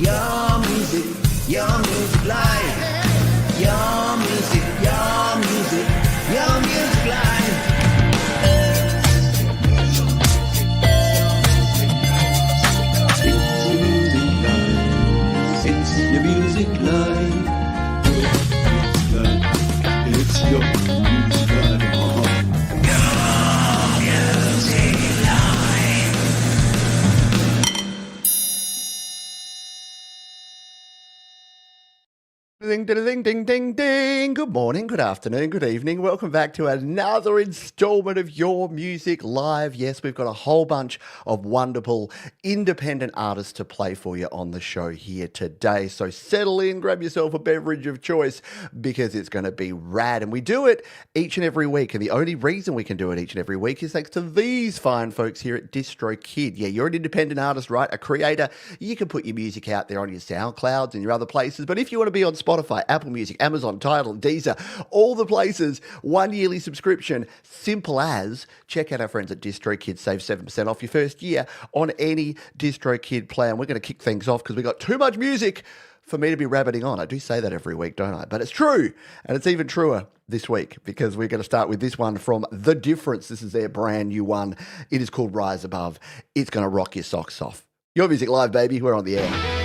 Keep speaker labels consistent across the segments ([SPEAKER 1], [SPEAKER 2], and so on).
[SPEAKER 1] your music live. Your music live. It's your music live. It's your music live.
[SPEAKER 2] Ding, ding, ding, ding, ding, ding. Good morning, good afternoon, good evening. Welcome back to another installment of Your Music Live. Yes, we've got a whole bunch of wonderful independent artists to play for you on the show here today. So settle in, grab yourself a beverage of choice because it's going to be rad. And we do it each and every week. And the only reason we can do it each and every week is thanks to these fine folks here at DistroKid. Yeah, you're an independent artist, right? A creator. You can put your music out there on your SoundClouds and your other places. But if you want to be on Spotify, Apple Music, Amazon, Tidal, Deezer, all the places, 1 yearly subscription, simple as check out our friends at DistroKid, save 7% off your first year on any DistroKid plan. We're going to kick things off because we got too much music for me to be rabbiting on. I do say that every week, don't I? But it's true, and it's even truer this week because we're going to start with this one from The Difference. This is their brand new one. It is called Rise Above. It's going to rock your socks off. Your Music Live, baby. We're on the air.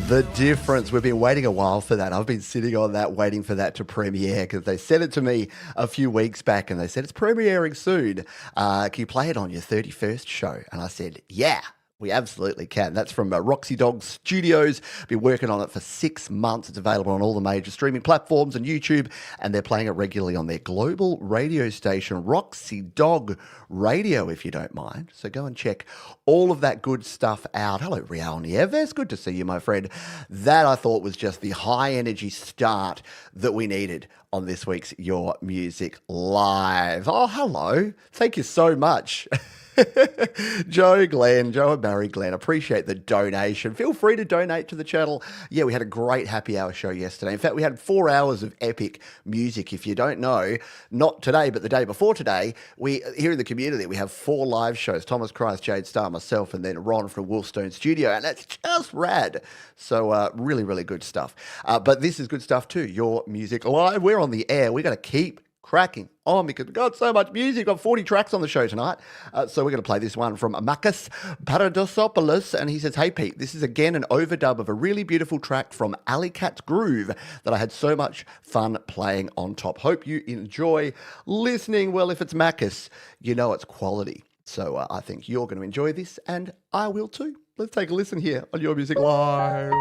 [SPEAKER 2] The Difference. We've been waiting a while for that. I've been sitting on that, waiting for that to premiere because they sent it to me a few weeks back and they said, it's premiering soon. Can you play it on your 31st show? And I said, yeah. We absolutely can. That's from Roxy Dog Studios. Been working on it for 6 months. It's available on all the major streaming platforms and YouTube, and they're playing it regularly on their global radio station, Roxy Dog Radio, if you don't mind. So go and check all of that good stuff out. Hello, Rial Nieves. Good to see you, my friend. That I thought was just the high energy start that we needed on this week's Your Music Live. Oh, hello. Thank you so much. Joe and Barry Glenn, appreciate the donation. Feel free to donate to the channel. Yeah, we had a great happy hour show yesterday. In fact, we had 4 hours of epic music. If you don't know, not today, but the day before today, we here in the community, we have 4 live shows. Thomas Christ, Jade Starr, myself, and then Ron from Wolfstone Studio, and that's just rad. So really, really good stuff. But this is good stuff too. Your Music Live. We're on the air. We're going to keep cracking on because we've got so much music. We've got 40 tracks on the show tonight. So we're going to play this one from Makis Paradosopoulos. And he says, hey, Pete, this is again an overdub of a really beautiful track from Alley Cat's Groove that I had so much fun playing on top. Hope you enjoy listening. Well, if it's Makis, you know it's quality. So I think you're going to enjoy this, and I will too. Let's take a listen here on Your Music Live.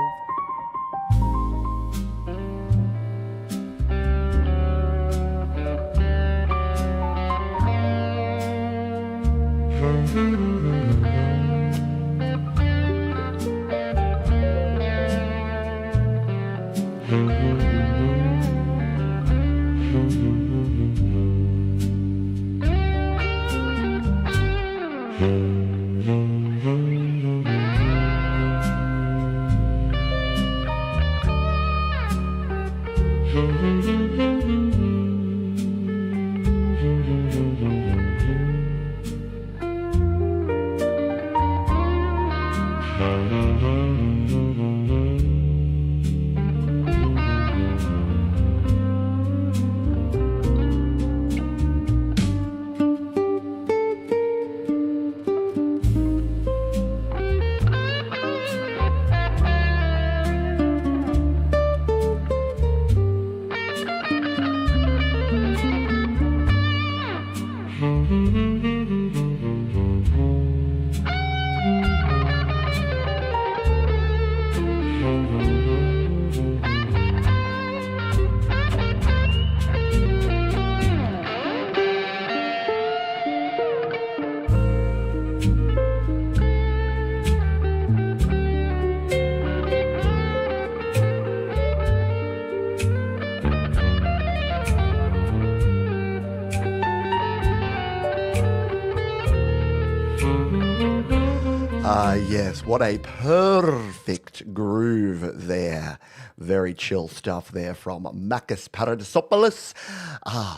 [SPEAKER 2] Yes, what a perfect groove there. Very chill stuff there from Makis Paradisopoulos.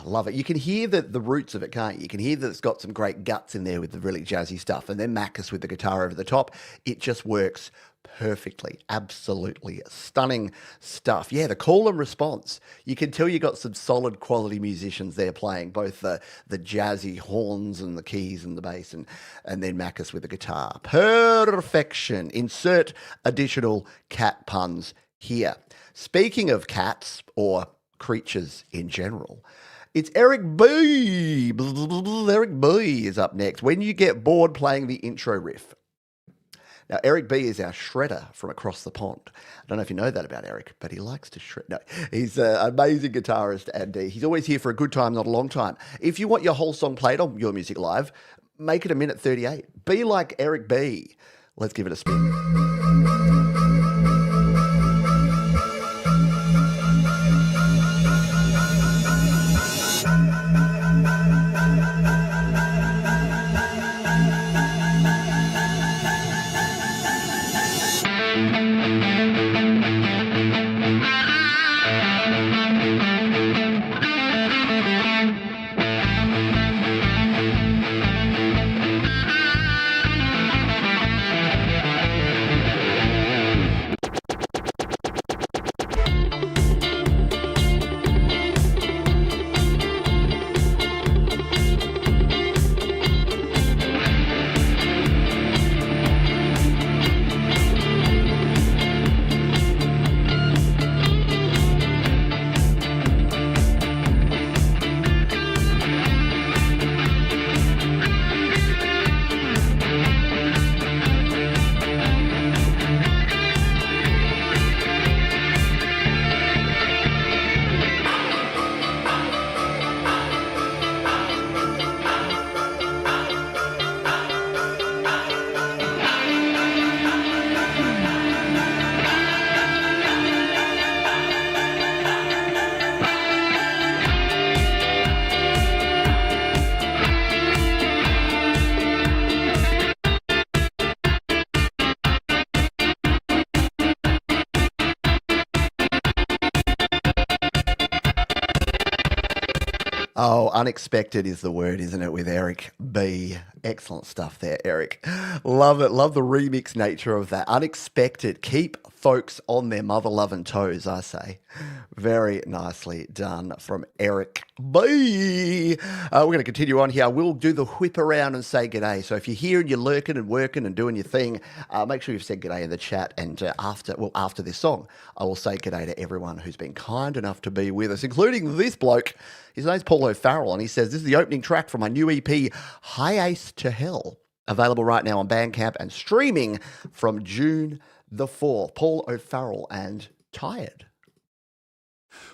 [SPEAKER 2] Love it. You can hear the roots of it, can't you? You can hear that it's got some great guts in there with the really jazzy stuff. And then Makis with the guitar over the top. It just works perfectly. Absolutely stunning stuff. Yeah, the call and response. You can tell you got some solid quality musicians there playing both the jazzy horns and the keys and the bass and then Makis with the guitar. Perfection. Insert additional cat puns here. Speaking of cats or creatures in general, it's Eric B. Eric B is up next. When you get bored playing the intro riff. Now, Eric B is our shredder from across the pond. I don't know if you know that about Eric, but he likes to shred. No, he's an amazing guitarist, and he's always here for a good time, not a long time. If you want your whole song played on Your Music Live, make it a minute 38. Be like Eric B. Let's give it a spin. Oh, unexpected is the word, isn't it, with Eric B. Excellent stuff there, Eric. Love it. Love the remix nature of that. Unexpected. Keep folks on their mother-loving toes, I say. Very nicely done from Eric B. We're going to continue on here. I will do the whip around and say g'day. So if you're here and you're lurking and working and doing your thing, make sure you've said g'day in the chat. And after this song, I will say g'day to everyone who's been kind enough to be with us, including this bloke. His name's Paul O'Farrell, and he says, this is the opening track from my new EP, Hiatus to Hell. Available right now on Bandcamp and streaming from June the 4th. Paul O'Farrell and Tired.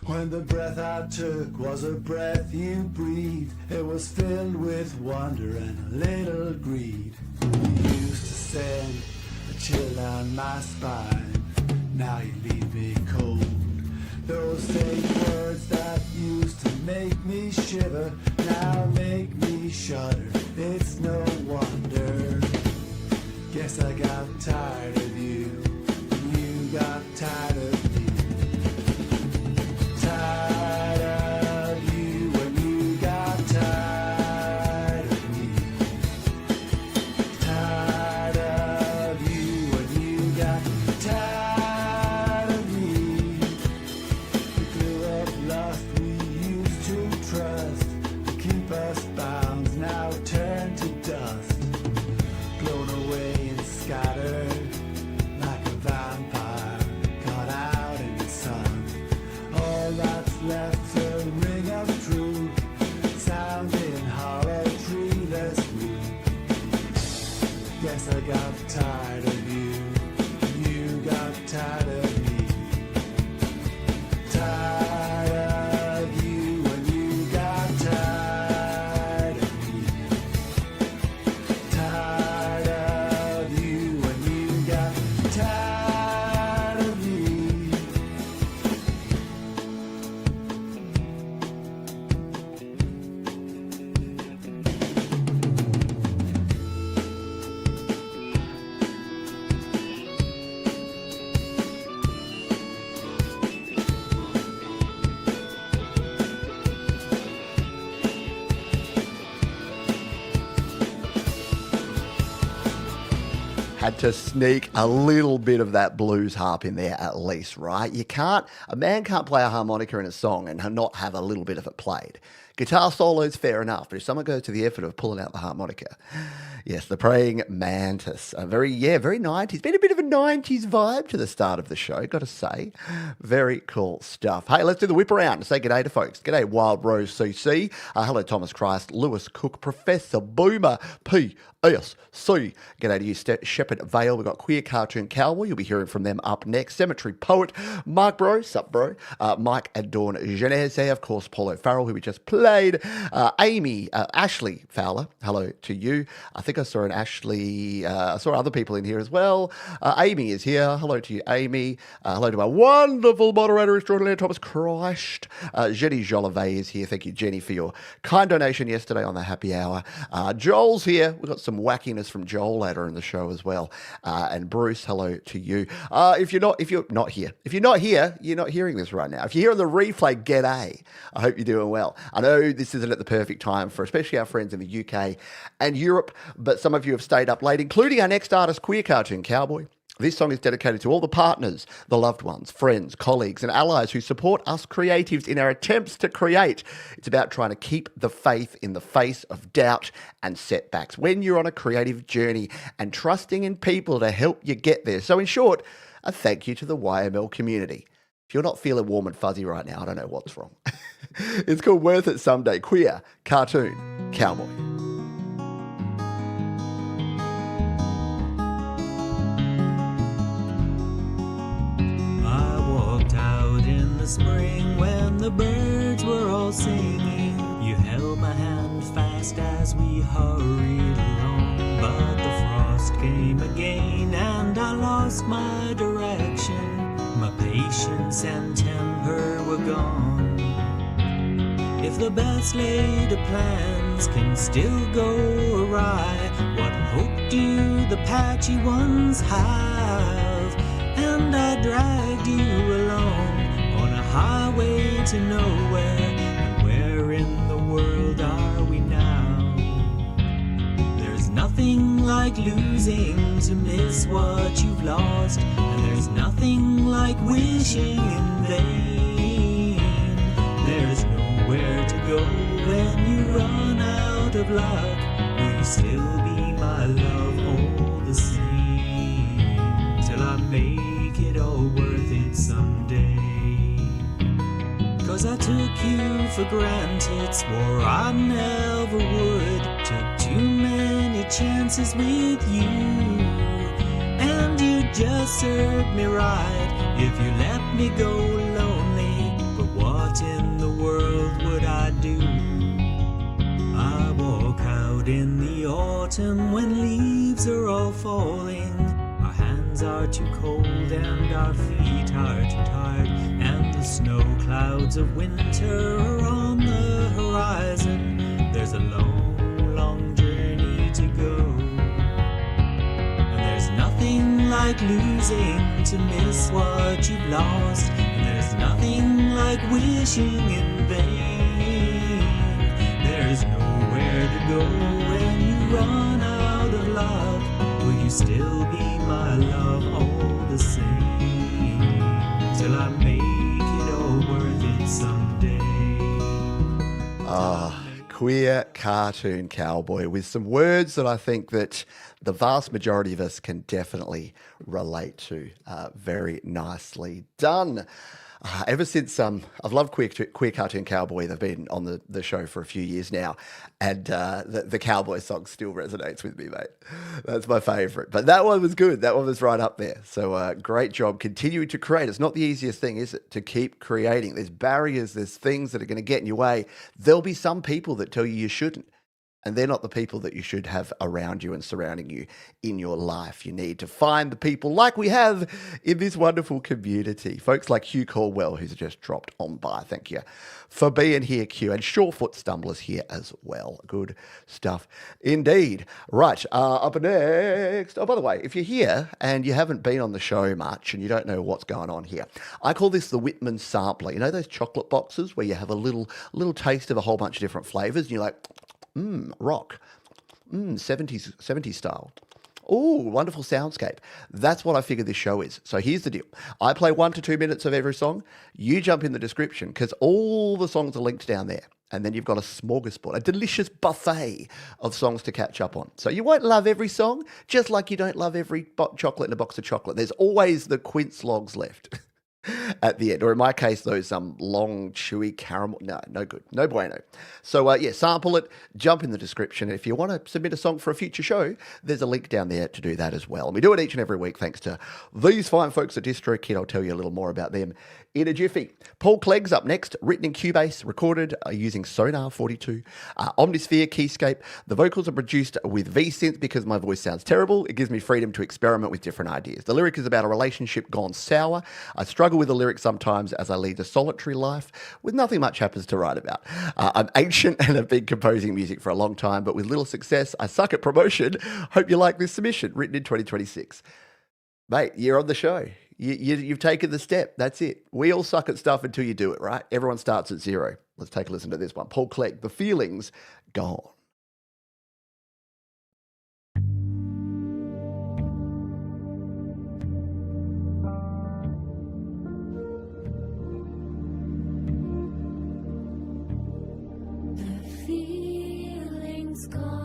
[SPEAKER 1] When the breath I took was a breath you breathed, it was filled with wonder and a little greed. You used to send a chill down my spine, now you leave me cold. Those same words that used to make me shiver now make me shudder. It's no wonder. Guess I got tired of you, and you got tired of me. Tired of you when you got tired of me. Tired of you when you got tired of me. We grew up lost, we used to trust to keep us bound, now turn to dust, blown away and scattered like a vampire caught out in the sun. All that's left's a ring of truth, sounding hollow, treeless roof. Guess I got tired of you, you got tired of me. Tired of you when you got tired of me. Tired of you when you got tired of me.
[SPEAKER 2] Had to sneak a little bit of that blues harp in there at least, right? A man can't play a harmonica in a song and not have a little bit of it played. Guitar solos, fair enough, but if someone goes to the effort of pulling out the harmonica, yes, the Praying Mantis, very 90s, been a bit of a 90s vibe to the start of the show, got to say. Very cool stuff. Hey, let's do the whip around and say g'day to folks. G'day, Wild Rose CC. Hello, Thomas Christ, Lewis Cook, Professor Boomer, PSC. G'day to you, Shepherd Vale. We've got Queer Cartoon Cowboy. You'll be hearing from them up next. Cemetery Poet, Mark Bro, sup bro. Mike and Dawn Genese, of course, Paul O'Farrell, who we just played. Amy, Ashley Fowler, hello to you. I think I saw an Ashley, I saw other people in here as well. Amy is here. Hello to you, Amy. Hello to our wonderful moderator extraordinaire, Thomas Christ. Jenny Jolivet is here. Thank you, Jenny, for your kind donation yesterday on the happy hour. Joel's here. We've got some wackiness from Joel later in the show as well. And Bruce, hello to you. If you're not here, you're not hearing this right now. If you're hearing the replay, g'day. I hope you're doing well. I know this isn't at the perfect time for especially our friends in the UK and Europe, but some of you have stayed up late, including our next artist, Queer Cartoon Cowboy. This song is dedicated to all the partners, the loved ones, friends, colleagues, and allies who support us creatives in our attempts to create. It's about trying to keep the faith in the face of doubt and setbacks when you're on a creative journey and trusting in people to help you get there. So in short, a thank you to the YML community. If you're not feeling warm and fuzzy right now, I don't know what's wrong. It's called Worth It Someday. Queer Cartoon Cowboy.
[SPEAKER 3] I walked out in the spring when the birds were all singing. You held my hand fast as we hurried along, but the frost came again and I lost my direction. My patience and temper were gone. If the best laid plans can still go awry, what hope do the patchy ones have? And I dragged you along on a highway to nowhere. And where in the world are we now? There's nothing like losing to miss what you've lost, and there's nothing like wishing in vain. There's nowhere to go when you run out of luck. Will you still be my love all the same, till I make it all worth it someday? 'Cause I took you for granted, swore I never would. Took too many chances with you, and you just served me right if you let me go lonely. But what in the world would I do? I walk out in the autumn when leaves are all falling. Our hands are too cold and our feet are too tired, and the snow clouds of winter are on the horizon. There's a long, long journey to go, and there's nothing like losing to miss what you've lost, and there's nothing like wishing in vain. There's nowhere to go when you run out of love. Will you still be my love all the same, till I make it all worth it someday?
[SPEAKER 2] Queer cartoon cowboy with some words that I think that the vast majority of us can definitely relate to. Very nicely done. Ever since I've loved queer cartoon cowboy. They've been on the show for a few years now, and the cowboy song still resonates with me, mate. That's my favourite. But that one was good. That one was right up there. So great job continuing to create. It's not the easiest thing, is it, to keep creating? There's barriers. There's things that are going to get in your way. There'll be some people that tell you shouldn't. And they're not the people that you should have around you and surrounding you in your life. You need to find the people like we have in this wonderful community. Folks like Hugh Caldwell, who's just dropped on by. Thank you for being here, Q. And Surefoot Stumblers here as well. Good stuff indeed. Right, up next. Oh, by the way, if you're here and you haven't been on the show much and you don't know what's going on here, I call this the Whitman Sampler. You know those chocolate boxes where you have a little taste of a whole bunch of different flavours and you're like, rock, 70s style. Oh, wonderful soundscape. That's what I figure this show is. So here's the deal. I play 1 to 2 minutes of every song. You jump in the description because all the songs are linked down there. And then you've got a smorgasbord, a delicious buffet of songs to catch up on. So you won't love every song, just like you don't love every chocolate in a box of chocolate. There's always the quince logs left at the end, or in my case, those long, chewy caramel. No good. No bueno. So, sample it, jump in the description. And if you want to submit a song for a future show, there's a link down there to do that as well. And we do it each and every week thanks to these fine folks at DistroKid. I'll tell you a little more about them in a jiffy. Paul Clegg's up next, written in Cubase, recorded using Sonar 42, Omnisphere Keyscape. The vocals are produced with V-Synth because my voice sounds terrible. It gives me freedom to experiment with different ideas. The lyric is about a relationship gone sour. I struggle with the lyrics sometimes as I lead a solitary life with nothing much happens to write about. I'm ancient and have been composing music for a long time, but with little success. I suck at promotion. Hope you like this submission, written in 2026. Mate, you're on the show. You've taken the step. That's it. We all suck at stuff until you do it, right? Everyone starts at zero. Let's take a listen to this one. Paul Clegg, The Feelings Gone.
[SPEAKER 4] The feeling's gone.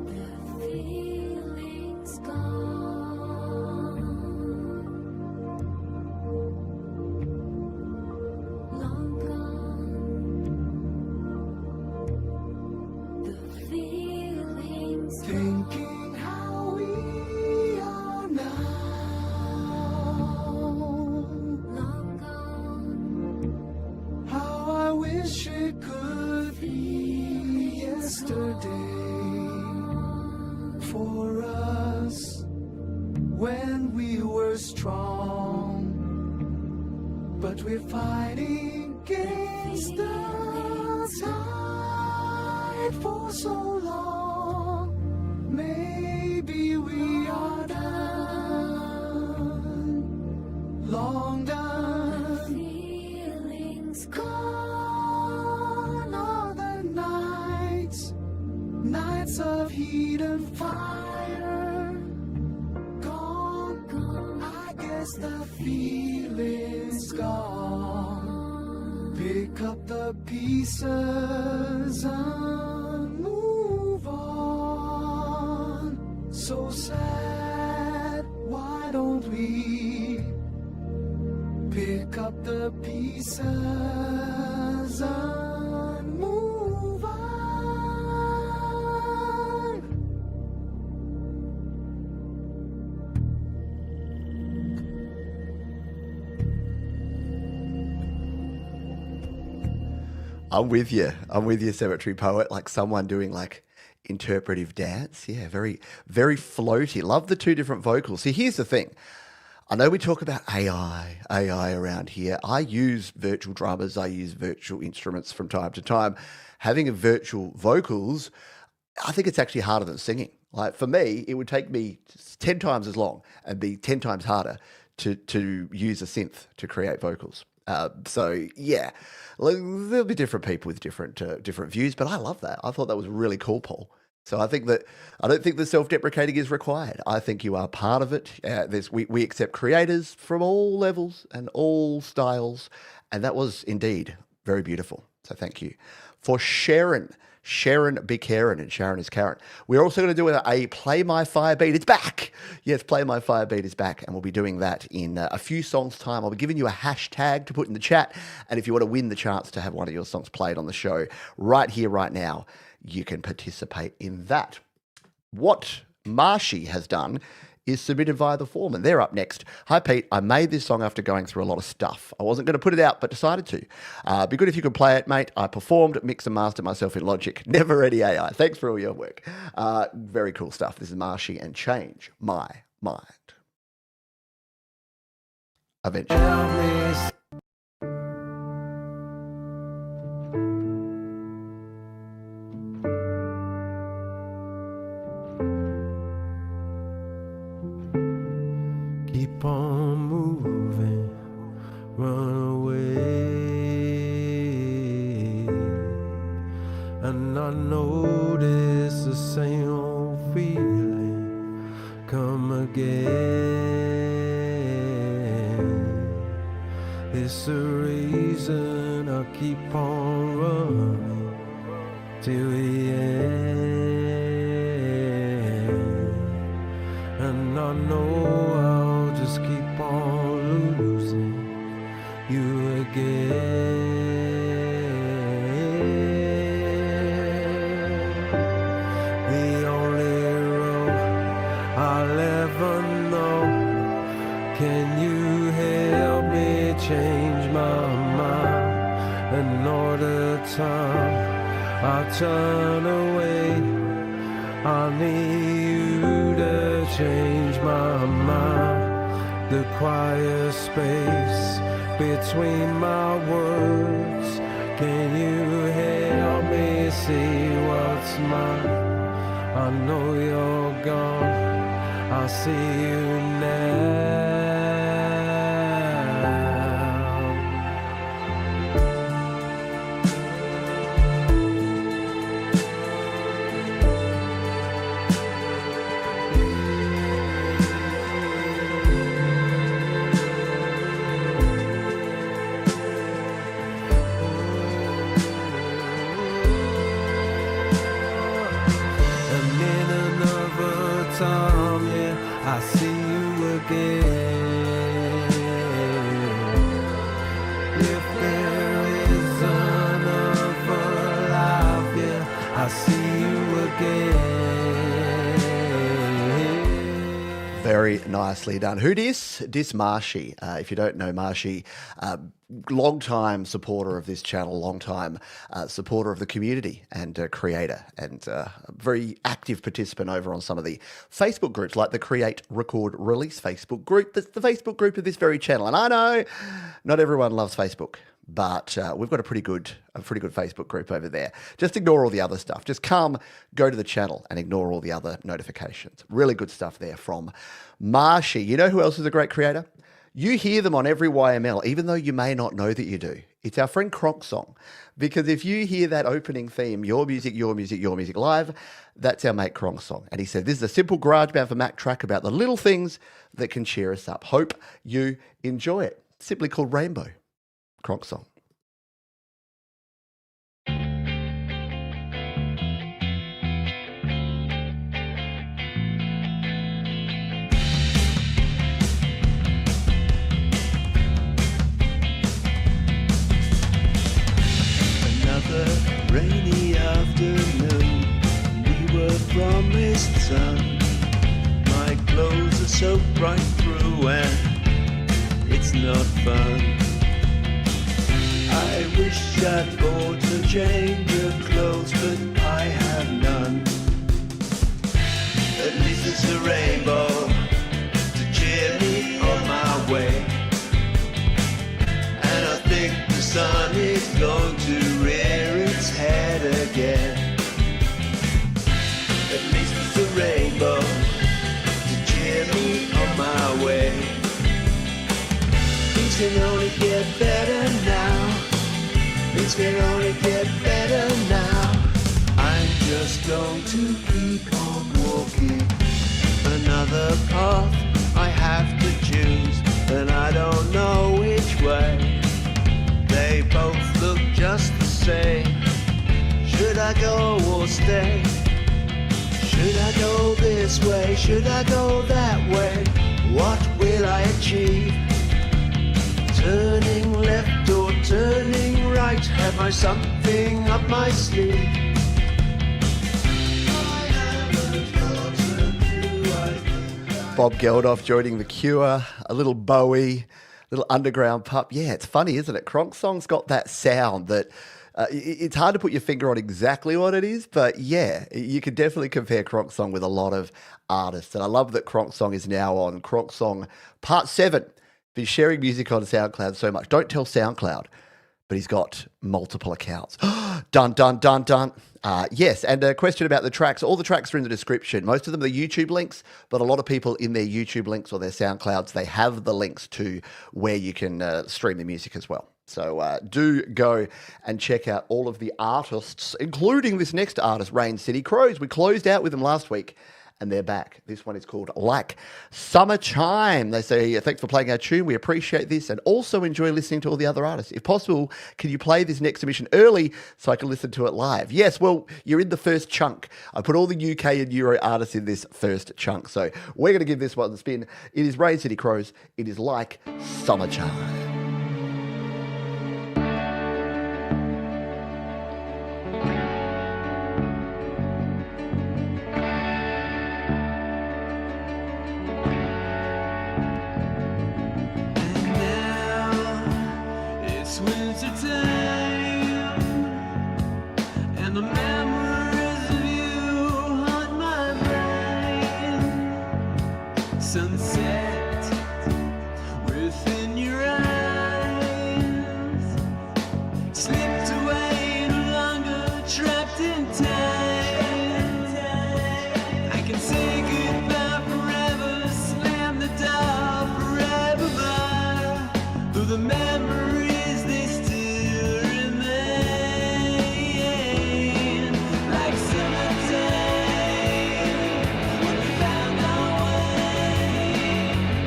[SPEAKER 4] The feeling's gone. Long gone. The feeling's gone.
[SPEAKER 1] Thinking how we are now.
[SPEAKER 4] Long gone.
[SPEAKER 1] How I wish it could be yesterday for us when we were strong. But we're fighting against the tide for so long. Maybe we are done, long done.
[SPEAKER 4] Feelings
[SPEAKER 1] Gone are the nights of heat and fire. Gone, I guess the feeling's gone. Pick up the pieces and move on. So sad, why don't we up the pieces and move on.
[SPEAKER 2] I'm with you. I'm with you, Cemetery Poet. Like someone doing like interpretive dance. Yeah, very, very floaty. Love the two different vocals. See, here's the thing. I know we talk about AI around here. I use virtual drummers. I use virtual instruments from time to time. Having a virtual vocals, I think it's actually harder than singing. Like for me, it would take me 10 times as long and be 10 times harder to use a synth to create vocals. So yeah, like, there'll be different people with different views, but I love that. I thought that was really cool, Paul. So I don't think the self-deprecating is required. I think you are part of it. We accept creators from all levels and all styles, and that was indeed very beautiful. So thank you for Sharon B. Karen, and Sharon is Karen. We're also going to do a Play My Fire Beat. It's back. Yes, Play My Fire Beat is back, and we'll be doing that in a few songs' time. I'll be giving you a hashtag to put in the chat, and if you want to win the chance to have one of your songs played on the show right here, right now, you can participate in that. What Marshy has done is submitted via the form, and they're up next. Hi, Pete. I made this song after going through a lot of stuff. I wasn't going to put it out, but decided to. It'd be good if you could play it, mate. I performed, mixed and mastered myself in Logic. Never any AI. Thanks for all your work. Very cool stuff. This is Marshy and Change My Mind. Eventually.
[SPEAKER 1] Keep on moving, run away. And I notice the same old feeling come again. It's the reason I keep on running till the end. And I know I'll just keep on losing you again. The only road I'll ever know. Can you help me change my mind? And all the time I turn away, I need you to change my mind. The quiet space between my words. Can you help me see what's mine? I know you're gone, I see you now. And in another time, yeah, I see you again. If there is another life, yeah, I see you again.
[SPEAKER 2] Very nicely done. Who dis? Dis Marshy. If you don't know Marshy, long-time supporter of this channel, long-time supporter of the community and creator, and very active participant over on some of the Facebook groups, like the Create, Record, Release Facebook group. That's the Facebook group of this very channel. And I know not everyone loves Facebook, but we've got a pretty good Facebook group over there. Just ignore all the other stuff. Just go to the channel and ignore all the other notifications. Really good stuff there from Marshy. You know who else is a great creator? You hear them on every YML, even though you may not know that you do. It's our friend Kronk Song. Because if you hear that opening theme, your music, your music, your music live, that's our mate Kronk Song. And he said, this is a simple garage band for Mac track about the little things that can cheer us up. Hope you enjoy it. Simply called Rainbow. Kronk Song.
[SPEAKER 1] sun. My clothes are soaked right through and it's not fun. I wish I'd bought a change of clothes, but I have none. At least it's a rainbow to cheer me on my way. And I think the sun is going to rear its head again. At least it's a rainbow to cheer me on my way. Things can only get better now. Things can only get better now. I'm just going to keep on walking another path I have to choose, and I don't know which way. They both look just the same. Should I go or stay? Should I go this way? Should I go that way? What will I achieve? Turning left or turning right? Have I something up my sleeve? I haven't got a clue, I think.
[SPEAKER 2] Bob Geldof joining The Cure, a little Bowie, little underground pup. Yeah, it's funny, isn't it? Kronk Song's got that sound that it's hard to put your finger on exactly what it is, but yeah, you could definitely compare Kronk Song with a lot of artists. And I love that Kronk Song is now on Kronk Song Part 7. He's sharing music on SoundCloud so much. Don't tell SoundCloud, but he's got multiple accounts. Dun, dun, dun, dun. Yes, and a question about the tracks. All the tracks are in the description. Most of them are YouTube links, but a lot of people in their YouTube links or their SoundClouds, they have the links to where you can stream the music as well. So do go and check out all of the artists, including this next artist, Rain City Crows. We closed out with them last week, and they're back. This one is called Like Summer Chime. They say, thanks for playing our tune. We appreciate this and also enjoy listening to all the other artists. If possible, can you play this next submission early so I can listen to it live? Yes, well, you're in the first chunk. I put all the UK and Euro artists in this first chunk. So we're going to give this one a spin. It is Rain City Crows. It is Like Summer Chime.
[SPEAKER 3] Sunset within your eyes, slipped away, no longer trapped in time. I can say goodbye forever, slam the door forever by, though the memories they still remain. Like summertime, when we found our way.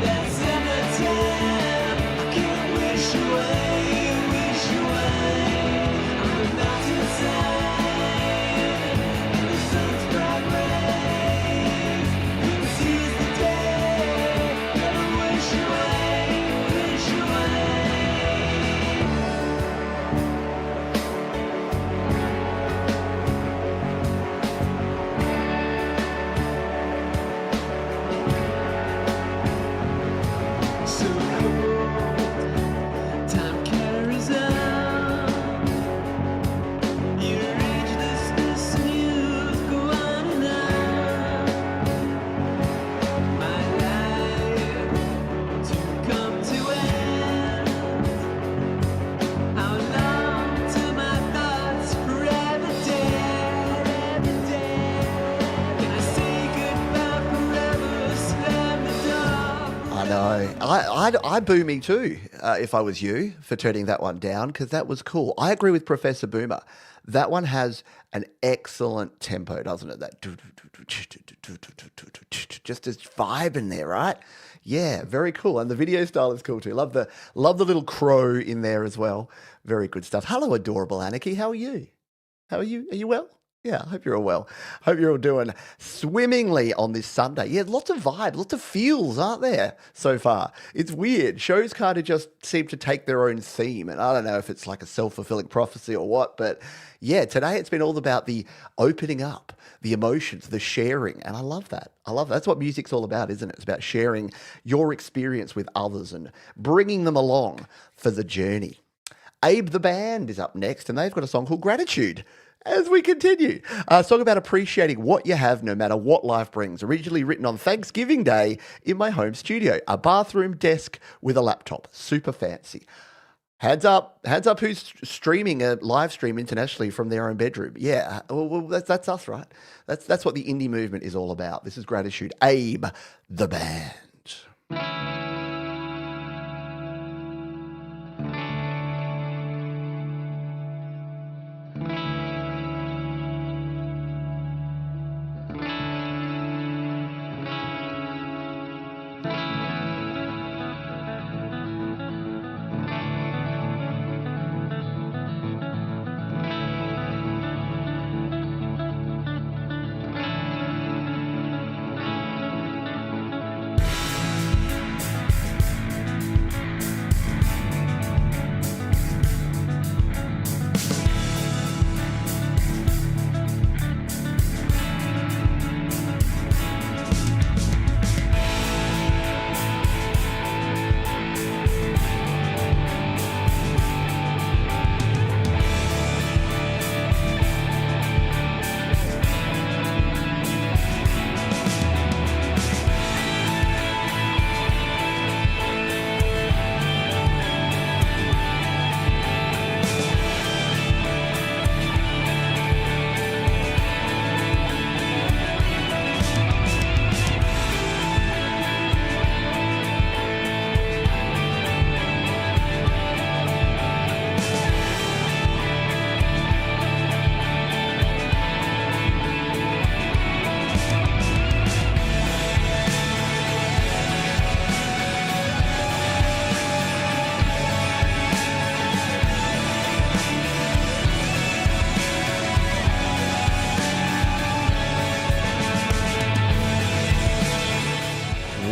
[SPEAKER 3] That summertime, I can't wish away on the mountainside. And the sun's bright rays, we can seize the day. Never wish away. So time carries on. Your agelessness and youth go on and on. My life to come to end. How long till my thoughts forever dead? Can I say goodbye forever? Slam the door.
[SPEAKER 2] I know. I'd boo me too if I was you for turning that one down because that was cool. I agree with Professor Boomer. That one has an excellent tempo, doesn't it? That just this vibe in there, right? Yeah, very cool. And the video style is cool too. Love the little crow in there as well. Very good stuff. Hello, adorable Anarchy. How are you? How are you? Are you well? Yeah, I hope you're all well. Hope you're all doing swimmingly on this Sunday. Yeah, lots of vibes, lots of feels, aren't there, so far? It's weird. Shows kind of just seem to take their own theme. And I don't know if it's like a self-fulfilling prophecy or what, but yeah, today it's been all about the opening up, the emotions, the sharing. And I love that. I love that. That's what music's all about, isn't it? It's about sharing your experience with others and bringing them along for the journey. Abe the Band is up next, and they've got a song called Gratitude. As we continue, a song about appreciating what you have no matter what life brings. Originally written on Thanksgiving Day in my home studio, a bathroom desk with a laptop. Super fancy. Hands up who's streaming a live stream internationally from their own bedroom. Yeah, well that's us, right? That's what the indie movement is all about. This is Gratitude. Abe the Band.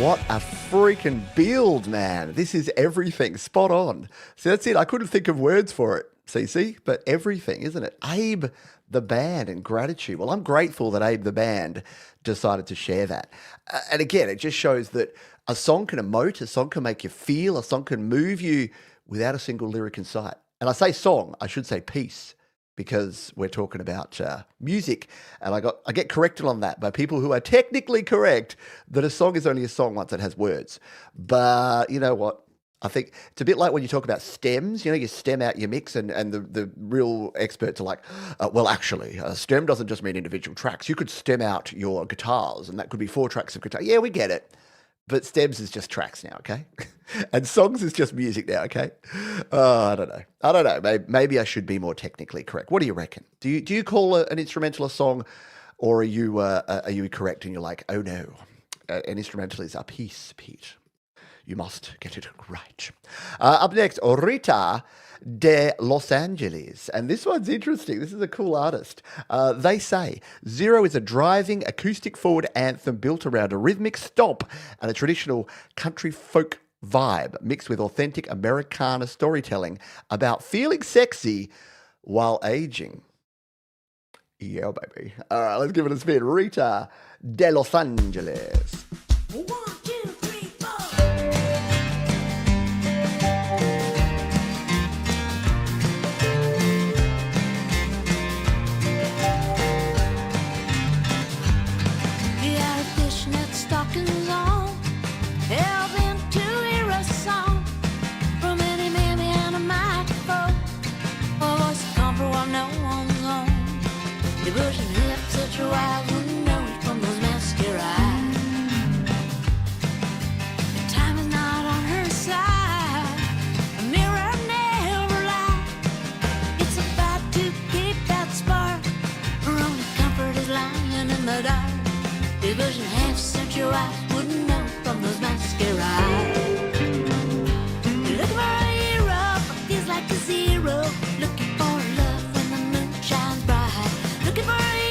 [SPEAKER 2] What a freaking build, man. This is everything. Spot on. So that's it. I couldn't think of words for it, CC, but everything, isn't it? Abe the Band and Gratitude. Well, I'm grateful that Abe the Band decided to share that. And again, it just shows that a song can emote, a song can make you feel, a song can move you without a single lyric in sight. And I say song, I should say piece, because we're talking about music, and I get corrected on that by people who are technically correct that a song is only a song once it has words. But you know what? I think it's a bit like when you talk about stems. You know, you stem out your mix, and the real experts are like, well, actually, a stem doesn't just mean individual tracks. You could stem out your guitars, and that could be 4 tracks of guitar. Yeah, we get it. But stems is just tracks now, okay? And songs is just music now, okay? I don't know. Maybe I should be more technically correct. What do you reckon? Do you call an instrumental a song, or are you correct and you're like, oh no, an instrumental is a piece, Pete. You must get it right. Up next, Rita de Los Angeles. And this one's interesting. This is a cool artist. They say Zero is a driving, acoustic-forward anthem built around a rhythmic stomp and a traditional country folk vibe mixed with authentic Americana storytelling about feeling sexy while aging. Yeah, baby. All right, let's give it a spin. Rita de Los Angeles.
[SPEAKER 4] 1, 2, 3, 4. He had fishnet stockings on, held into a song from any mammy and a microphone. A voice of comfort while no one's home. He pushed his hips such a wild wouldn't know it from those mascara eyes. The time is not on her side. A mirror never lies. It's about to keep that spark. Her only comfort is lying in the dark. His vision half-century eyes wouldn't know from those mascara eyes. Looking for a hero, feels like a zero. Looking for love when the moon shines bright. Looking for a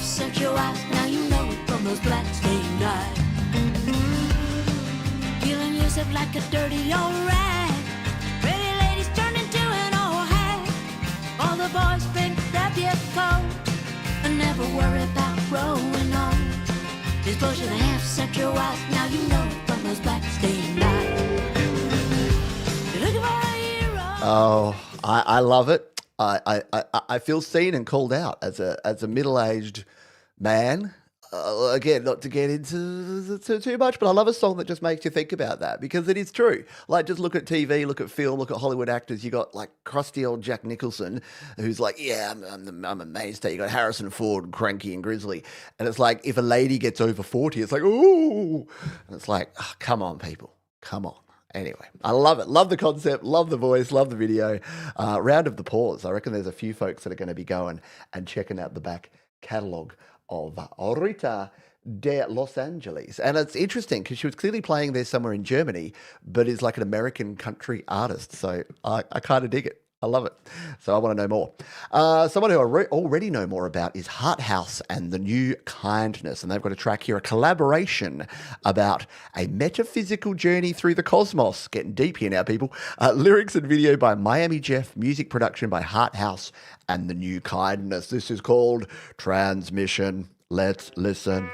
[SPEAKER 4] half set your eyes, now you know it from those black stained eyes. Feeling yourself like a dirty old rag. Pretty ladies turn into an old hag. All the boys bring grab your coat and never worry about growing old. This bullshit half set your eyes, now you know it from those black stained eyes. You're looking for a hero.
[SPEAKER 2] Oh, I love it. I feel seen and called out as a middle-aged man. Again, not to get into too much, but I love a song that just makes you think about that because it is true. Like, just look at TV, look at film, look at Hollywood actors. You got like crusty old Jack Nicholson, who's like, yeah, I'm a mainstay. You got Harrison Ford, cranky and grizzly, and it's like if a lady gets over 40, it's like, ooh, and it's like, oh, come on, people, come on. Anyway, I love it. Love the concept, love the voice, love the video. Round of the pause. I reckon there's a few folks that are going to be going and checking out the back catalogue of Rita de Los Angeles. And it's interesting because she was clearly playing there somewhere in Germany, but is like an American country artist. So I kind of dig it. I love it. So I want to know more. Someone who I already know more about is Heart House and the New Kindness. And they've got a track here, a collaboration about a metaphysical journey through the cosmos. Getting deep here now, people. Lyrics and video by Miami Jeff, music production by Heart House and the New Kindness. This is called Transmission. Let's listen.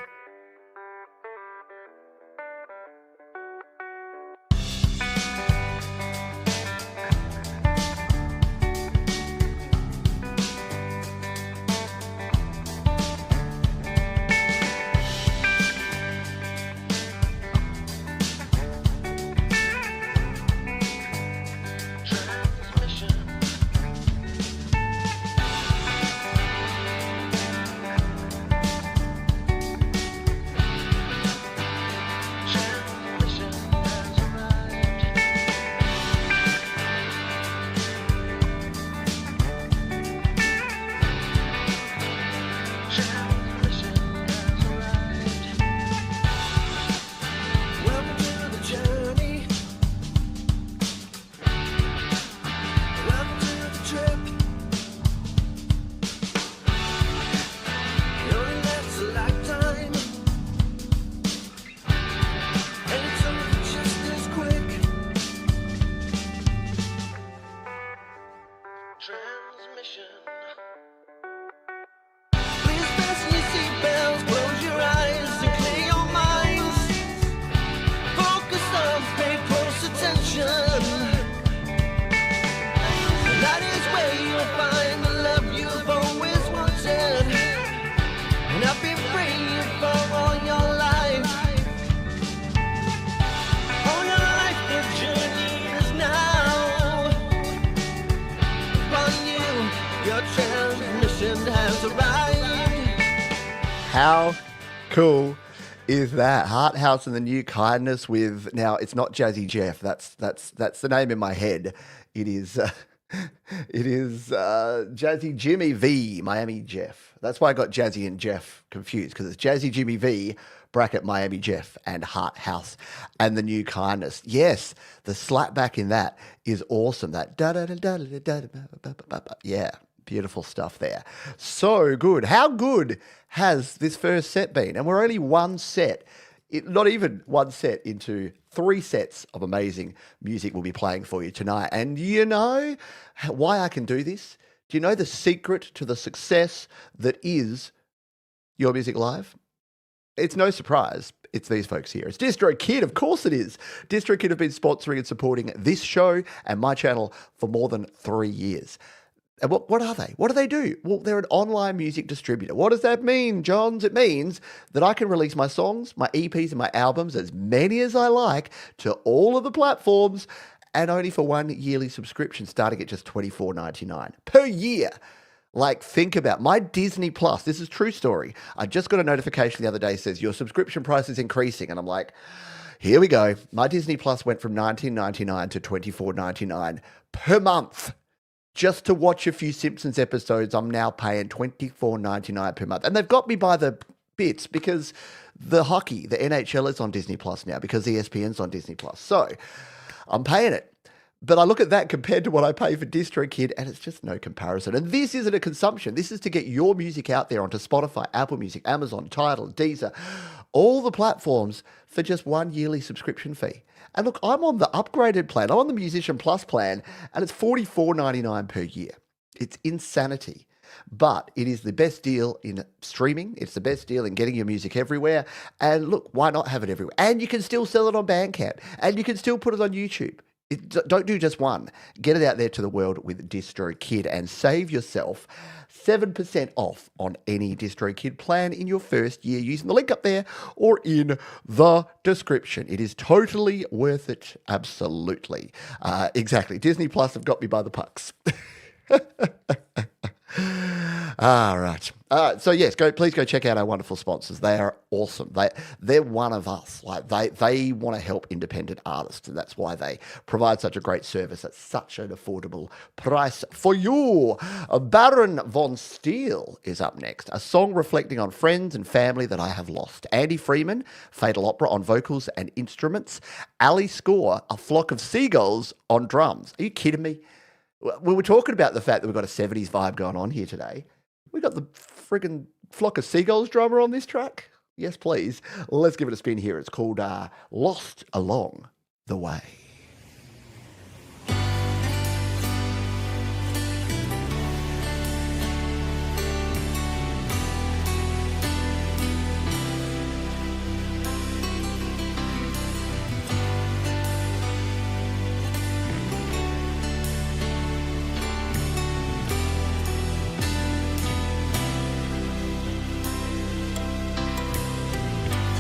[SPEAKER 2] How cool is that? Heart House and the New Kindness with, now it's not Jazzy Jeff. That's the name in my head. It is Jazzy Jimmy V, Miami Jeff. That's why I got Jazzy and Jeff confused, because it's Jazzy Jimmy V bracket Miami Jeff and Heart House and the New Kindness. Yes, the slapback in that is awesome. That yeah. Beautiful stuff there. So good. How good has this first set been? And we're only one set, not even one set into 3 sets of amazing music we'll be playing for you tonight. And you know why I can do this? Do you know the secret to the success that is Your Music Live? It's no surprise. It's these folks here. It's DistroKid, of course it is. DistroKid have been sponsoring and supporting this show and my channel for more than 3 years. And what are they? What do they do? Well, they're an online music distributor. What does that mean, Johns? It means that I can release my songs, my EPs, and my albums, as many as I like, to all of the platforms, and only for one yearly subscription, starting at just $24.99 per year. Like, think about my Disney Plus. This is true story. I just got a notification the other day that says your subscription price is increasing, and I'm like, here we go. My Disney Plus went from $19.99 to $24.99 per month. Just to watch a few Simpsons episodes, I'm now paying $24.99 per month. And they've got me by the bits because the hockey, the NHL is on Disney Plus now because ESPN's on Disney Plus. So I'm paying it. But I look at that compared to what I pay for DistroKid, and it's just no comparison. And this isn't a consumption. This is to get your music out there onto Spotify, Apple Music, Amazon, Tidal, Deezer, all the platforms for just one yearly subscription fee. And look, I'm on the upgraded plan. I'm on the Musician Plus plan, and it's $44.99 per year. It's insanity. But it is the best deal in streaming. It's the best deal in getting your music everywhere. And look, why not have it everywhere? And you can still sell it on Bandcamp. And you can still put it on YouTube. Don't do just one. Get it out there to the world with DistroKid and save yourself 7% off on any DistroKid plan in your first year using the link up there or in the description. It is totally worth it. Absolutely. Exactly. Disney Plus have got me by the pucks. All right. So yes, please go check out our wonderful sponsors. They are awesome. They're one of us. Like they want to help independent artists, and that's why they provide such a great service at such an affordable price for you. Baron von Steel is up next. A song reflecting on friends and family that I have lost. Andy Freeman, Fatal Opera on vocals and instruments. Ali Score, A Flock of Seagulls on drums. Are you kidding me? We were talking about the fact that we've got a 70s vibe going on here today. We got the friggin' Flock of Seagulls drummer on this track. Yes, please. Let's give it a spin here. It's called Lost Along the Way.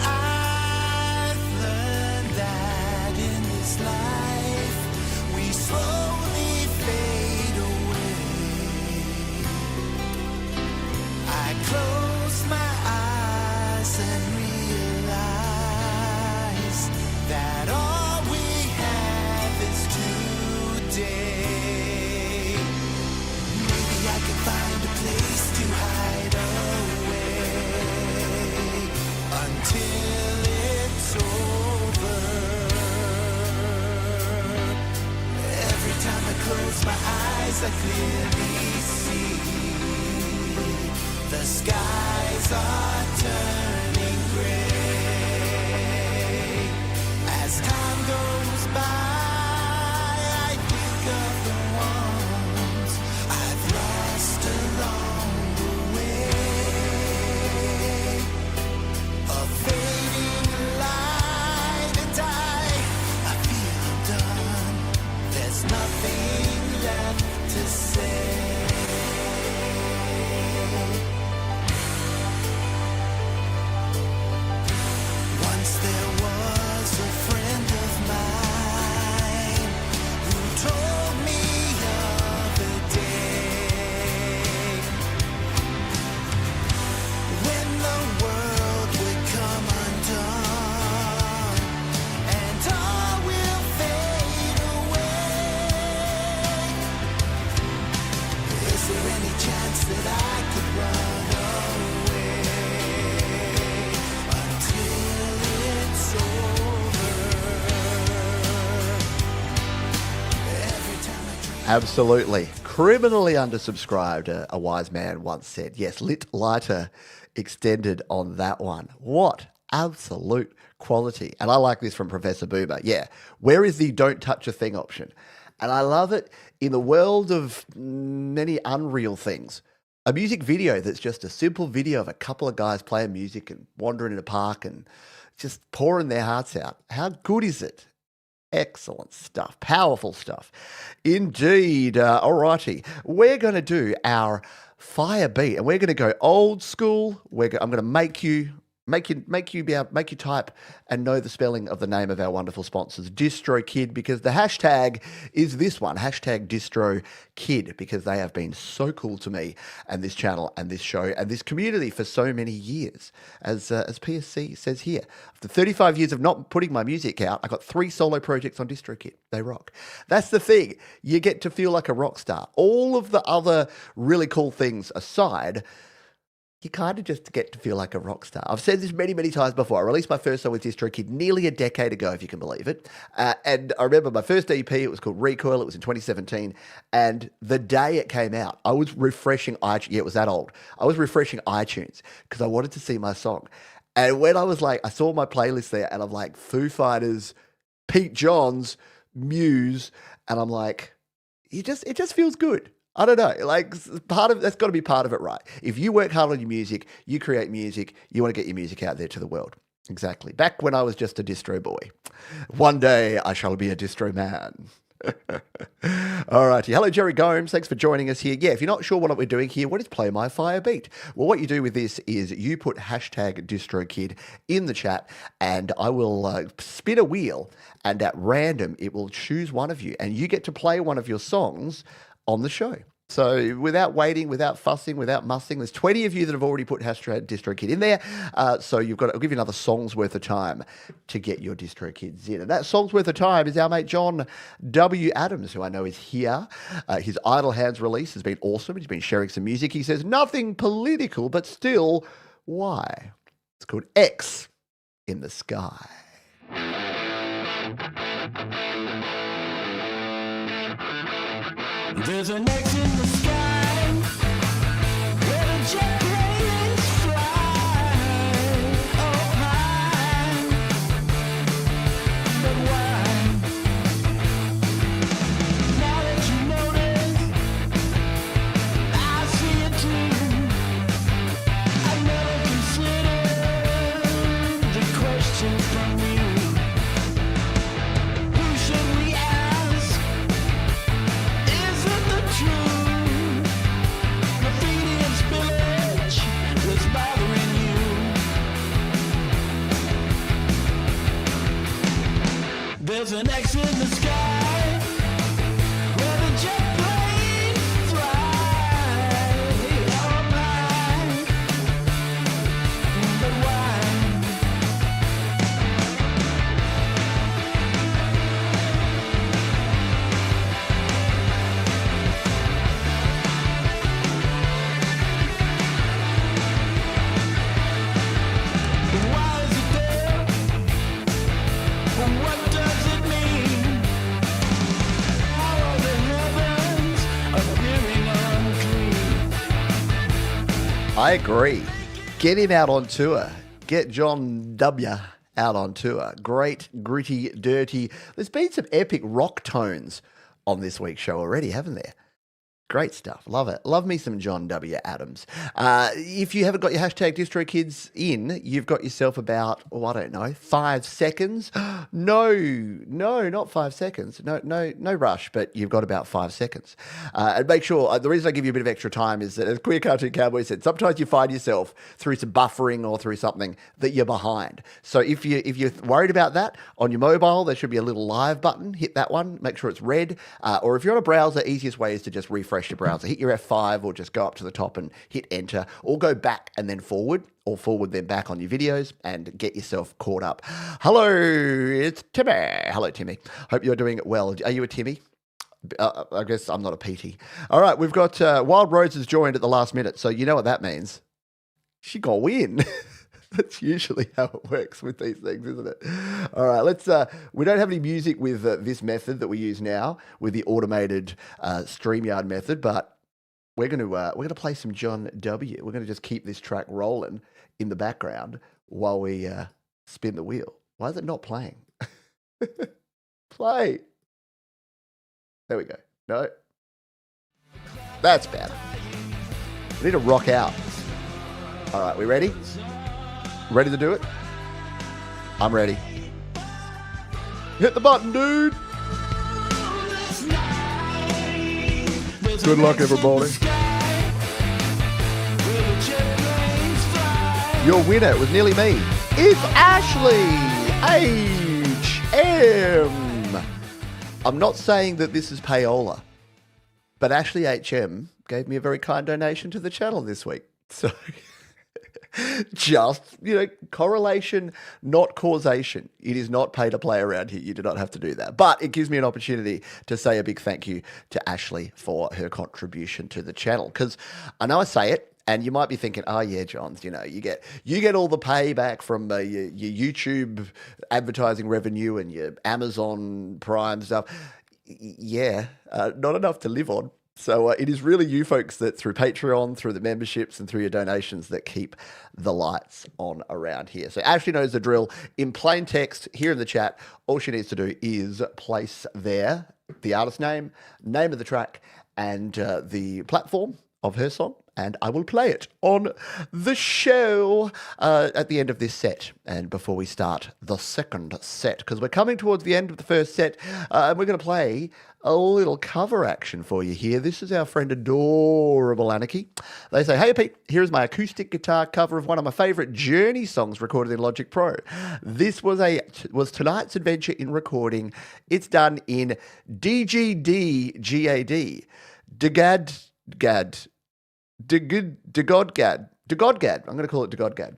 [SPEAKER 1] I've learned that in this life we slowly fade away. I close my eyes and realize that all we have is today. Maybe I can find a place to hide away until it's over. Every time I close my eyes, I clearly see the skies are turning gray. As time goes by, I think of the ones I've lost along the way. A fading light, and I feel I'm done. There's nothing left to say. Once there was a friend of mine who told me of a day when the world would come undone and all will fade away. Is there any chance that I could run away until it's over? Every time I dream.
[SPEAKER 2] Absolutely. Criminally undersubscribed, a wise man once said. Yes, lit lighter extended on that one. What absolute quality. And I like this from Professor Boomer. Yeah, where is the don't touch a thing option? And I love it in the world of many unreal things. A music video that's just a simple video of a couple of guys playing music and wandering in a park and just pouring their hearts out. How good is it? Excellent stuff. Powerful stuff. Indeed. Alrighty. We're going to do our fire beat and we're going to go old school. I'm going to make you type and know the spelling of the name of our wonderful sponsors, DistroKid, because the hashtag is this one, hashtag DistroKid, because they have been so cool to me and this channel and this show and this community for so many years. As PSC says here, after 35 years of not putting my music out, I got 3 solo projects on DistroKid. They rock. That's the thing. You get to feel like a rock star. All of the other really cool things aside, you kind of just get to feel like a rock star. I've said this many, many times before. I released my first song with DistroKid nearly a decade ago, if you can believe it. And I remember my first EP, it was called Recoil. It was in 2017. And the day it came out, I was refreshing iTunes. Yeah, it was that old. I was refreshing iTunes because I wanted to see my song. And when I was like, I saw my playlist there and I'm like, Foo Fighters, Pete Johns, Muse. And I'm like, it just feels good. I don't know. Like that's got to be part of it, right? If you work hard on your music, you create music, you want to get your music out there to the world. Exactly. Back when I was just a distro boy. One day I shall be a distro man. All righty. Hello, Jerry Gomes. Thanks for joining us here. Yeah, if you're not sure what we're doing here, what is Play My Fire Beat? Well, what you do with this is you put hashtag DistroKid in the chat and I will spin a wheel and at random it will choose one of you and you get to play one of your songs on the show. So without waiting, without fussing, without mussing, there's 20 of you that have already put hashtag DistroKid in there. So I'll give you another song's worth of time to get your DistroKids in. And that song's worth of time is our mate John W. Adams, who I know is here. His Idle Hands release has been awesome. He's been sharing some music. He says, nothing political, but still, why? It's called X in the Sky.
[SPEAKER 1] There's an X in the sky where the jet planes fly. Oh, high, but why? Now that you notice, I see it too. I never considered the question from you. Who should we ask? Isn't the truth? Graffiti and spillage was bothering you. There's an X in the sky where the jet planes fly. Oh my, but why? Why is it there? And what does it mean? How are the heavens appearing unclean?
[SPEAKER 2] I agree. Get him out on tour. Get John W. out on tour. Great, gritty, dirty. There's been some epic rock tones on this week's show already, haven't there? Great stuff. Love it. Love me some John W. Adams. If you haven't got your hashtag DistroKids in, you've got yourself about, I don't know, 5 seconds. No, not 5 seconds. No rush, but you've got about 5 seconds. And make sure, the reason I give you a bit of extra time is that, as Queer Cartoon Cowboy said, sometimes you find yourself through some buffering or through something that you're behind. So if you're worried about that, on your mobile, there should be a little live button. Hit that one. Make sure it's red. Or if you're on a browser, easiest way is to just refresh your browser. Hit your F5 or just go up to the top and hit enter, or go back and then forward, or forward then back on your videos and get yourself caught up. Hello, it's Timmy. Hello, Timmy. Hope you're doing well. Are you a Timmy? I guess I'm not a PT. All right, we've got Wild Rose has joined at the last minute, so you know what that means. She gonna win. That's usually how it works with these things, isn't it? All right, let's. We don't have any music with this method that we use now, with the automated StreamYard method, but we're gonna play some John W. We're gonna just keep this track rolling in the background while we spin the wheel. Why is it not playing? Play. There we go. No, that's better. We need to rock out. All right, we ready? Ready to do it? I'm ready. Hit the button, dude. Good luck, everybody. Your winner was nearly me. It's Ashley HM. I'm not saying that this is payola, but Ashley HM gave me a very kind donation to the channel this week. So just, correlation, not causation. It is not pay to play around here. You do not have to do that. But it gives me an opportunity to say a big thank you to Ashley for her contribution to the channel. Because I know I say it, And you might be thinking, oh yeah, Johns, you know, you get all the payback from your YouTube advertising revenue and your Amazon Prime stuff. Yeah, not enough to live on. So it is really you folks that through Patreon, through the memberships and through your donations that keep the lights on around here. So Ashley knows the drill. In plain text here in the chat, all she needs to do is place there the artist name, name of the track, and the platform of her song, and I will play it on the show at the end of this set and before we start the second set, because we're coming towards the end of the first set and we're going to play a little cover action for you here. This is our friend Adorable Anarchy. They say, hey Pete, here is my acoustic guitar cover of one of my favourite Journey songs recorded in Logic Pro. This was tonight's adventure in recording. It's done in DGD GAD. DeGodgad. I'm going to call it DeGodgad.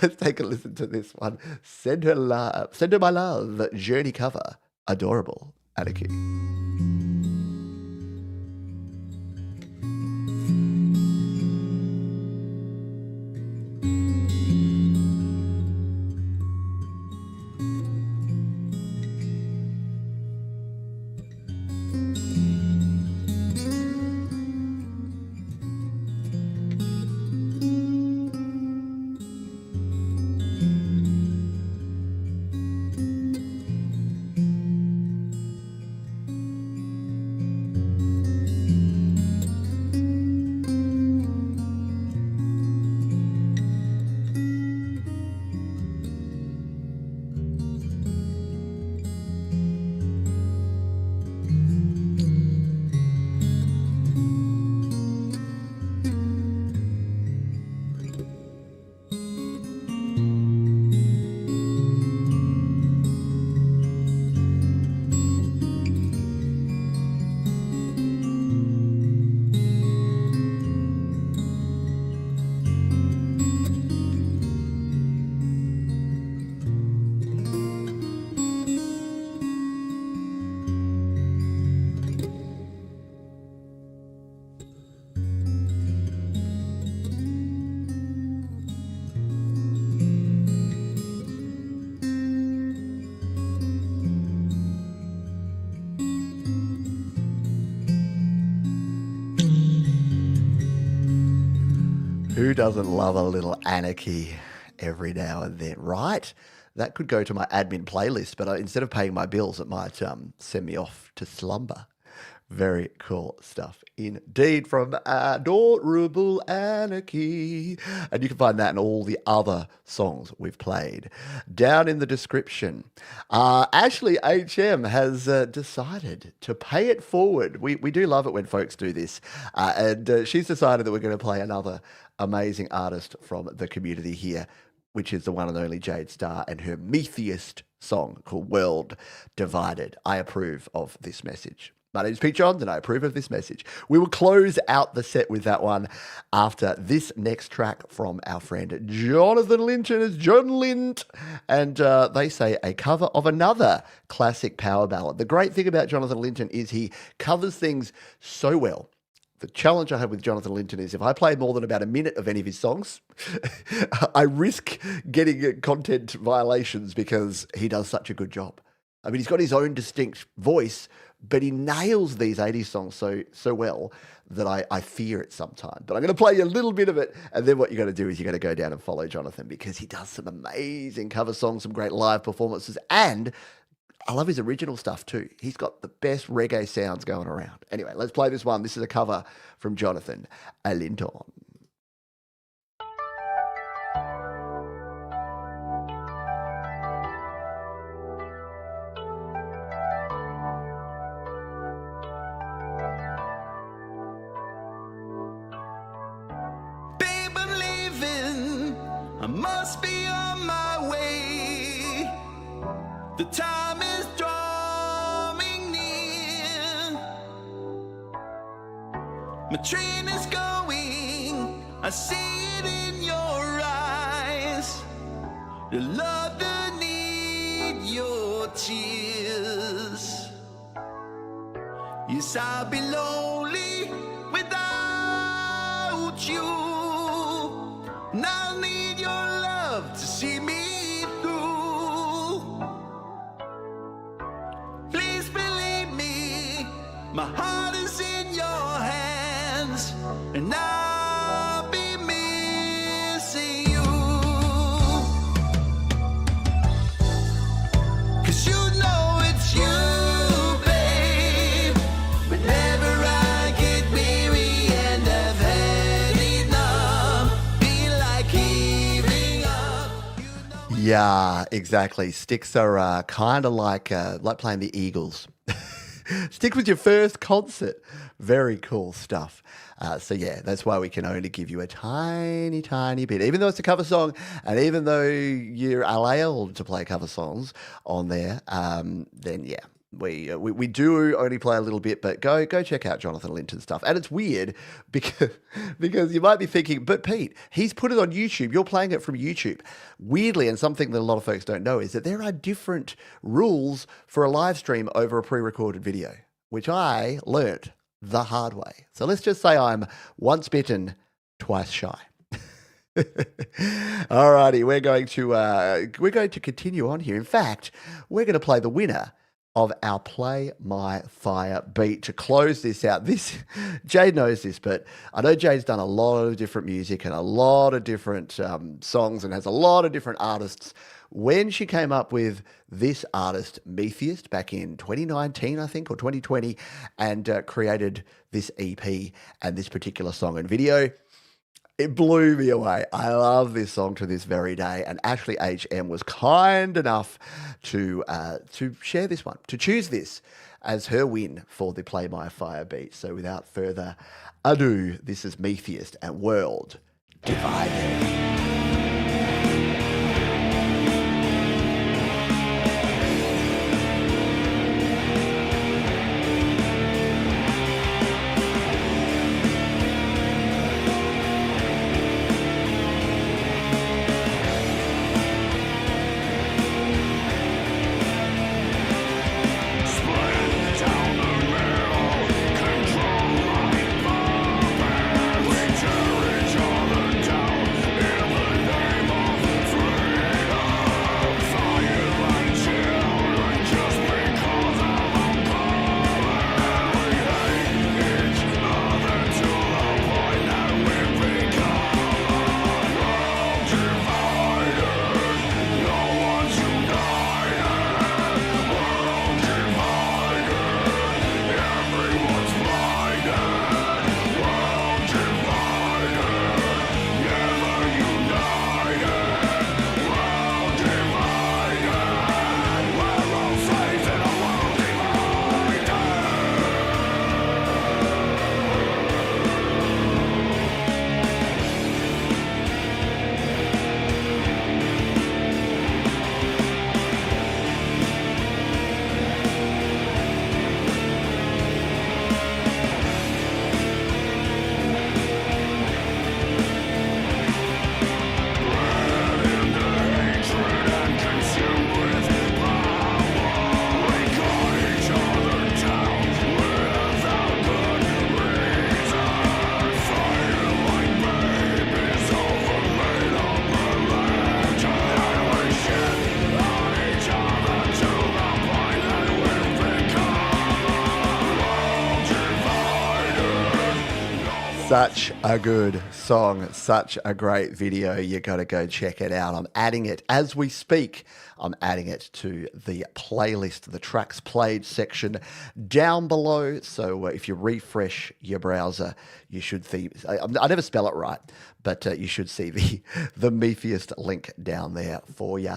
[SPEAKER 2] Let's take a listen to this one. Send her my love. Journey cover. Adorable Anarchy. Who doesn't love a little anarchy every now and then, right? That could go to my admin playlist, but instead of paying my bills, it might send me off to slumber. Very cool stuff indeed from Adorable Anarchy. And you can find that and all the other songs we've played down in the description. Ashley HM has decided to pay it forward. We do love it when folks do this. And she's decided that we're going to play another amazing artist from the community here, which is the one and only Jade Starr and her meatiest song called World Divided. I approve of this message. My name is Pete Johns and I approve of this message. We will close out the set with that one after this next track from our friend Jonathan Linton. It's John Lint. And they say a cover of another classic power ballad. The great thing about Jonathan Linton is he covers things so well. The challenge I have with Jonathan Linton is if I play more than about a minute of any of his songs, I risk getting content violations because he does such a good job. I mean, he's got his own distinct voice, but he nails these 80s songs so well that I fear it sometimes. But I'm going to play you a little bit of it, and then what you're going to do is you're going to go down and follow Jonathan because he does some amazing cover songs, some great live performances, and I love his original stuff too. He's got the best reggae sounds going around. Anyway, let's play this one. This is a cover from Jonathan Linton.
[SPEAKER 1] I must be on my way. The time is drawing near. My train is going. I see it in your eyes. The love that need your tears. Yes, I'll be lonely without you.
[SPEAKER 2] Yeah, exactly. Sticks are kind of like playing the Eagles. Stick with your first concert. Very cool stuff. So yeah, that's why we can only give you a tiny, tiny bit. Even though it's a cover song, and even though you're allowed to play cover songs on there, then yeah, we do only play a little bit. But go check out Jonathan Linton's stuff. And it's weird because you might be thinking, but Pete, he's put it on YouTube. You're playing it from YouTube. Weirdly, and something that a lot of folks don't know is that there are different rules for a live stream over a pre-recorded video, which I learnt the hard way. So let's just say I'm once bitten, twice shy. Alrighty, we're going to continue on here. In fact, we're going to play the winner of our Play My Fire beat to close this out. Jade knows this, but I know Jade's done a lot of different music and a lot of different songs and has a lot of different artists. When she came up with this artist, Metheist, back in 2019, I think, or 2020, and created this EP and this particular song and video, it blew me away. I love this song to this very day. And Ashley HM was kind enough to share this one, to choose this as her win for the Play My Fire beat. So without further ado, this is Metheist and World Divided. Such a good song, such a great video. You got to go check it out. I'm adding it as we speak. I'm adding it to the playlist, the tracks played section down below. So if you refresh your browser, you should see, I never spell it right, but you should see the Metheist link down there for you.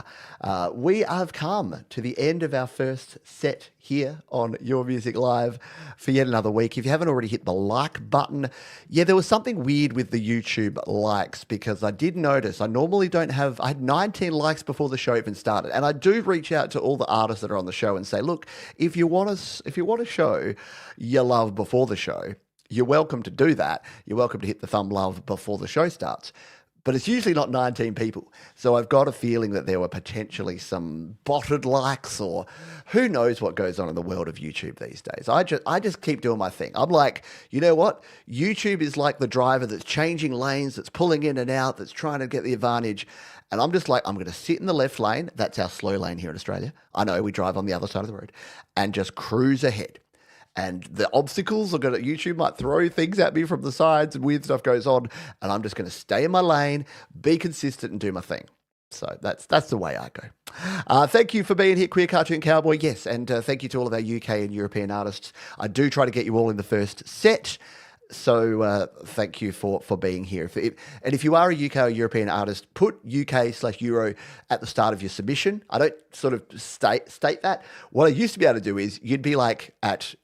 [SPEAKER 2] We have come to the end of our first set here on Your Music Live for yet another week. If you haven't already hit the like button, yeah, there was something weird with the YouTube likes because I did notice I normally don't have, I had 19 likes before the show even started. And I do reach out to all the artists that are on the show and say, look, if you want to show your love before the show, you're welcome to do that. You're welcome to hit the thumb love before the show starts. But it's usually not 19 people. So I've got a feeling that there were potentially some botted likes or who knows what goes on in the world of YouTube these days. I just keep doing my thing. I'm like, you know what? YouTube is like the driver that's changing lanes, that's pulling in and out, that's trying to get the advantage. And I'm just like, I'm going to sit in the left lane. That's our slow lane here in Australia. I know we drive on the other side of the road and just cruise ahead. And the obstacles are going to, YouTube might throw things at me from the sides and weird stuff goes on. And I'm just going to stay in my lane, be consistent and do my thing. So that's the way I go. Thank you for being here, Queer Cartoon Cowboy. Yes, and thank you to all of our UK and European artists. I do try to get you all in the first set. Thank you for being here. And if you are a UK or European artist, put UK/Euro at the start of your submission. I don't sort of state that. What I used to be able to do is you'd be like at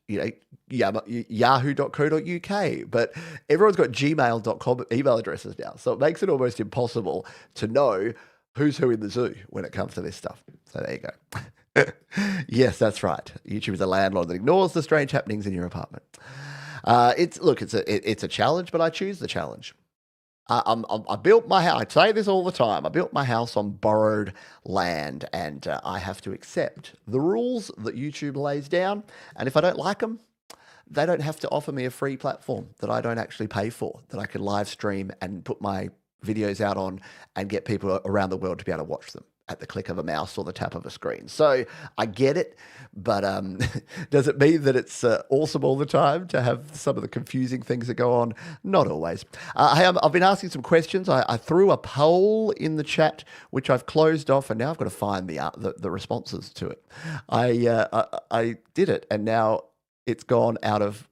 [SPEAKER 2] yahoo.co.uk, but everyone's got gmail.com email addresses now. So it makes it almost impossible to know who's who in the zoo when it comes to this stuff. So there you go. Yes, that's right. YouTube is a landlord that ignores the strange happenings in your apartment. It's a challenge, but I choose the challenge. I built my house. I say this all the time. I built my house on borrowed land, and I have to accept the rules that YouTube lays down. And if I don't like them, they don't have to offer me a free platform that I don't actually pay for, that I can live stream and put my videos out on and get people around the world to be able to watch them at the click of a mouse or the tap of a screen. So I get it, but does it mean that it's awesome all the time to have some of the confusing things that go on? Not always. I've been asking some questions. I threw a poll in the chat, which I've closed off, and now I've got to find the responses to it. I did it, and now it's gone out of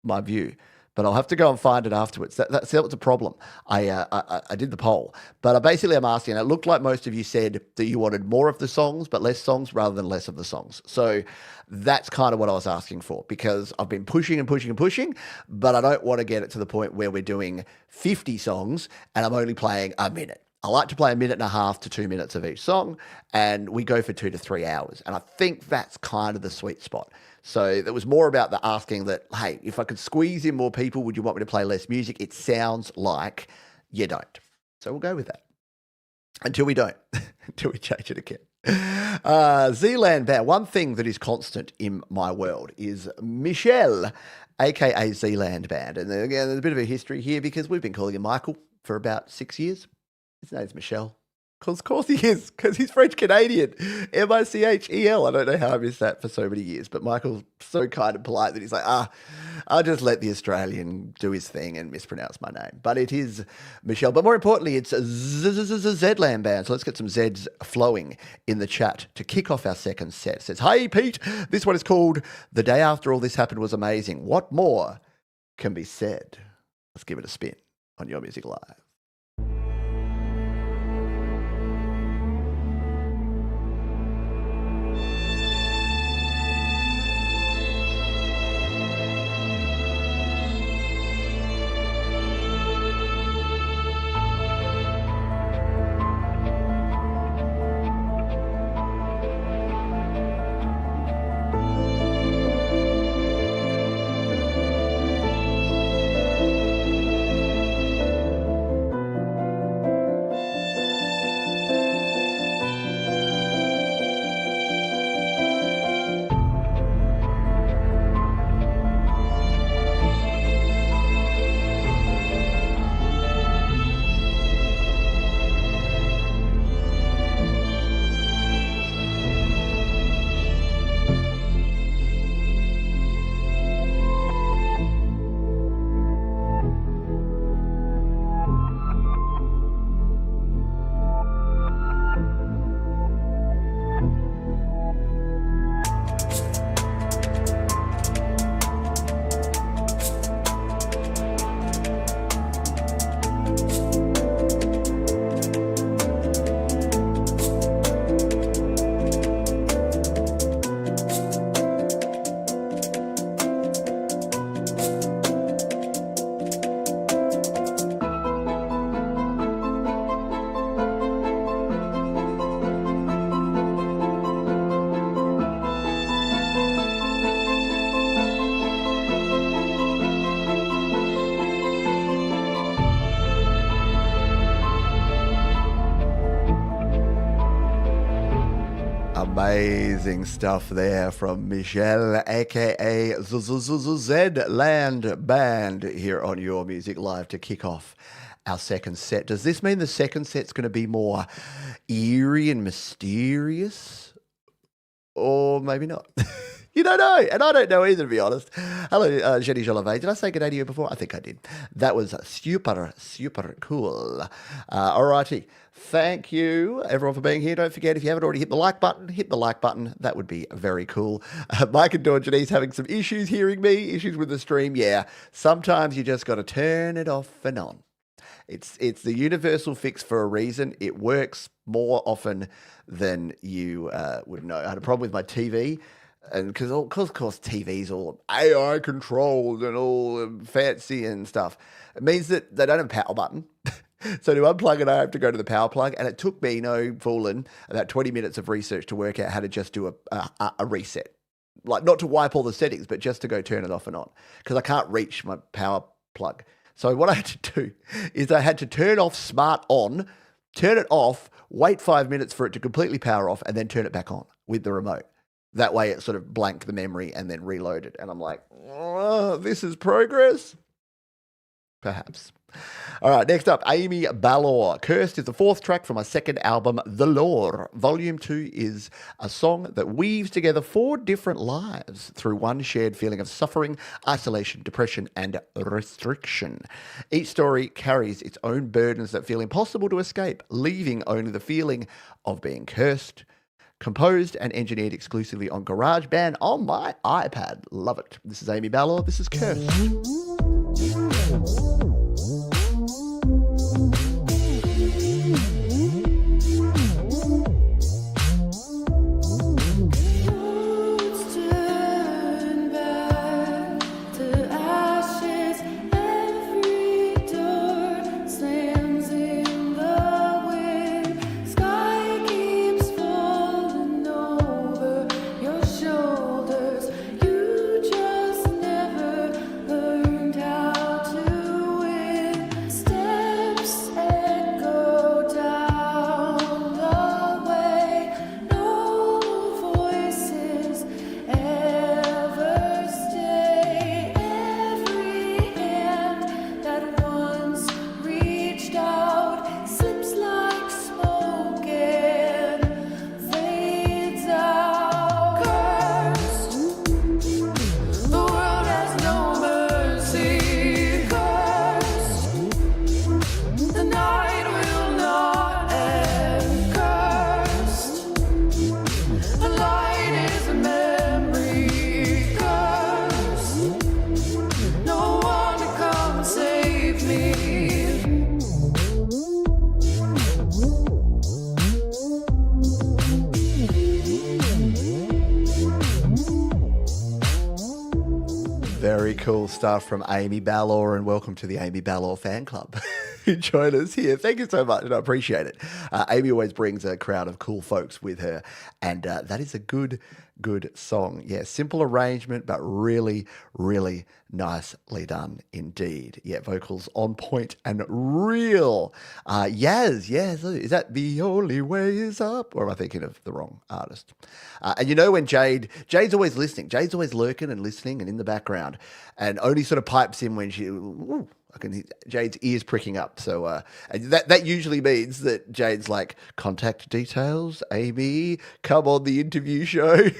[SPEAKER 2] my view. But I'll have to go and find it afterwards. That was a problem. I did the poll, but basically I'm asking, it looked like most of you said that you wanted more of the songs, but less songs rather than less of the songs. So that's kind of what I was asking for, because I've been pushing and pushing and pushing, but I don't want to get it to the point where we're doing 50 songs and I'm only playing a minute. I like to play 1.5 minutes to 2 minutes of each song, and we go for 2 to 3 hours. And I think that's kind of the sweet spot. So it was more about the asking that, hey, if I could squeeze in more people, would you want me to play less music? It sounds like you don't. So we'll go with that. Until we don't. Until we change it again. Zealand Band. One thing that is constant in my world is Michelle, a.k.a. Zealand Band. And again, there's a bit of a history here because we've been calling him Michael for about 6 years. His name's Michelle. Of course he is, because he's French-Canadian. Michel. I don't know how I missed that for so many years, but Michael's so kind and polite that he's like, I'll just let the Australian do his thing and mispronounce my name. But it is Michelle. But more importantly, it's a Zland Band. So let's get some Zs flowing in the chat to kick off our second set. It says, hey, Pete, this one is called The Day After All This Happened Was Amazing. What more can be said? Let's give it a spin on Your Music Live. Amazing stuff there from Michelle, aka Zland Band, here on Your Music Live to kick off our second set. Does this mean the second set's going to be more eerie and mysterious? Or maybe not? You don't know, and I don't know either, to be honest. Hello, Jenny Jolivet. Did I say good day to you before? I think I did. That was super, super cool. Alrighty. Thank you, everyone, for being here. Don't forget, if you haven't already hit the like button, hit the like button. That would be very cool. Mike and Dawn Janice having some issues hearing me, issues with the stream. Yeah, sometimes you just got to turn it off and on. It's the universal fix for a reason. It works more often than you would know. I had a problem with my TV, and because of course TV's all AI controlled and all fancy and stuff. It means that they don't have a power button. So to unplug it, I have to go to the power plug, and it took me, no fooling, about 20 minutes of research to work out how to just do a reset. Like, not to wipe all the settings, but just to go turn it off and on, because I can't reach my power plug. So what I had to do is I had to turn off Smart On, turn it off, wait 5 minutes for it to completely power off, and then turn it back on with the remote. That way it sort of blanked the memory and then reloaded. And I'm like, oh, this is progress? Perhaps. All right, next up, Amy Balor. Cursed is the fourth track from my second album, The Lore. Volume 2 is a song that weaves together 4 different lives through one shared feeling of suffering, isolation, depression, and restriction. Each story carries its own burdens that feel impossible to escape, leaving only the feeling of being cursed. Composed and engineered exclusively on GarageBand on my iPad. Love it. This is Amy Balor. This is Cursed.
[SPEAKER 4] You just never learned how
[SPEAKER 2] Very cool stuff from Amy Balor, and welcome to the Amy Balor fan club. Join us here. Thank you so much, and I appreciate it. Amy always brings a crowd of cool folks with her, and that is a good song. Yeah, simple arrangement, but really, really nicely done indeed. Yeah, vocals on point and real. Yaz, is that The Only Way Is Up? Or am I thinking of the wrong artist? And you know when Jade's always listening. Jade's always lurking and listening and in the background, and only sort of pipes in when she... Ooh, I can hear Jade's ears pricking up. So and that usually means that Jade's like, contact details, Amy, come on the interview show.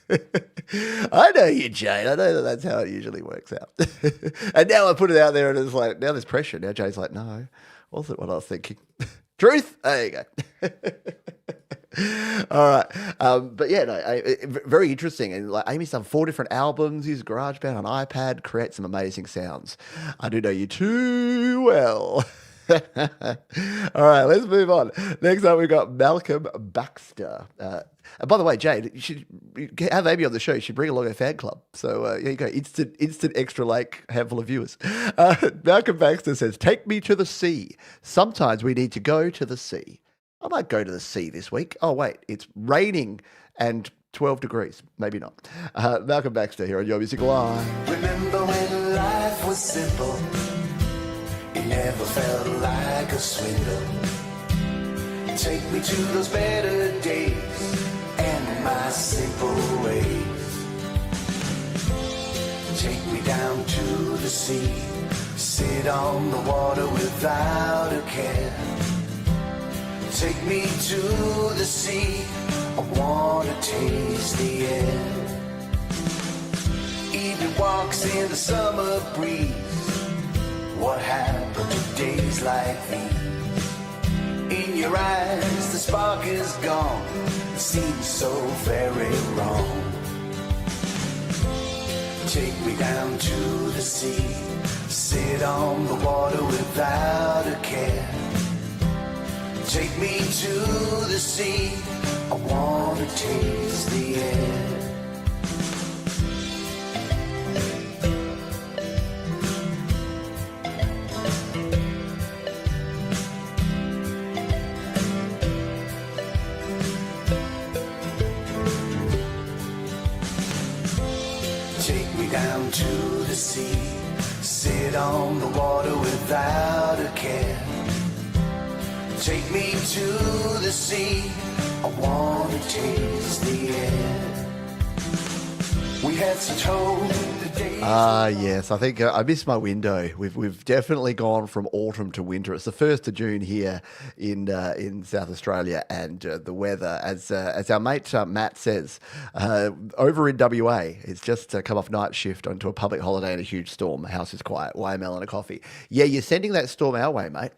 [SPEAKER 2] I know you, Jade. I know that's how it usually works out. And now I put it out there and it's like, now there's pressure. Now Jade's like, no, wasn't what I was thinking. Truth? There you go. All right. But yeah, no, very interesting. And like Amy's done 4 different albums, uses GarageBand on iPad, creates some amazing sounds. I do know you too well. All right, let's move on. Next up, we've got Malcolm Baxter. And by the way, Jade, you should have Amy on the show. You should bring along her fan club. So here you go. Instant extra like handful of viewers. Malcolm Baxter says, take me to the sea. Sometimes we need to go to the sea. I might go to the sea this week. Oh, wait, it's raining and 12 degrees. Maybe not. Malcolm Baxter here on Your Music Live.
[SPEAKER 1] Remember when life was simple? It never felt like a swindle. Take me to those better days and my simple ways. Take me down to the sea, sit on the water without a care. Take me to the sea, I wanna taste the air. Evening walks in the summer breeze. What happened to days like these? In your eyes, the spark is gone. It seems so very wrong. Take me down to the sea, sit on the water without a care. Take me to the sea, I wanna taste the air. Take me down to the sea, sit on the water without a care. Take me to the sea, I wanna taste the air. We had such hope the days.
[SPEAKER 2] Yes, I think I missed my window. We've definitely gone from autumn to winter. It's the 1st of June here in South Australia, and the weather, as our mate Matt says, over in WA, it's just come off night shift onto a public holiday and a huge storm. The house is quiet. YML and a coffee. Yeah, you're sending that storm our way, mate.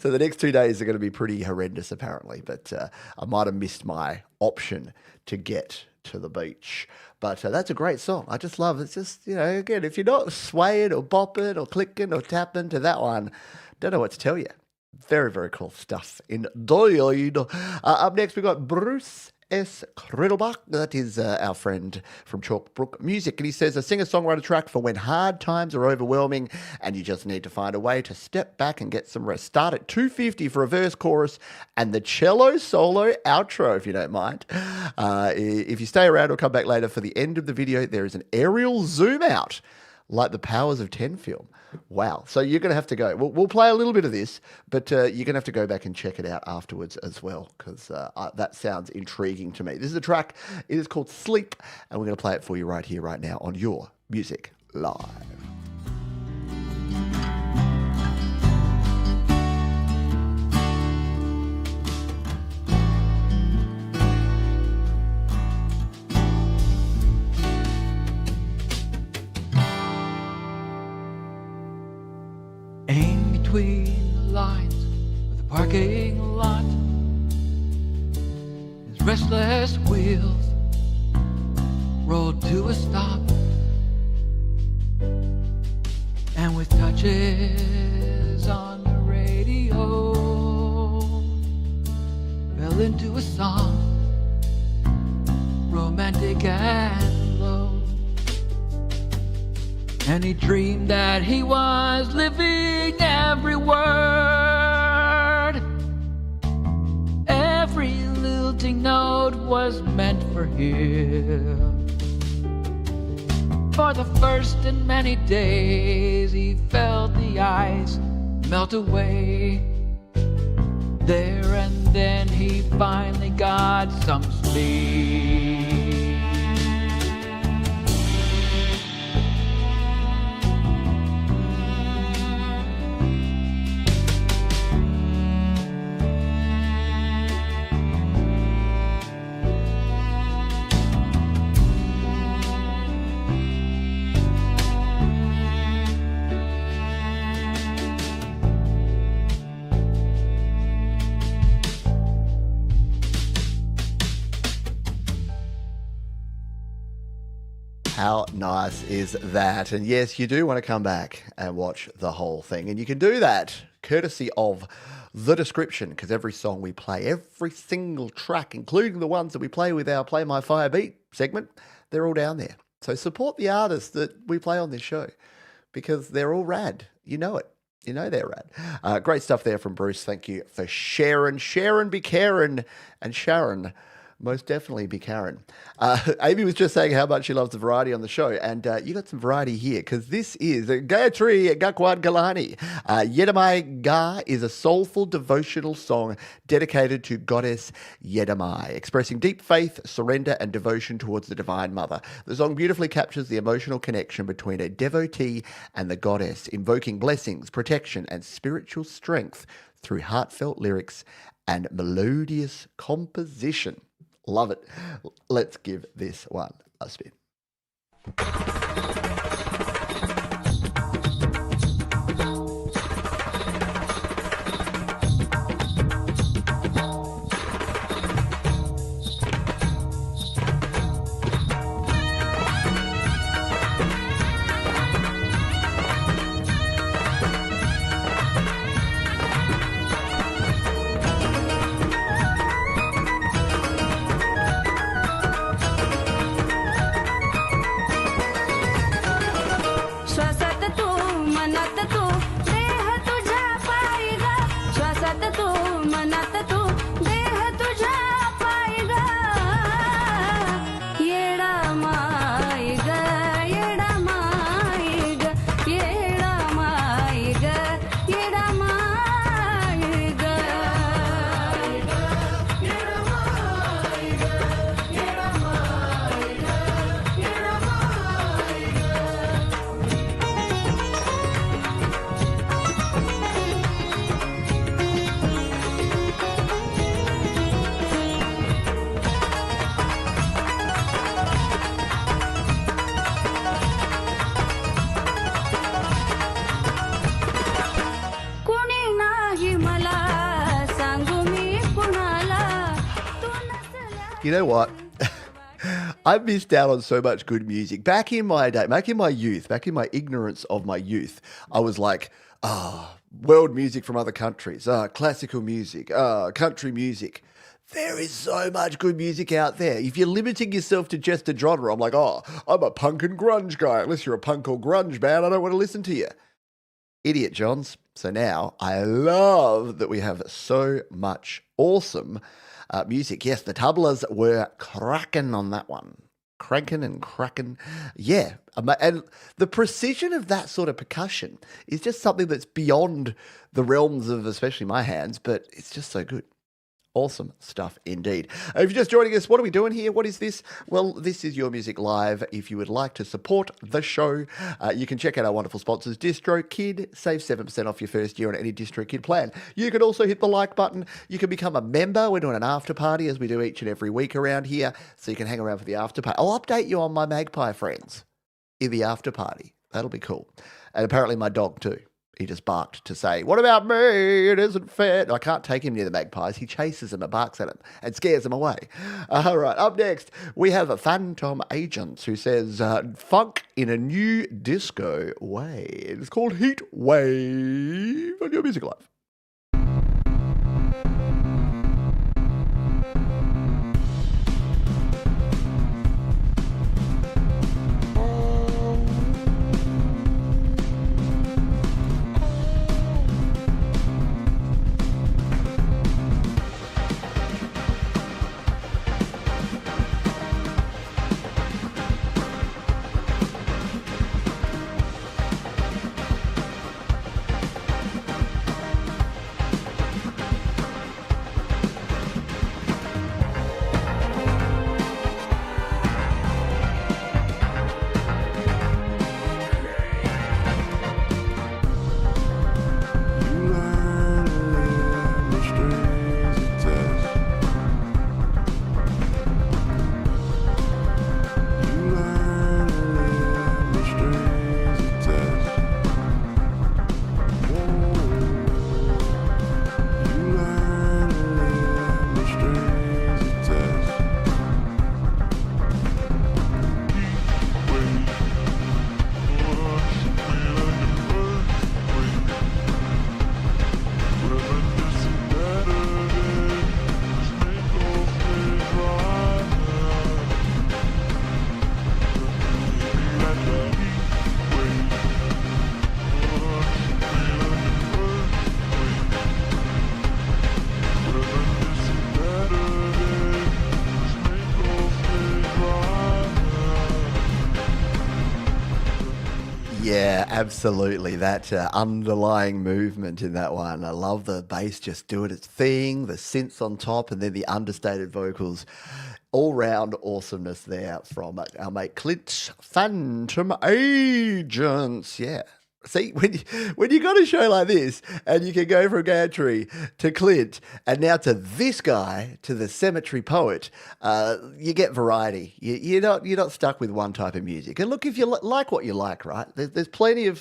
[SPEAKER 2] So the next 2 days are going to be pretty horrendous, apparently. But I might have missed my option to get to the beach. But that's a great song. I just love it. It's just, again, if you're not swaying or bopping or clicking or tapping to that one, don't know what to tell you. Very, very cool stuff indeed. Up next, we've got Bruce S. Kridelbach. That is our friend from Chalkbrook Music. And he says, a singer-songwriter track for when hard times are overwhelming and you just need to find a way to step back and get some rest. Start at 250 for a verse, chorus, and the cello solo outro, if you don't mind. If you stay around or come back later for the end of the video, there is an aerial zoom out like the Powers of 10 film. Wow. So you're going to have to go. We'll play a little bit of this, but you're going to have to go back and check it out afterwards as well, because that sounds intriguing to me. This is a track. It is called Sleep, and we're going to play it for you right here, right now on Your Music Live.
[SPEAKER 5] In between the lines of the parking lot, his restless wheels rolled to a stop, and with touches on the radio, fell into a song, romantic and low. And he dreamed that he was living every word. Every lilting note was meant for him. For the first in many days, he felt the ice melt away. There and then he finally got some sleep.
[SPEAKER 2] How nice is that? And yes, you do want to come back and watch the whole thing. And you can do that courtesy of the description, because every song we play, every single track, including the ones that we play with our Play My Fire Beat segment, they're all down there. So support the artists that we play on this show, because they're all rad. You know it. You know they're rad. Great stuff there from Bruce. Thank you for sharing. Sharon be Karen, and Sharon most definitely be Karen. Amy was just saying how much she loves the variety on the show, and you got some variety here, because this is Gayatri Gakwad Galani. Yedamai Ga is a soulful devotional song dedicated to goddess Yedamai, expressing deep faith, surrender, and devotion towards the Divine Mother. The song beautifully captures the emotional connection between a devotee and the goddess, invoking blessings, protection, and spiritual strength through heartfelt lyrics and melodious composition. Love it. Let's give this one a spin. You know what? I missed out on so much good music. Back in my day, back in my youth, back in my ignorance of my youth, I was like, world music from other countries, classical music, country music. There is so much good music out there. If you're limiting yourself to just a genre, I'm like, I'm a punk and grunge guy. Unless you're a punk or grunge band, I don't want to listen to you. Idiot Johns. So now I love that we have so much awesome music. Yes, the tablas were cracking on that one. Cranking and cracking. Yeah. And the precision of that sort of percussion is just something that's beyond the realms of especially my hands, but it's just so good. Awesome stuff indeed. If you're just joining us, what are we doing here? What is this? Well, this is Your Music Live. If you would like to support the show, you can check out our wonderful sponsors, DistroKid. Save 7% off your first year on any DistroKid plan. You can also hit the like button. You can become a member. We're doing an after party as we do each and every week around here, so you can hang around for the after party. I'll update you on my magpie friends in the after party. That'll be cool. And apparently my dog too. He just barked to say, what about me? It isn't fair. I can't take him near the magpies. He chases them and barks at them and scares them away. All right, up next, we have a Phantom Agents who says, funk in a new disco way. It's called Heat Wave on Your Music Live. Yeah, absolutely. That underlying movement in that one. I love the bass just doing its thing, the synths on top, and then the understated vocals. All round awesomeness there from our mate Clint. Phantom Agents. Yeah. See, when you got a show like this and you can go from Gantry to Clint and now to this guy, to the Cemetery Poet, you get variety. You're not stuck with one type of music. And look, if you like what you like, right? There's plenty of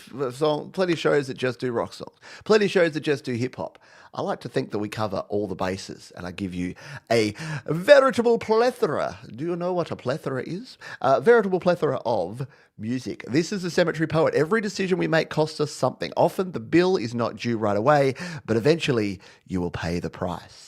[SPEAKER 2] shows that just do rock songs, plenty of shows that just do hip hop. I like to think that we cover all the bases and I give you a veritable plethora. Do you know what a plethora is? A veritable plethora of music. This is the Cemetery Poet. Every decision we make costs us something. Often the bill is not due right away, but eventually you will pay the price.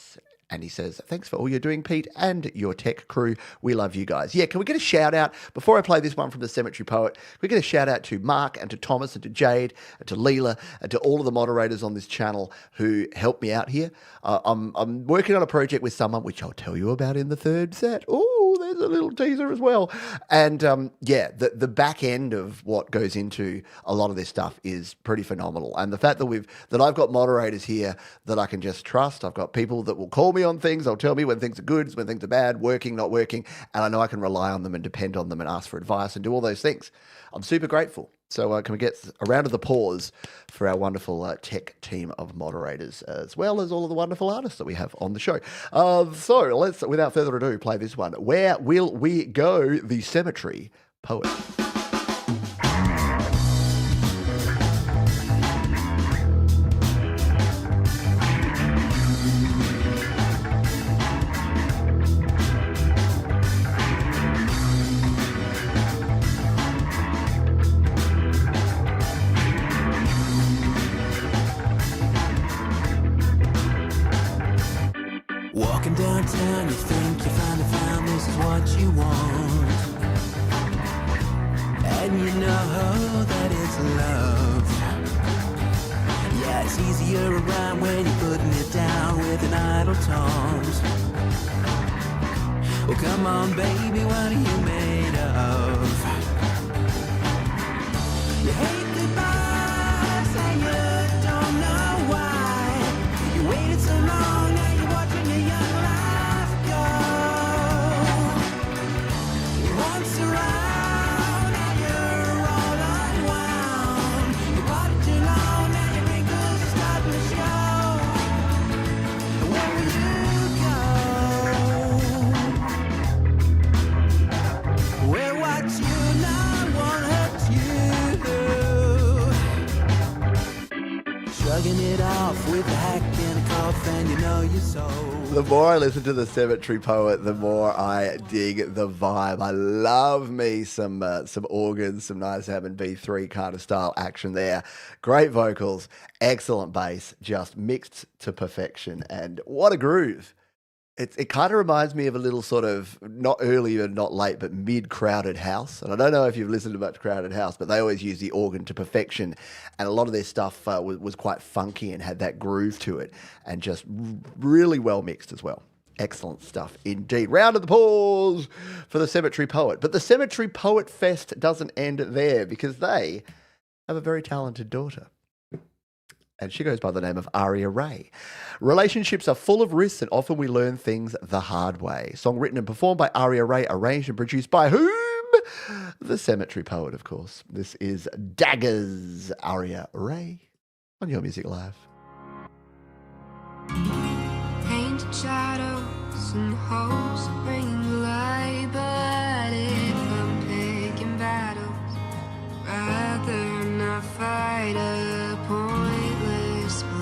[SPEAKER 2] And he says, thanks for all you're doing, Pete, and your tech crew. We love you guys. Yeah, can we get a shout out, before I play this one from the Cemetery Poet, can we get a shout out to Mark and to Thomas and to Jade and to Leela and to all of the moderators on this channel who help me out here. I'm working on a project with someone, which I'll tell you about in the third set. Oh, there's a little teaser as well. And yeah, the back end of what goes into a lot of this stuff is pretty phenomenal. And the fact that I've got moderators here that I can just trust. I've got people that will call me on things. They'll tell me when things are good, when things are bad, working, not working. And I know I can rely on them and depend on them and ask for advice and do all those things. I'm super grateful. So can we get a round of applause for our wonderful tech team of moderators, as well as all of the wonderful artists that we have on the show. So let's, without further ado, play this one. Where Will We Go? The Cemetery Poet.
[SPEAKER 1] what you want, and you know that it's love. Yeah, it's easier around when you're putting it down with an idle taunt. Well, come on, baby, what are you made of? You hate goodbyes and you don't know why. You waited so long, now you're watching your young life go. Once around, now you're all unwound. You parted too long, now your wrinkles are starting to show. Where will you go? Where what you know won't hurt you. Shrugging it off with a hack and a cough, and you know you're so.
[SPEAKER 2] The more I listen to the Cemetery Poet, the more I dig the vibe. I love me some organs, some nice Hammond B3 kind of style action there. Great vocals, excellent bass, just mixed to perfection. And what a groove. It kind of reminds me of a little sort of, not early and not late, but mid-Crowded House. And I don't know if you've listened to much Crowded House, but they always use the organ to perfection. And a lot of their stuff was quite funky and had that groove to it. And just really well mixed as well. Excellent stuff indeed. Round of applause for the Cemetery Poet. But the Cemetery Poet Fest doesn't end there, because they have a very talented daughter. And she goes by the name of Aria Ray. Relationships are full of risks, and often we learn things the hard way. Song written and performed by Aria Ray, arranged and produced by whom? The Cemetery Poet, of course. This is Daggers, Aria Ray, on Your Music Live.
[SPEAKER 6] Painted shadows and hopes of bringing light, but if I'm picking battles, rather not fight a pointless war.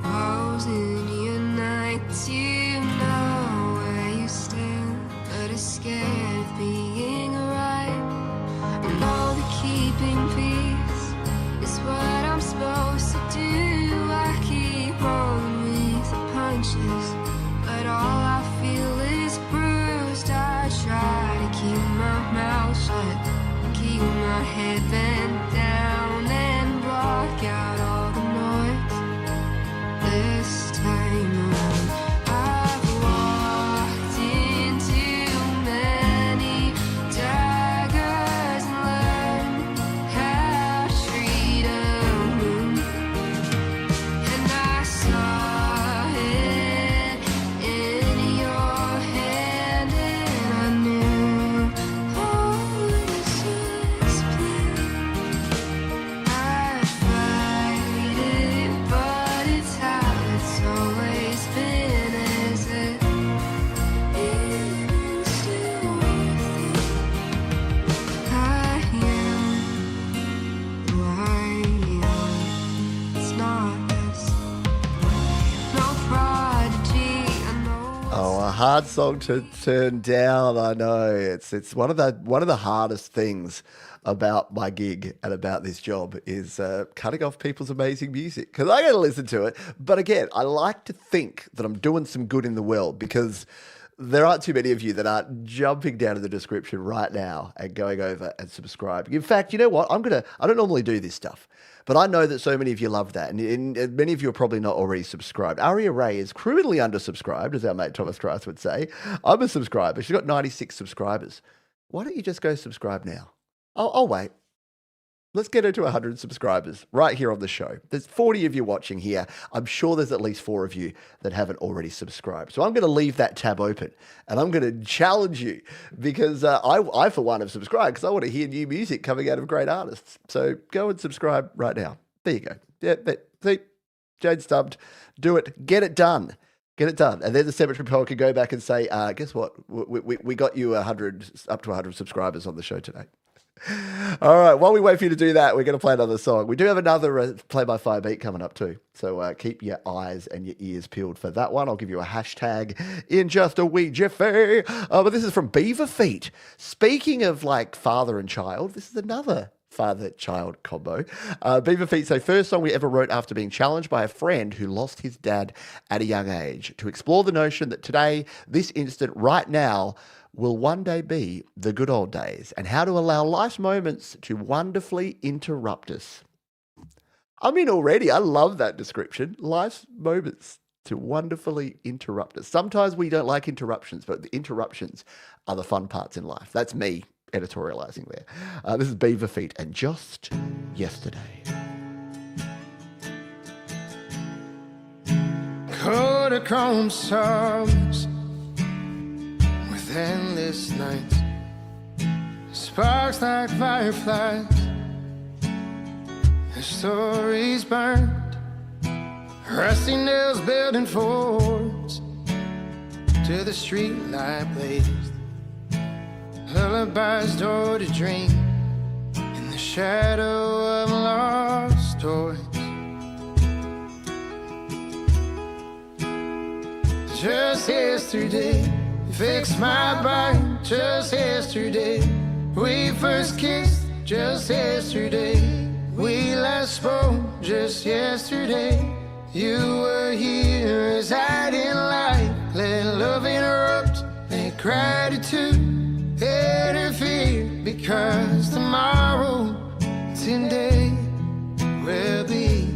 [SPEAKER 6] Posing your nights, you know where you stand, but are scared of being right. I know that keeping peace is what I'm supposed to do. I keep rolling with the punches, but all I feel is bruised. I try to keep my mouth shut, keep my head bent down and block out all the noise. This time around, I've walked into many daggers and learned how to treat them. And I saw it in your hand, and I knew, oh, this was planned. I fight it, but it's how it's always been, is it? Even still with it, I am who I am. It's not this. No prodigy, I know.
[SPEAKER 2] Oh, a hard song to turn down. I know it's one of the hardest things about my gig and about this job is cutting off people's amazing music, because I got to listen to it. But again, I like to think that I'm doing some good in the world, because there aren't too many of you that aren't jumping down to the description right now and going over and subscribing. In fact, you know what? I don't normally do this stuff, but I know that so many of you love that. And many of you are probably not already subscribed. Aria Ray is criminally undersubscribed, as our mate Thomas Trice would say. I'm a subscriber. She's got 96 subscribers. Why don't you just go subscribe now? I'll wait. Let's get her to 100 subscribers right here on the show. There's 40 of you watching here. I'm sure there's at least 4 of you that haven't already subscribed. So I'm going to leave that tab open, and I'm going to challenge you, because I for one, have subscribed because I want to hear new music coming out of great artists. So go and subscribe right now. There you go. Yeah, see, Jade stubbed. Do it. Get it done. Get it done. And then the Cemetery Poet can go back and say, guess what? We got you up to 100 subscribers on the show today. All right, while we wait for you to do that, we're going to play another song. We do have another Play by Fire beat coming up too, so keep your eyes and your ears peeled for that one. I'll give you a hashtag in just a wee jiffy. But this is from Beaver Feet. Speaking of like father and child, this is another father-child combo. Beaver Feet say, first song we ever wrote after being challenged by a friend who lost his dad at a young age, to explore the notion that today, this instant, right now, will one day be the good old days, and how to allow life's moments to wonderfully interrupt us. I mean, already, I love that description. Life's moments to wonderfully interrupt us. Sometimes we don't like interruptions, but the interruptions are the fun parts in life. That's me editorializing there. This is Beaver Feet and Just Yesterday.
[SPEAKER 1] Kodachrome summers with endless nights, sparks like fireflies, the stories burned, rusty nails building forts to the street light blazed, lullabies door to dream in the shadow of lost toys. Just yesterday, you fixed my bite. Just yesterday, we first kissed. Just yesterday, we last spoke. Just yesterday, you were here as I didn't like. Let love interrupt, let gratitude interfere, because tomorrow, today, will be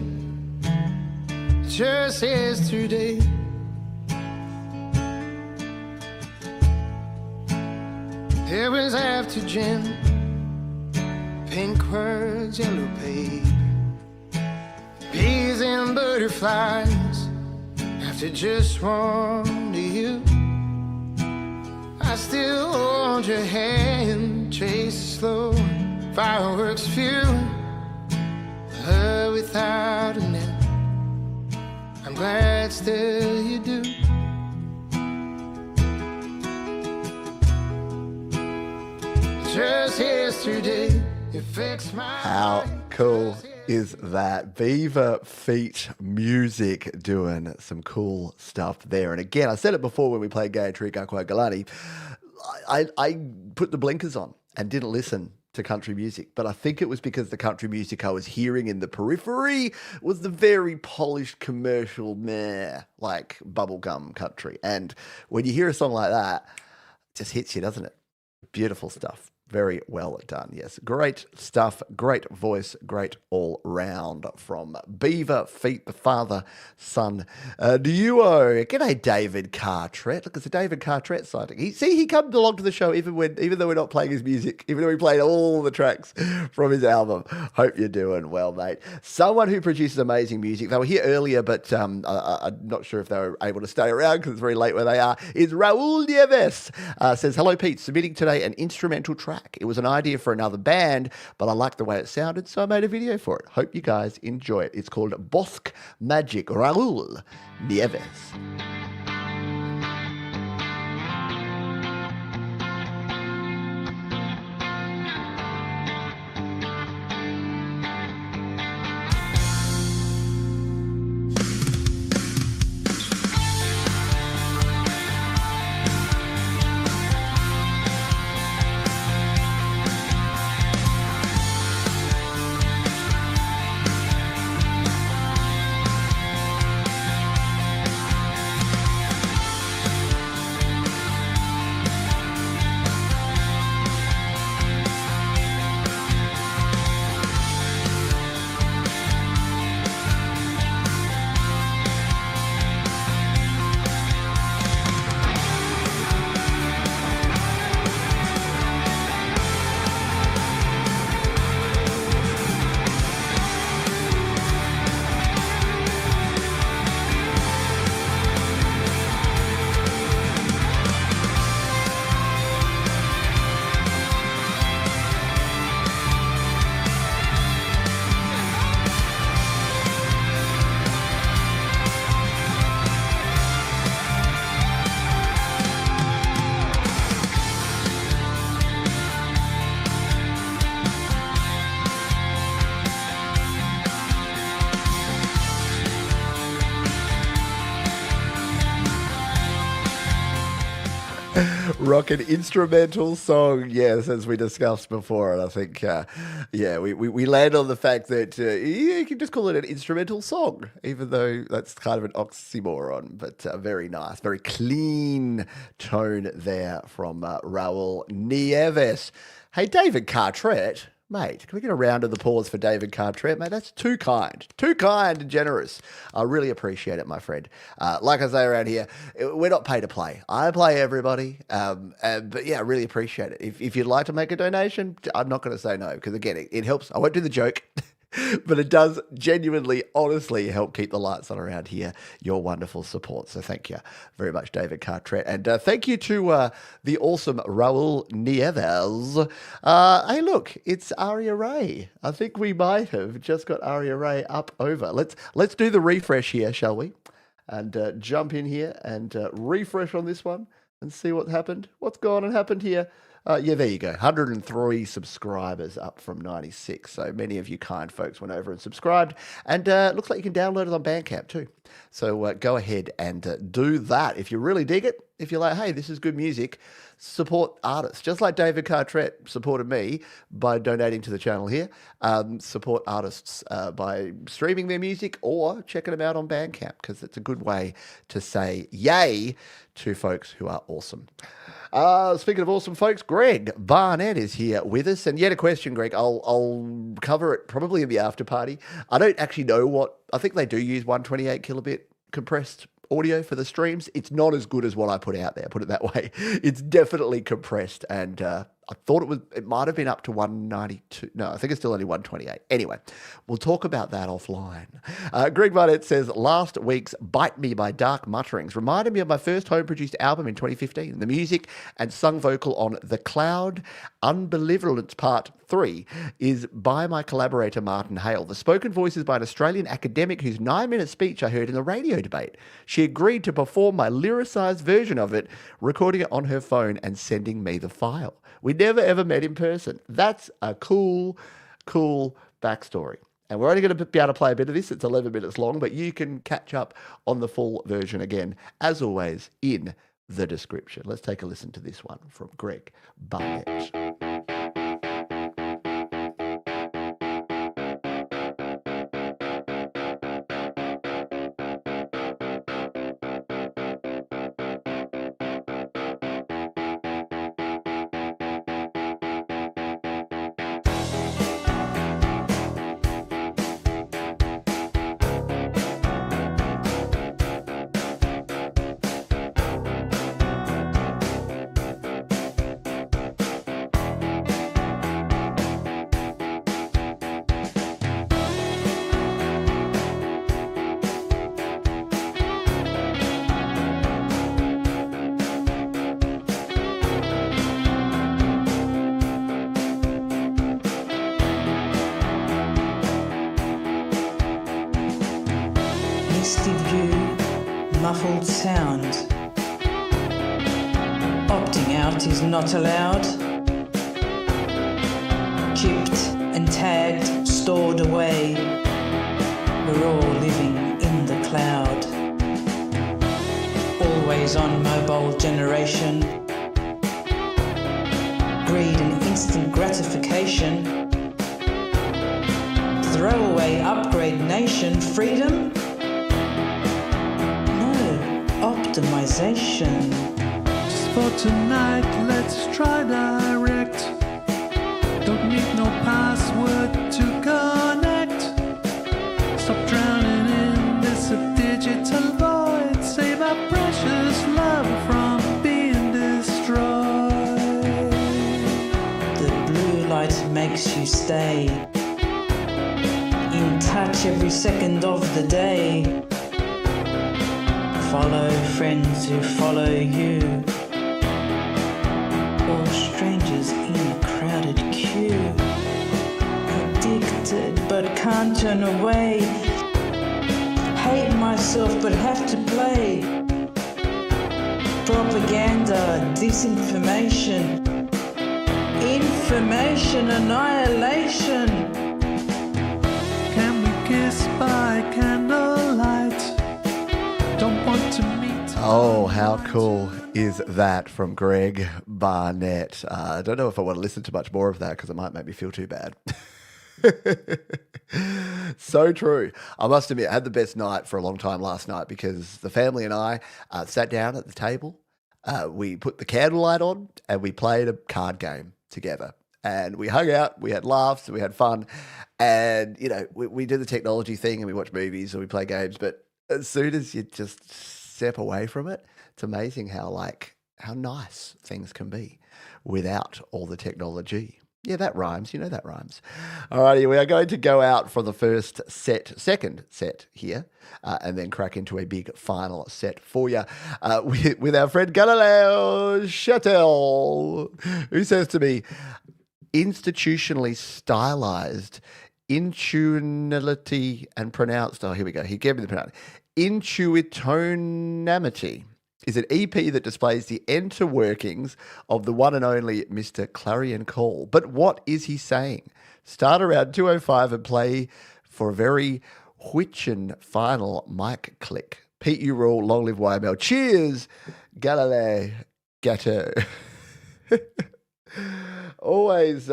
[SPEAKER 1] just yesterday. It was after gin, pink words, yellow paper, bees and butterflies. After just one to you, I still hold your hand, chase it slow, fireworks few, love without an end. I'm glad still you do. Just yesterday, you fixed my
[SPEAKER 2] How cool is that? Beaver Feet music doing some cool stuff there. And again, I said it before when we played Gayatri Gakwa Galani, I put the blinkers on and didn't listen to country music, but I think it was because the country music I was hearing in the periphery was the very polished commercial meh, like bubblegum country. And when you hear a song like that, it just hits you, doesn't it? Beautiful stuff. Very well done. Yes, great stuff. Great voice. Great all round from Beaver Feet, the father-son duo. G'day, David Cartret. Look, it's a David Cartret sighting. He comes along to the show even though we're not playing his music, even though we played all the tracks from his album. Hope you're doing well, mate. Someone who produces amazing music. They were here earlier, but I'm not sure if they were able to stay around because it's very late where they are. Is Raul Nieves. Says, hello, Pete. Submitting today an instrumental track. It was an idea for another band, but I liked the way it sounded, so I made a video for it. Hope you guys enjoy it. It's called Bosque Magic, Raul Nieves. Rock an instrumental song, yes, as we discussed before. And I think, we land on the fact that you can just call it an instrumental song, even though that's kind of an oxymoron. But very nice, very clean tone there from Raul Nieves. Hey, David Cartret. Mate, can we get a round of applause for David Cartret? Mate, that's too kind and generous. I really appreciate it, my friend. Like I say around here, we're not pay to play. I play everybody, but yeah, I really appreciate it. If you'd like to make a donation, I'm not going to say no, because again, it helps. I won't do the joke. But it does genuinely, honestly help keep the lights on around here. Your wonderful support. So thank you very much, David Cartret. And thank you to the awesome Raul Nieves. Hey, look, it's Aria Ray. I think we might have just got Aria Ray up over. Let's do the refresh here, shall we? And jump in here and refresh on this one and see what happened. What's gone and happened here? Yeah, there you go. 103 subscribers up from 96. So many of you kind folks went over and subscribed. And looks like you can download it on Bandcamp too. So go ahead and do that. If you really dig it, if you're like, hey, this is good music, support artists. Just like David Cartret supported me by donating to the channel here. Support artists by streaming their music or checking them out on Bandcamp, because it's a good way to say yay to folks who are awesome. Speaking of awesome folks, Greg Barnett is here with us. And yet a question, Greg, I'll cover it probably in the after party. I don't actually know I think they do use 128 kilobit compressed audio for the streams. It's not as good as what I put out there, put it that way. It's definitely compressed, and I thought it might have been up to 192. No, I think it's still only 128. Anyway, we'll talk about that offline. Greg Barnett says, last week's Bite Me by Dark Mutterings reminded me of my first home-produced album in 2015. The music and sung vocal on The Cloud Unbelievance Part 3 is by my collaborator Martin Hale. The spoken voice is by an Australian academic whose 9-minute speech I heard in the radio debate. She agreed to perform my lyricised version of it, recording it on her phone and sending me the file. We never ever met in person. That's a cool backstory. And we're only going to be able to play a bit of this. It's 11 minutes long, but you can catch up on the full version again, as always, in the description. Let's take a listen to this one from Greg Barnett.
[SPEAKER 7] Misty view, muffled sound. Opting out is not allowed. Chipped and tagged, stored away. We're all living in the cloud. Always on mobile generation. Greed and instant gratification. Throwaway upgrade nation. Freedom? Optimization.
[SPEAKER 1] Just for tonight, let's try direct. Don't need no password to connect. Stop drowning in this digital void. Save our precious love from being destroyed.
[SPEAKER 7] The blue light makes you stay in touch every second of the day. Follow friends who follow you, or strangers in a crowded queue. Addicted but can't turn away. Hate myself but have to play. Propaganda, disinformation, information annihilation.
[SPEAKER 1] Can we kiss by candlelight? Don't want to meet.
[SPEAKER 2] Oh, how cool is that from Greg Barnett? I don't know if I want to listen to much more of that because it might make me feel too bad. So true. I must admit, I had the best night for a long time last night because the family and I sat down at the table. We put the candlelight on and we played a card game together. And we hung out, we had laughs, we had fun. And, you know, we did the technology thing and we watch movies and we play games. But as soon as you just step away from it, it's amazing how nice things can be without all the technology. Yeah, that rhymes. You know that rhymes. All righty, we are going to go out for the second set here, and then crack into a big final set for you with our friend Galileo Chatel, who says to me, institutionally stylized intuitionality and pronounced. Oh, here we go. He gave me the pronoun. Intuitonamity is an EP that displays the enter workings of the one and only Mr. Clarion Call. But what is he saying? Start around 2:05 and play for a very Whichen final mic click. Pete, you rule. Long live YML. Cheers, Galileo Gatto. Always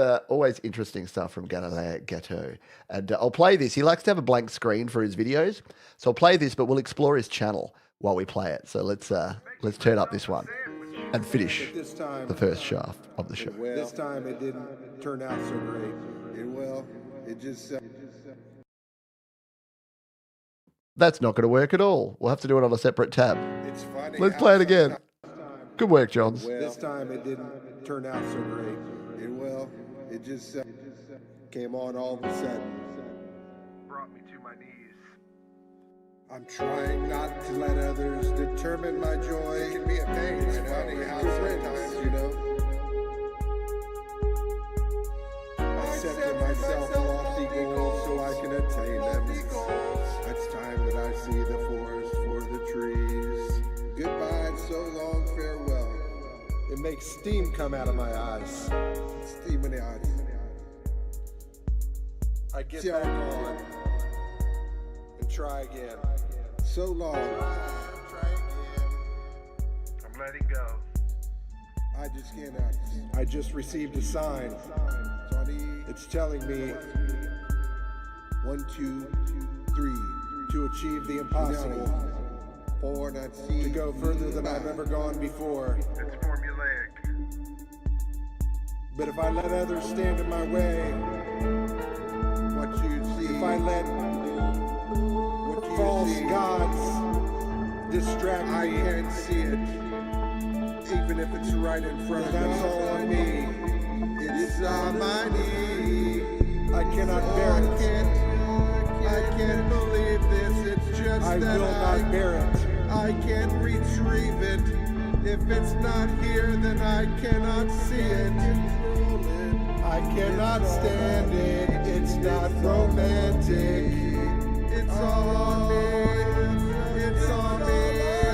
[SPEAKER 2] interesting stuff from Galileo Gatto. And I'll play this. He likes to have a blank screen for his videos. So I'll play this, but we'll explore his channel while we play it. So let's turn up this one and finish the first shaft of the show.
[SPEAKER 8] This time it didn't turn out so great. It just...
[SPEAKER 2] That's not going to work at all. We'll have to do it on a separate tab.
[SPEAKER 8] It's funny.
[SPEAKER 2] Let's play it again. Good work, Johns.
[SPEAKER 8] This time it didn't turn out so great. It just came on all of a sudden. Brought me to my knees. I'm trying not to let others determine my joy. It can be a pain. It's funny how sometimes, you know. I set for myself lofty goals so I can attain them. It's time that I see the forest for the trees. Goodbye and so long farewell. It makes steam come out of my eyes. Steam in the eyes. I get back on and try again. So long. Try again. I'm letting go. I just cannot. I just received a sign. It's telling me 1, 2, 3 to achieve the impossible. 4, to go further than I've ever gone before. It's formulaic. But if I let others stand in my way, what you see, if I let false gods distract me, I can't see it, even if it's right in front of me. That's all on me. It's on my knee. I cannot bear it. I can't believe this. It's just I will not bear it. I can't retrieve it. If it's not here, then I cannot see it. I cannot stand it. It's not romantic. It's on me. It's on me.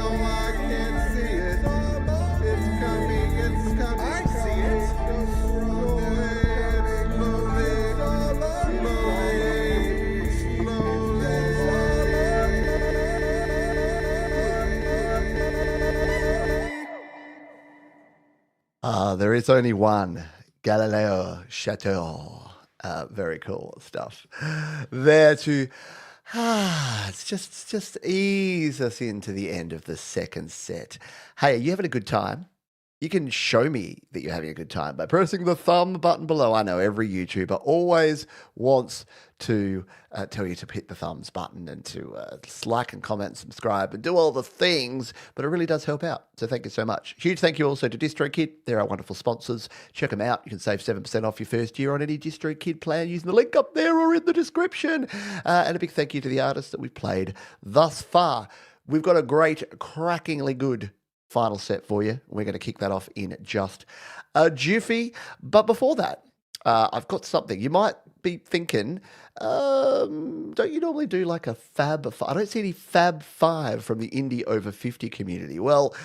[SPEAKER 8] Oh, I can't see it. It's coming. It's coming. I see it.
[SPEAKER 2] There is only one, Galileo Chateau. Very cool stuff. There to it's just ease us into the end of the second set. Hey, are you having a good time? You can show me that you're having a good time by pressing the thumb button below. I know every YouTuber always wants to tell you to hit the thumbs button and to like and comment and subscribe and do all the things, but it really does help out. So thank you so much. Huge thank you also to DistroKid. They're our wonderful sponsors. Check them out. You can save 7% off your first year on any DistroKid plan using the link up there or in the description. And a big thank you to the artists that we've played thus far. We've got a great, crackingly good final set for you. We're going to kick that off in just a jiffy. But before that, I've got something. You might be thinking, don't you normally do like a Fab 5? I don't see any Fab 5 from the Indie Over 50 community. Well,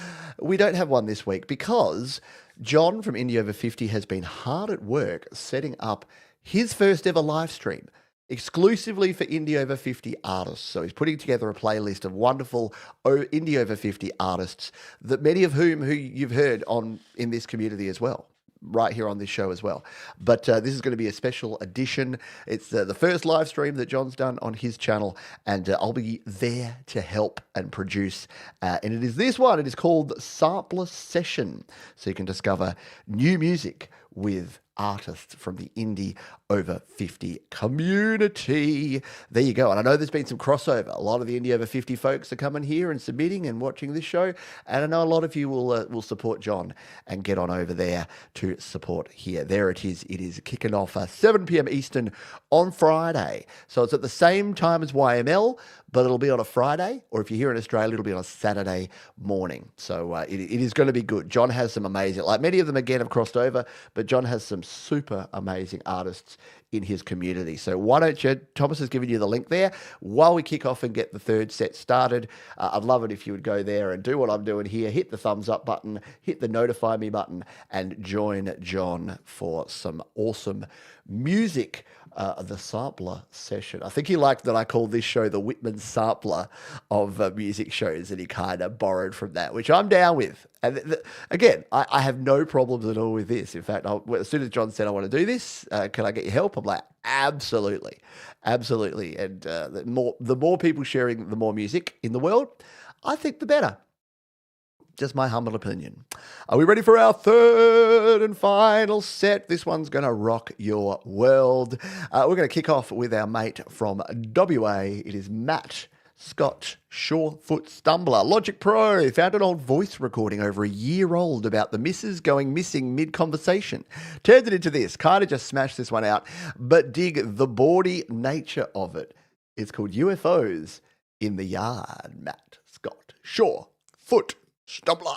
[SPEAKER 2] we don't have one this week because John from Indie Over 50 has been hard at work setting up his first ever live stream exclusively for Indie Over 50 artists. So he's putting together a playlist of wonderful Indie Over 50 artists, that many of who you've heard on in this community as well, right here on this show as well. But this is going to be a special edition. It's the first live stream that John's done on his channel, and I'll be there to help and produce. And it is this one. It is called Sampler Session. So you can discover new music with artists from the Indie Over 50 community. There you go. And I know there's been some crossover. A lot of the Indie Over 50 folks are coming here and submitting and watching this show. And I know a lot of you will support John and get on over there to support here. There it is. It is kicking off 7 p.m. Eastern on Friday. So it's at the same time as YML, but it'll be on a Friday, or if you're here in Australia, it'll be on a Saturday morning. So it is going to be good. John has some amazing, like many of them again have crossed over, but John has some super amazing artists in his community. So why don't you, Thomas has given you the link there, while we kick off and get the third set started. I'd love it if you would go there and do what I'm doing here, hit the thumbs up button, hit the notify me button, and join John for some awesome music. The Sampler Session. I think he liked that I called this show the Whitman Sampler of music shows, and he kind of borrowed from that, which I'm down with. And again, I have no problems at all with this. In fact, as soon as John said, I want to do this, can I get your help? I'm like, absolutely. Absolutely. And the more people sharing the more music in the world, I think the better. Just my humble opinion. Are we ready for our third and final set? This one's going to rock your world. We're going to kick off with our mate from WA. It is Matt Scott Surefoot Stumbler. Logic Pro found an old voice recording over a year old about the missus going missing mid-conversation. Turns it into this. Kind of just smashed this one out, but dig the bawdy nature of it. It's called UFOs in the Yard. Matt Scott Surefoot Stumbler.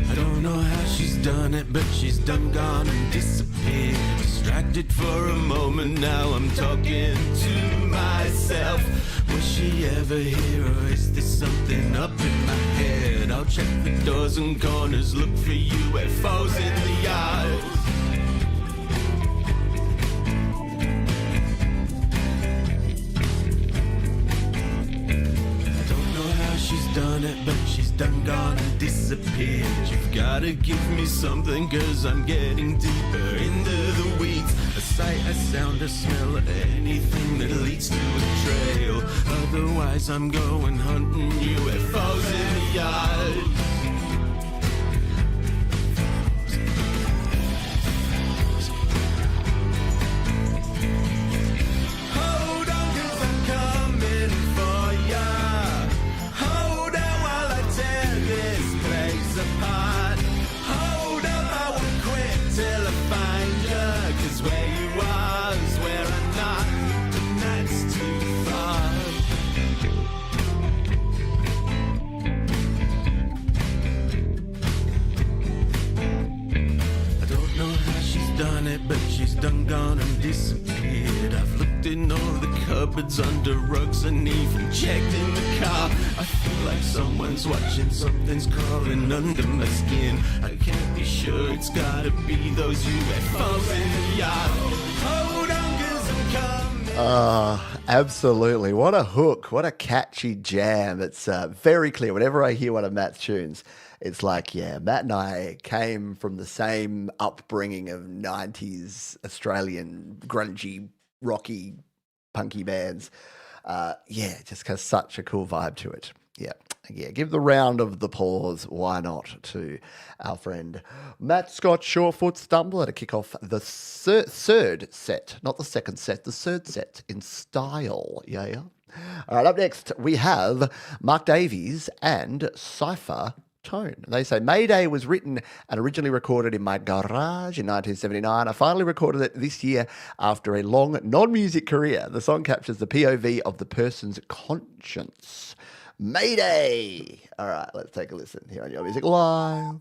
[SPEAKER 1] I don't know how she's done it, but she's done gone and disappeared. Distracted for a moment, now I'm talking to myself. Was she ever here, or is this something up in my head? I'll check the doors and corners, look for UFOs in the yard. I don't know how she's done it, but she's done gone and disappeared. You've gotta give me something, cause I'm getting deeper into the weeds. A sight, a sound, a smell, anything that leads to a trail. Otherwise I'm going hunting UFOs in the yard. Hold on, cause I'm coming for ya. Hold on while I tear this place apart. Hold up, I won't quit till I find ya. Cause where you are is where I'm not, and that's too far. I don't know how she's done it, but she's done gone and disappeared. I've looked in all the cupboards, under rugs, and even checked in the car. I feel like someone's watching, something's crawling under my skin. I can't be sure, it's gotta be those UFOs in the yard. Hold on, cause I'm coming.
[SPEAKER 2] Absolutely. What a hook. What a catchy jam. It's very clear. Whenever I hear one of Matt's tunes, it's like, yeah, Matt and I came from the same upbringing of 90s Australian grungy, rocky, punky bands. Yeah, it just has such a cool vibe to it. Yeah, give the round of the applause, why not, to our friend Matt Scott Surefoot Stumbler to kick off the third set, not the second set, the third set in style. Yeah. All right, up next we have Mark Davies and Cypher Tone. They say Mayday was written and originally recorded in my garage in 1979. I finally recorded it this year after a long non-music career. The song captures the POV of the person's conscience. Mayday! All right, let's take a listen here on Your Music Live.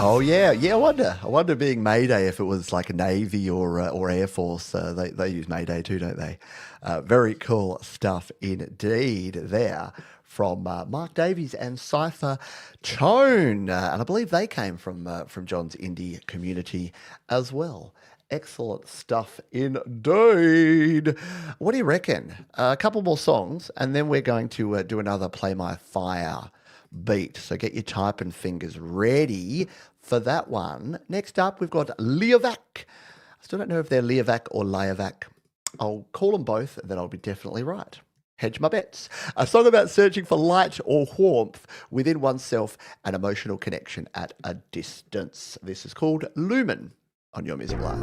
[SPEAKER 2] Oh yeah. I wonder being Mayday if it was like a Navy or Air Force. They use Mayday too, don't they? Very cool stuff indeed there from Mark Davies and Cypher Tone, and I believe they came from John's indie community as well. Excellent stuff indeed. What do you reckon? A couple more songs, and then we're going to do another Play My Fire beat. So get your typing fingers ready for that one. Next up, we've got Leovac. I still don't know if they're Leovac or Leovac. I'll call them both, and then I'll be definitely right. Hedge my bets. A song about searching for light or warmth within oneself and emotional connection at a distance. This is called Lumen on Your Music Live.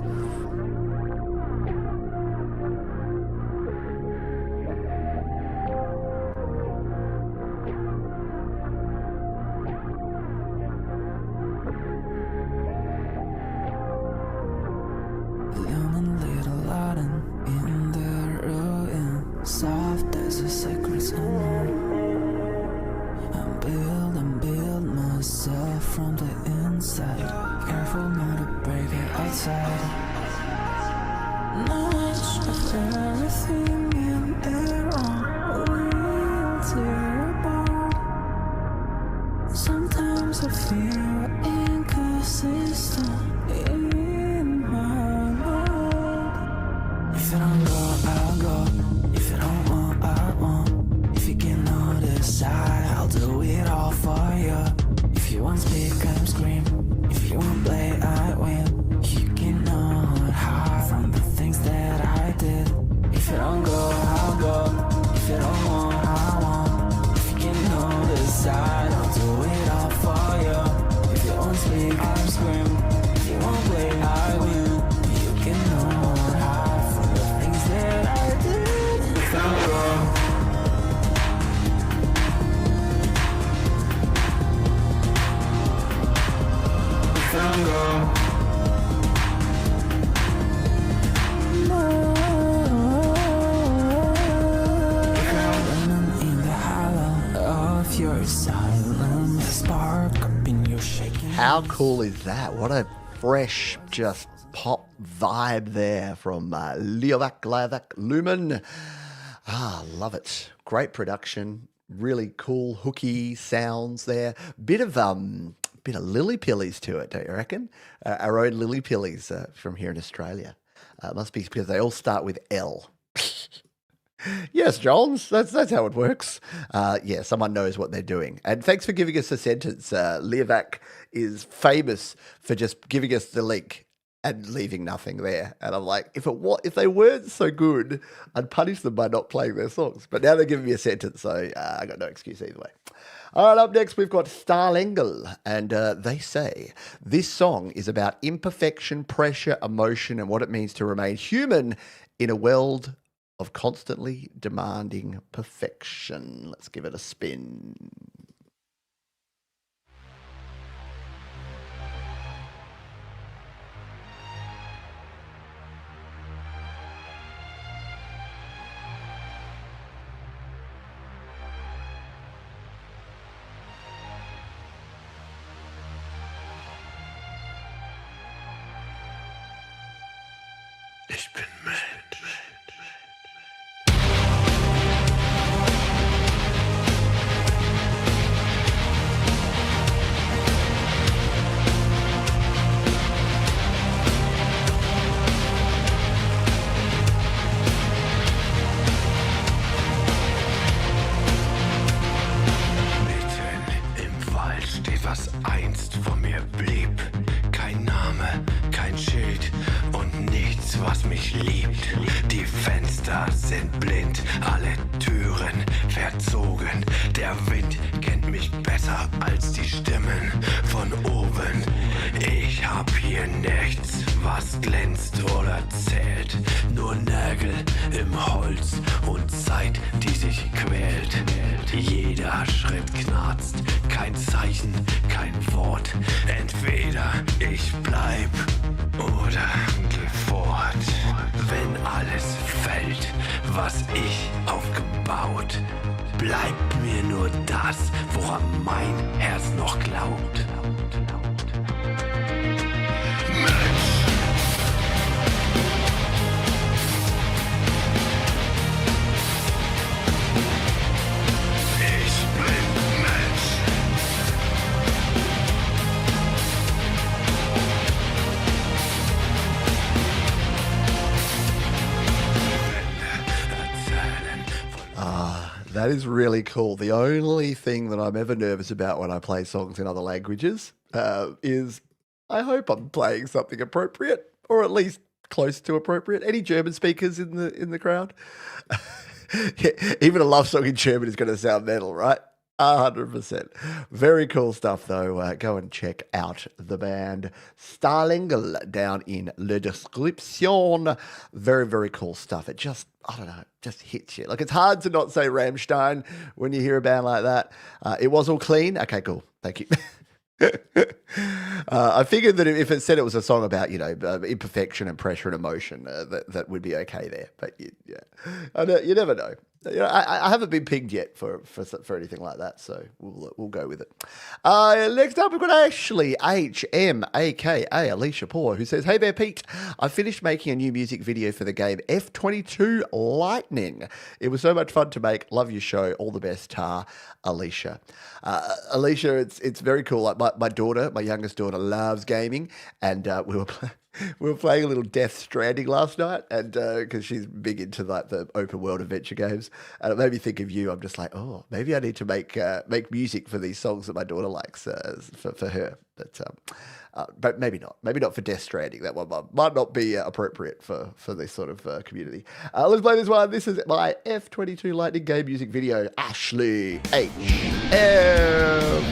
[SPEAKER 9] Lumen little Latin in the ruin, soft as a sacred song. I'm build myself from the inside, careful not to break it outside. Knowledge of everything in their own will tear apart. Sometimes I feel inconsistent in my mind. If you don't go, I'll go. If you don't want, I won't. If you cannot decide, I'll do it all for you. If you want speak, I'm scream. If you want play, I win. You cannot hide from the things that I did. If you don't go, I'll go. If you don't want, I won't. If you cannot decide, I'll do it all for you. If you want speak, I'm scream. If you want play, I win. You cannot hide from the things that I did. If you don't go.
[SPEAKER 2] How cool is that? What a fresh, just pop vibe there from Leovac Lumen. Love it. Great production. Really cool, hooky sounds there. Bit of Lily Pillies to it, don't you reckon? Our own Lily Pillies from here in Australia. Must be because they all start with L. Yes, Johns, that's how it works. Yeah, someone knows what they're doing. And thanks for giving us a sentence. Leovac is famous for just giving us the link and leaving nothing there. And I'm like, if they weren't so good, I'd punish them by not playing their songs. But now they're giving me a sentence, so I got no excuse either way. All right, up next, we've got Starlengel, and they say this song is about imperfection, pressure, emotion, and what it means to remain human in a world of constantly demanding perfection. Let's give it a spin.
[SPEAKER 1] Ich bin Mensch. Mitten im Wald steht, was einst von mir blieb. Kein Name, kein Schild und nichts, was mich liebt. Die Fenster sind blind, alle Türen verzogen. Der Wind kennt mich besser als die Stimmen von oben. Ich hab hier nichts, was glänzt oder zählt. Nur Nägel im Holz und Zeit, die sich quält. Jeder Schritt knarzt, kein Zeichen, kein Wort. Entweder ich bleib oder geh fort. Wenn alles fällt, was ich aufgebaut, bleibt mir nur das, woran mein Herz noch glaubt.
[SPEAKER 2] That is really cool. The only thing that I'm ever nervous about when I play songs in other languages is I hope I'm playing something appropriate, or at least close to appropriate. Any German speakers in the crowd? Yeah, even a love song in German is going to sound metal, right? 100%. Very cool stuff, though. Go and check out the band Starlingel down in Le Description. Very, very cool stuff. It just, I don't know, just hits you. Like, it's hard to not say Rammstein when you hear a band like that. It was all clean. Okay, cool. Thank you. I figured that if it said it was a song about, imperfection and pressure and emotion, that would be okay there. But you never know. I haven't been pinged yet for anything like that, so we'll go with it. Next up, we've got Ashley HM, aka Alicia Poor, who says, "Hey there, Pete. I finished making a new music video for the game F22 Lightning. It was so much fun to make. Love your show. All the best, Tar." Alicia. Alicia, it's very cool. Like my daughter, my youngest daughter, loves gaming, and we were playing a little Death Stranding last night, and because she's big into like the open world adventure games, and it made me think of you. I'm just like, oh, maybe I need to make music for these songs that my daughter likes for her. But maybe not. Maybe not for Death Stranding. That one might not be appropriate for this sort of community. Let's play this one. This is my F22 Lightning game music video. Ashley HM.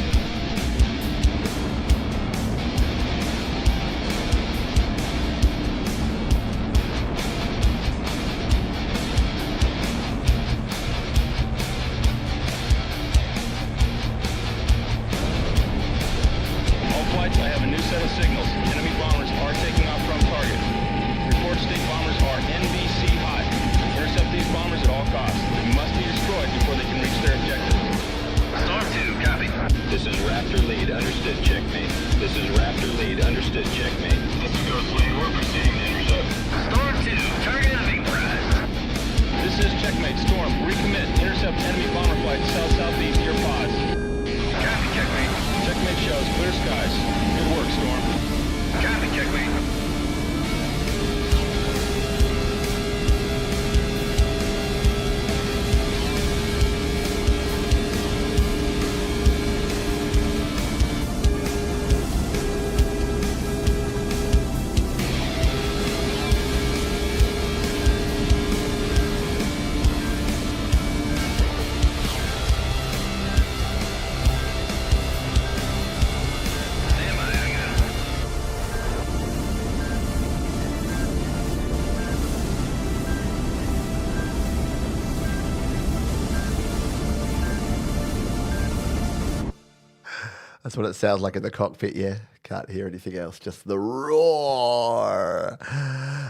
[SPEAKER 2] That's what it sounds like in the cockpit, yeah. Can't hear anything else, just the roar.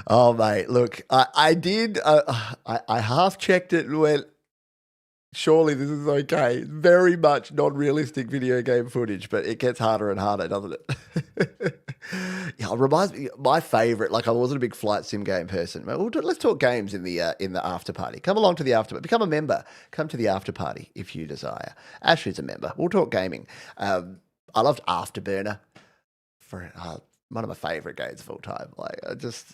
[SPEAKER 2] Oh, mate, look, I did, I half checked it and went, surely this is okay. Very much non-realistic video game footage, but it gets harder and harder, doesn't it? Yeah, it reminds me, my favourite, like I wasn't a big flight sim game person. Let's talk games in the after party. Come along to the after party. Become a member. Come to the after party if you desire. Ashley's a member. We'll talk gaming. I loved Afterburner, for one of my favourite games of all time. Like,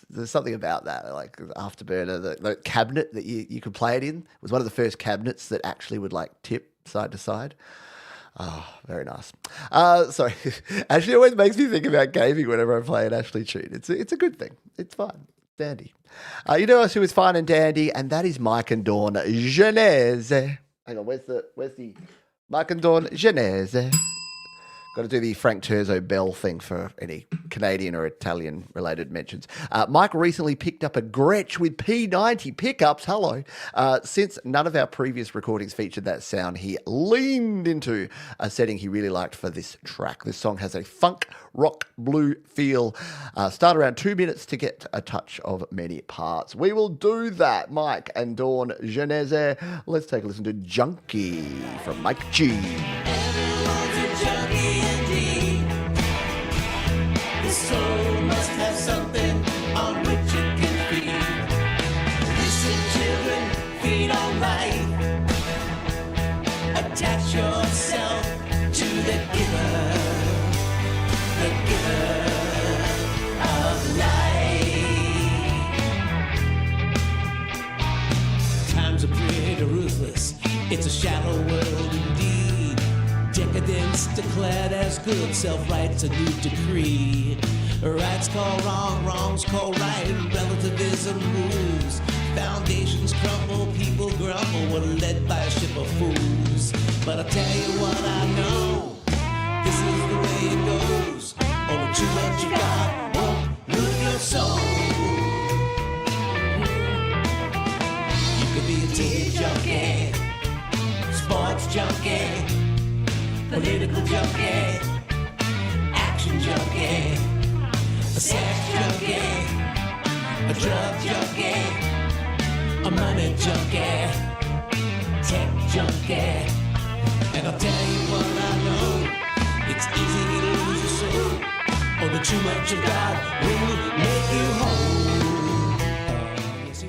[SPEAKER 2] there's something about that. Like Afterburner, the cabinet that you could play it in was one of the first cabinets that actually would like tip side to side. Oh, very nice. Sorry, Ashley always makes me think about gaming whenever I play an Ashley tune. It's a good thing. It's fun, dandy. You know who is fine and dandy, and that is Mike and Dawn Genese. Hang on, where's the Mike and Dawn Genese? Got to do the Frank Turzo Bell thing for any Canadian or Italian related mentions. Mike recently picked up a Gretsch with P90 pickups. Hello. Since none of our previous recordings featured that sound, he leaned into a setting he really liked for this track. This song has a funk, rock, blue feel. Start around 2 minutes to get a touch of many parts. We will do that, Mike and Dawn Genese. Let's take a listen to Junkie from Mike G.
[SPEAKER 1] Soul must have something on which it can feed. Listen, children, feed on light. Attach yourself to the giver of light. Times are pretty ruthless. It's a
[SPEAKER 10] declared as good, self-right's a new decree. Right's called wrong, wrong's called right, relativism rules. Foundations crumble, people grumble, we're led by a ship of fools. But I'll tell you what I know, this is the way it goes. Only too much of God won't ruin your soul. You could be a TV junkie, sports junkie, political junkie, action junkie, a sex junkie, a drug junkie, a money junkie, tech junkie. And I'll tell you what I know, it's easy to lose your soul. Only too much of God will make you whole.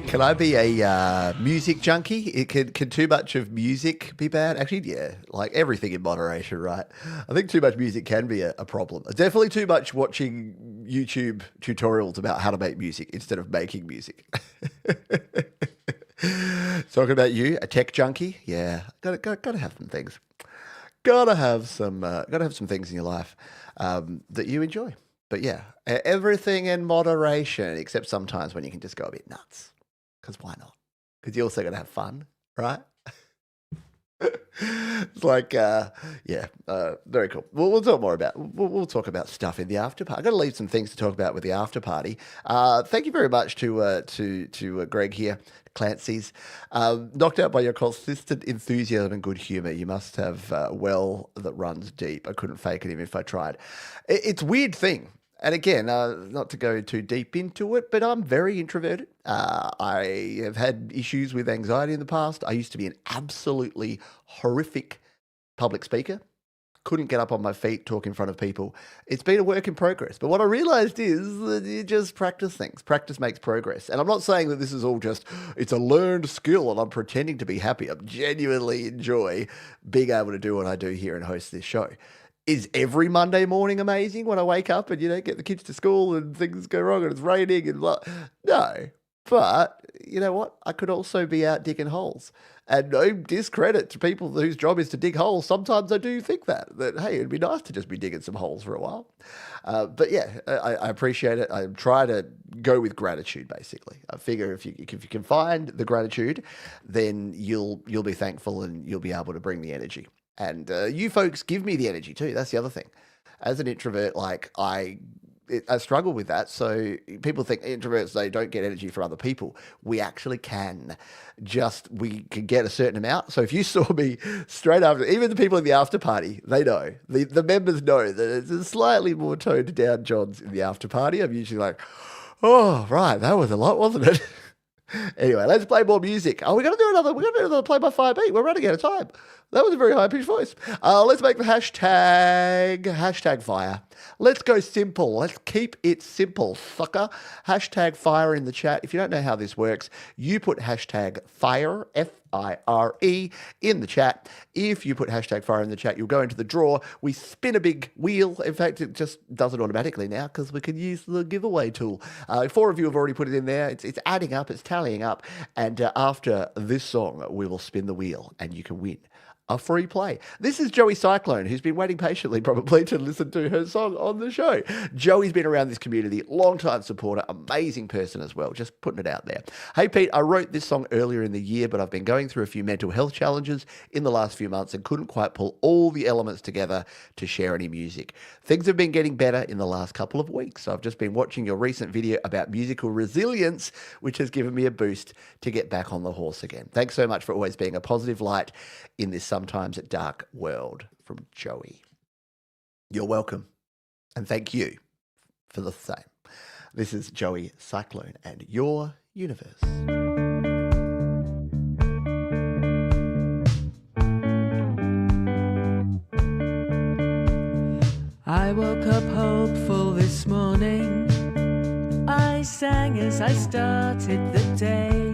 [SPEAKER 2] Can I be a music junkie? Can too much of music be bad? Actually, yeah, like everything in moderation, right? I think too much music can be a problem. Definitely too much watching YouTube tutorials about how to make music instead of making music. Talking about you, a tech junkie? Yeah, gotta have some things. Gotta have some things in your life that you enjoy. But yeah, everything in moderation, except sometimes when you can just go a bit nuts. Because why not? Because you also got to have fun, right? It's like, very cool. We'll talk more about. We'll talk about stuff in the after party. I've got to leave some things to talk about with the after party. Thank you very much to Greg here, Clancy's. Knocked out by your consistent enthusiasm and good humour. You must have a well that runs deep. I couldn't fake it even if I tried. It's a weird thing. And again, not to go too deep into it, but I'm very introverted. I have had issues with anxiety in the past. I used to be an absolutely horrific public speaker. Couldn't get up on my feet, talk in front of people. It's been a work in progress. But what I realized is that you just practice things. Practice makes progress. And I'm not saying that this is all just, it's a learned skill and I'm pretending to be happy. I genuinely enjoy being able to do what I do here and host this show. Is every Monday morning amazing when I wake up and, get the kids to school and things go wrong and it's raining and blah? No. But you know what? I could also be out digging holes. And no discredit to people whose job is to dig holes. Sometimes I do think that, hey, it'd be nice to just be digging some holes for a while. But yeah, I appreciate it. I try to go with gratitude, basically. I figure if you can find the gratitude, then you'll be thankful and you'll be able to bring the energy. And you folks give me the energy too. That's the other thing. As an introvert, I struggle with that. So people think introverts, they don't get energy from other people. We actually can. We can get a certain amount. So if you saw me straight after, even the people in the after party, they know. The members know that it's a slightly more toned down Johns in the after party. I'm usually like, oh, right, that was a lot, wasn't it? Anyway, let's play more music. Oh, we're going to do another play by fire beat. We're running out of time. That was a very high-pitched voice. Let's make the hashtag fire. Let's go simple. Let's keep it simple, sucker. Hashtag fire in the chat. If you don't know how this works, you put hashtag fire, F-I-R-E, in the chat. If you put hashtag fire in the chat, you'll go into the draw. We spin a big wheel. In fact, it just does it automatically now because we can use the giveaway tool. 4 of you have already put it in there. It's adding up. It's tallying up. And after this song, we will spin the wheel and you can win a free play. This is Joey Cyclone, who's been waiting patiently probably to listen to her song on the show. Joey's been around this community, long-time supporter, amazing person as well, just putting it out there. Hey, Pete, I wrote this song earlier in the year, but I've been going through a few mental health challenges in the last few months and couldn't quite pull all the elements together to share any music. Things have been getting better in the last couple of weeks. I've just been watching your recent video about musical resilience, which has given me a boost to get back on the horse again. Thanks so much for always being a positive light in this sometimes dark world, from Joey. You're welcome. And thank you for the same. This is Joey Cyclone and Your Universe.
[SPEAKER 3] I woke up hopeful this morning. I sang as I started the day.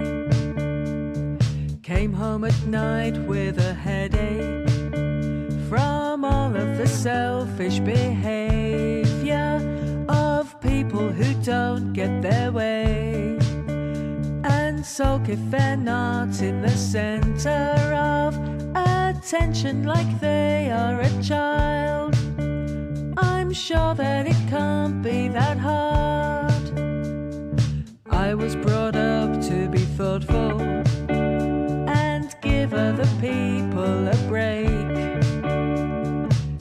[SPEAKER 3] Came home at night with a headache from all of the selfish behavior of people who don't get their way and sulk if they're not in the center of attention.
[SPEAKER 9] attention like they are a child. I'm sure that it can't be that hard. I was brought up to be thoughtful and give other people a break.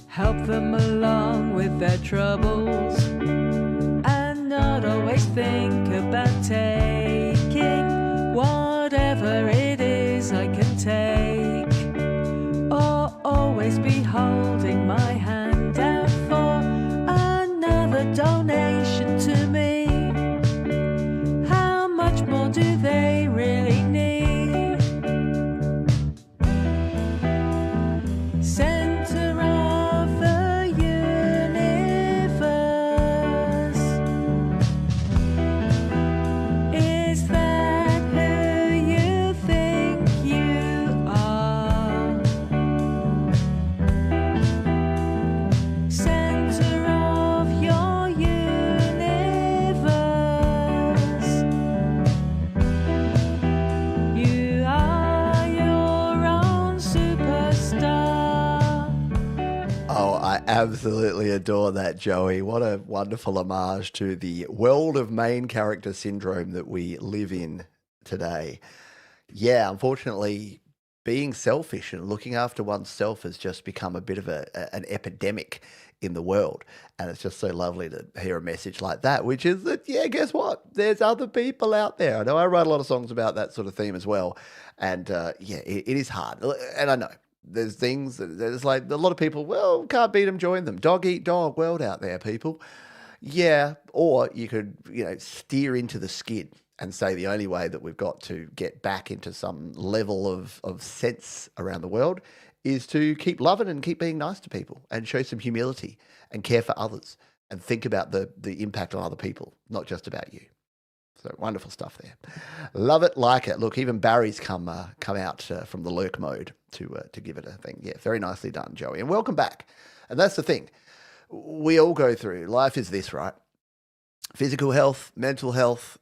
[SPEAKER 9] Help them along with their troubles and not always think about taking whatever it is I can take, or always be holding my hand out for another donation to me. How much more do they really need? Center of the universe, is that who you think you are? Center of your universe, you are your own superstar.
[SPEAKER 2] Oh, I absolutely adore that, Joey. What a wonderful homage to the world of main character syndrome that we live in today. Yeah, unfortunately, being selfish and looking after oneself has just become a bit of an epidemic in the world. And it's just so lovely to hear a message like that, which is that, yeah, guess what? There's other people out there. I know I write a lot of songs about that sort of theme as well. And yeah, it is hard. And I know there's things, there's like a lot of people, well, can't beat them, join them. Dog eat dog world out there, people. Yeah, or you could, steer into the skid and say the only way that we've got to get back into some level of sense around the world is to keep loving and keep being nice to people and show some humility and care for others and think about the impact on other people, not just about you. So wonderful stuff there. Love it, like it. Look, even Barry's come out from the lurk mode to give it a thing. Yeah, very nicely done, Joey. And welcome back. And that's the thing. We all go through. Life is this, right? Physical health, mental health,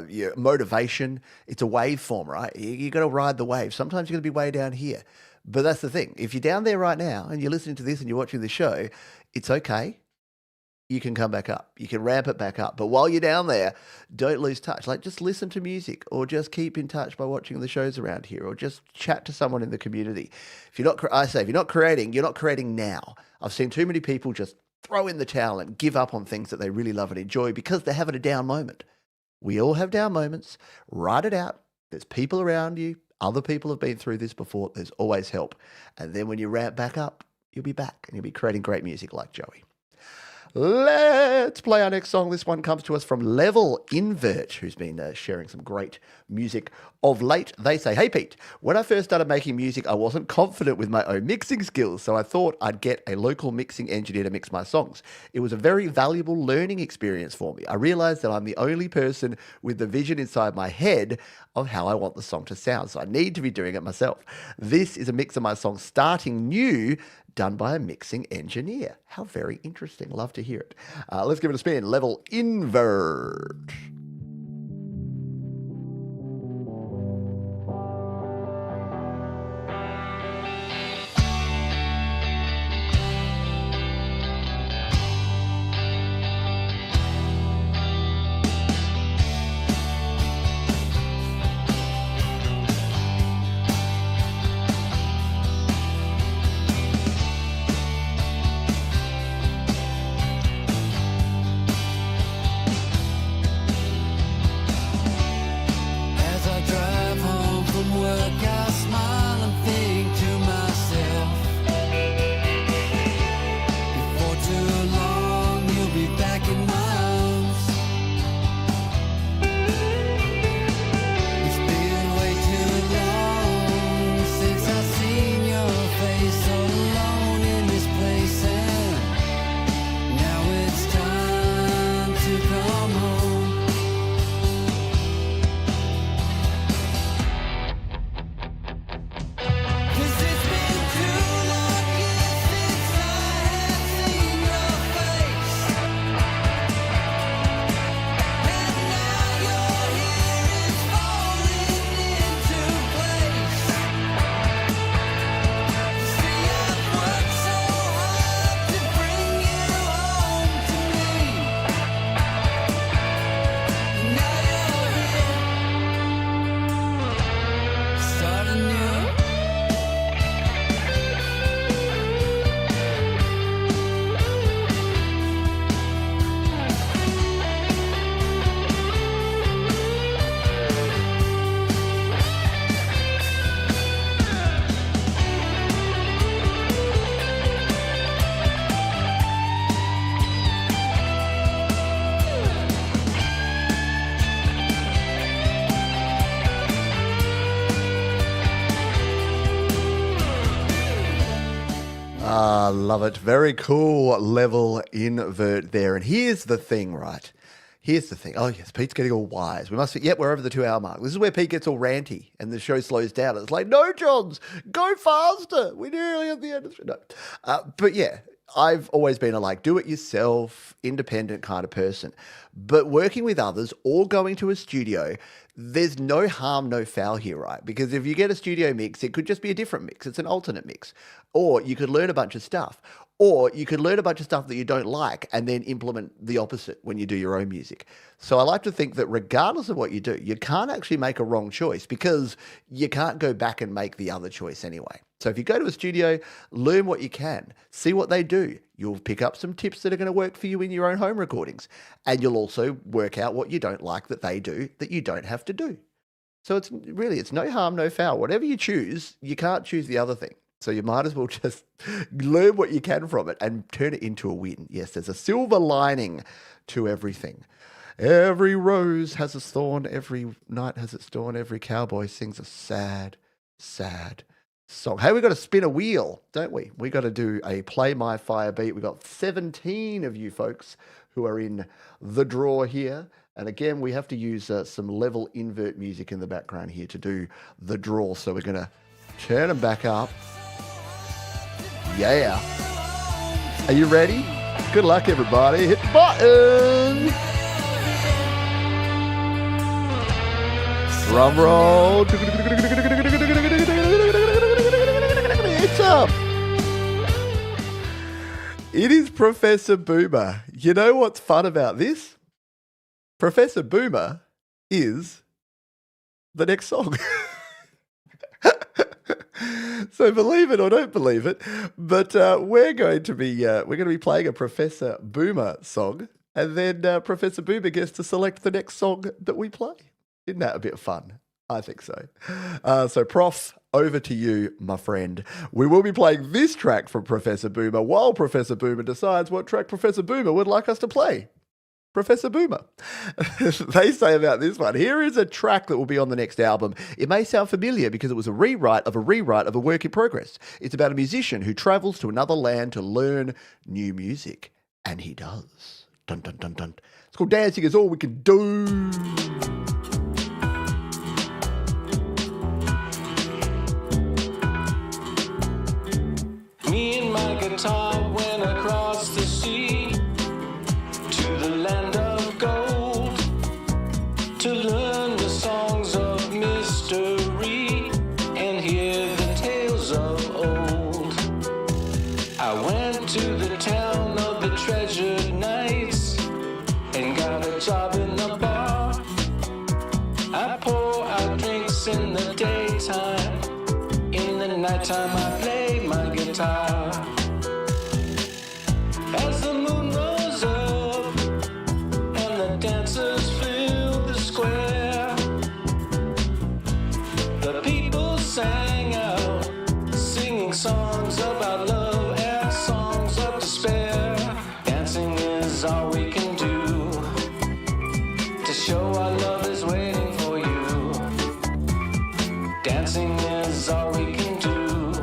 [SPEAKER 2] your motivation. It's a waveform, right? You got to ride the wave. Sometimes you're going to be way down here. But that's the thing. If you're down there right now and you're listening to this and you're watching the show, it's okay. You can come back up. You can ramp it back up. But while you're down there, don't lose touch. Like, just listen to music or just keep in touch by watching the shows around here or just chat to someone in the community. If you're not creating, you're not creating now. I've seen too many people just throw in the towel and give up on things that they really love and enjoy because they're having a down moment. We all have down moments. Write it out. There's people around you. Other people have been through this before. There's always help. And then when you ramp back up, you'll be back and you'll be creating great music like Joey. Let's play our next song. This one comes to us from Level Invert, who's been sharing some great music of late. They say, hey, Pete, when I first started making music, I wasn't confident with my own mixing skills, so I thought I'd get a local mixing engineer to mix my songs. It was a very valuable learning experience for me. I realized that I'm the only person with the vision inside my head of how I want the song to sound, so I need to be doing it myself. This is a mix of my song Starting New, done by a mixing engineer. How very interesting. Love to hear it. Let's give it a spin. Level Invert. I love it. Very cool level invert there. And here's the thing, right? Here's the thing. Oh, yes, Pete's getting all wise. We must be, we're over the 2 hour mark. This is where Pete gets all ranty and the show slows down. It's like, no, Johns, go faster. We're nearly at the end of the show. No. But yeah, I've always been a do it yourself, independent kind of person. But working with others or going to a studio, there's no harm, no foul here, right? Because if you get a studio mix, it could just be a different mix. It's an alternate mix. Or you could learn a bunch of stuff. Or you could learn a bunch of stuff that you don't like and then implement the opposite when you do your own music. So I like to think that regardless of what you do, you can't actually make a wrong choice because you can't go back and make the other choice anyway. So if you go to a studio, learn what you can, see what they do. You'll pick up some tips that are going to work for you in your own home recordings. And you'll also work out what you don't like that they do that you don't have to do. So it's no harm, no foul. Whatever you choose, you can't choose the other thing. So you might as well just learn what you can from it and turn it into a win. Yes, there's a silver lining to everything. Every rose has its thorn, every night has its dawn, every cowboy sings a sad, sad song. Hey, we've got to spin a wheel, don't we? We've got to do a Play My Fire beat. We've got 17 of you folks who are in the draw here. And again, we have to use some level invert music in the background here to do the draw. So we're going to turn them back up. Yeah. Are you ready? Good luck, everybody. Hit the button. Drum roll. It's up. It is Professor Boomer. You know what's fun about this? Professor Boomer is the next song. So believe it or don't believe it, but we're going to be playing a Professor Boomer song, and then Professor Boomer gets to select the next song that we play. Isn't that a bit fun? I think so. So Prof, over to you, my friend. We will be playing this track from Professor Boomer while Professor Boomer decides what track Professor Boomer would like us to play. Professor Boomer. They say about this one, here is a track that will be on the next album. It may sound familiar because it was a rewrite of a work in progress. It's about a musician who travels to another land to learn new music. And he does. Dun, dun, dun, dun. It's called Dancing Is All We Can Do.
[SPEAKER 10] Me and my guitar went across the sea to the land of gold to learn the songs of mystery and hear the tales of old. I went to the town of the treasured nights and got a job in the bar. I pour out drinks in the daytime. In the nighttime I play my guitar. As the moon rose up and the dancers filled the square, the people sang out, singing songs about love and songs of despair. Dancing is all we can do to show our love is waiting for you. Dancing is all we can do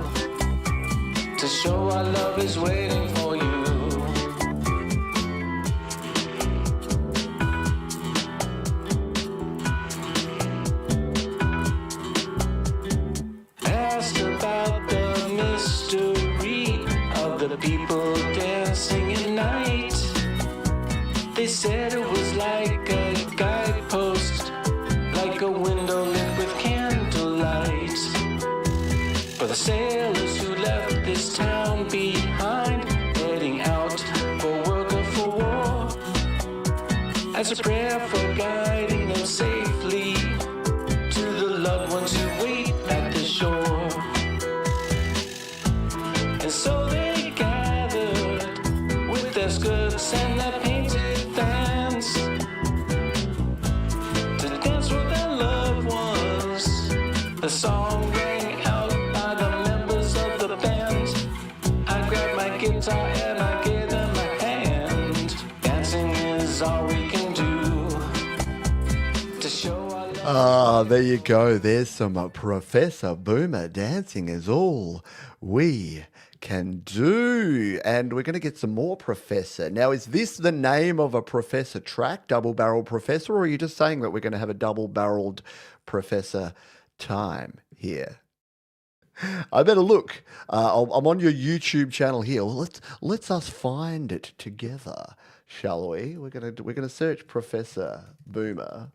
[SPEAKER 10] to show our love is waiting for you. Asked about the mystery of the people dancing at night. They said it was like a guidepost, like a window lit with candlelight. For the sailors who left this town behind, heading out for work or for war, as a prayer for guiding them safely to the loved ones who wait at the shore. And so they gathered with their skirts and their painted fans to dance with their loved ones. The song rang out by the members of the band. I grabbed my guitar and I gave them a hand. Dancing is all we can do to show our love.
[SPEAKER 2] Ah, there you go. There's some Professor Boomer. Dancing is all we Can do. And we're going to get some more Professor. Now, is this the name of a Professor track, Double Barrel Professor, or are you just saying that we're going to have a double-barreled Professor time here? I better look. I'm on your YouTube channel here. Well, let's us find it together, shall we? We're gonna search Professor Boomer,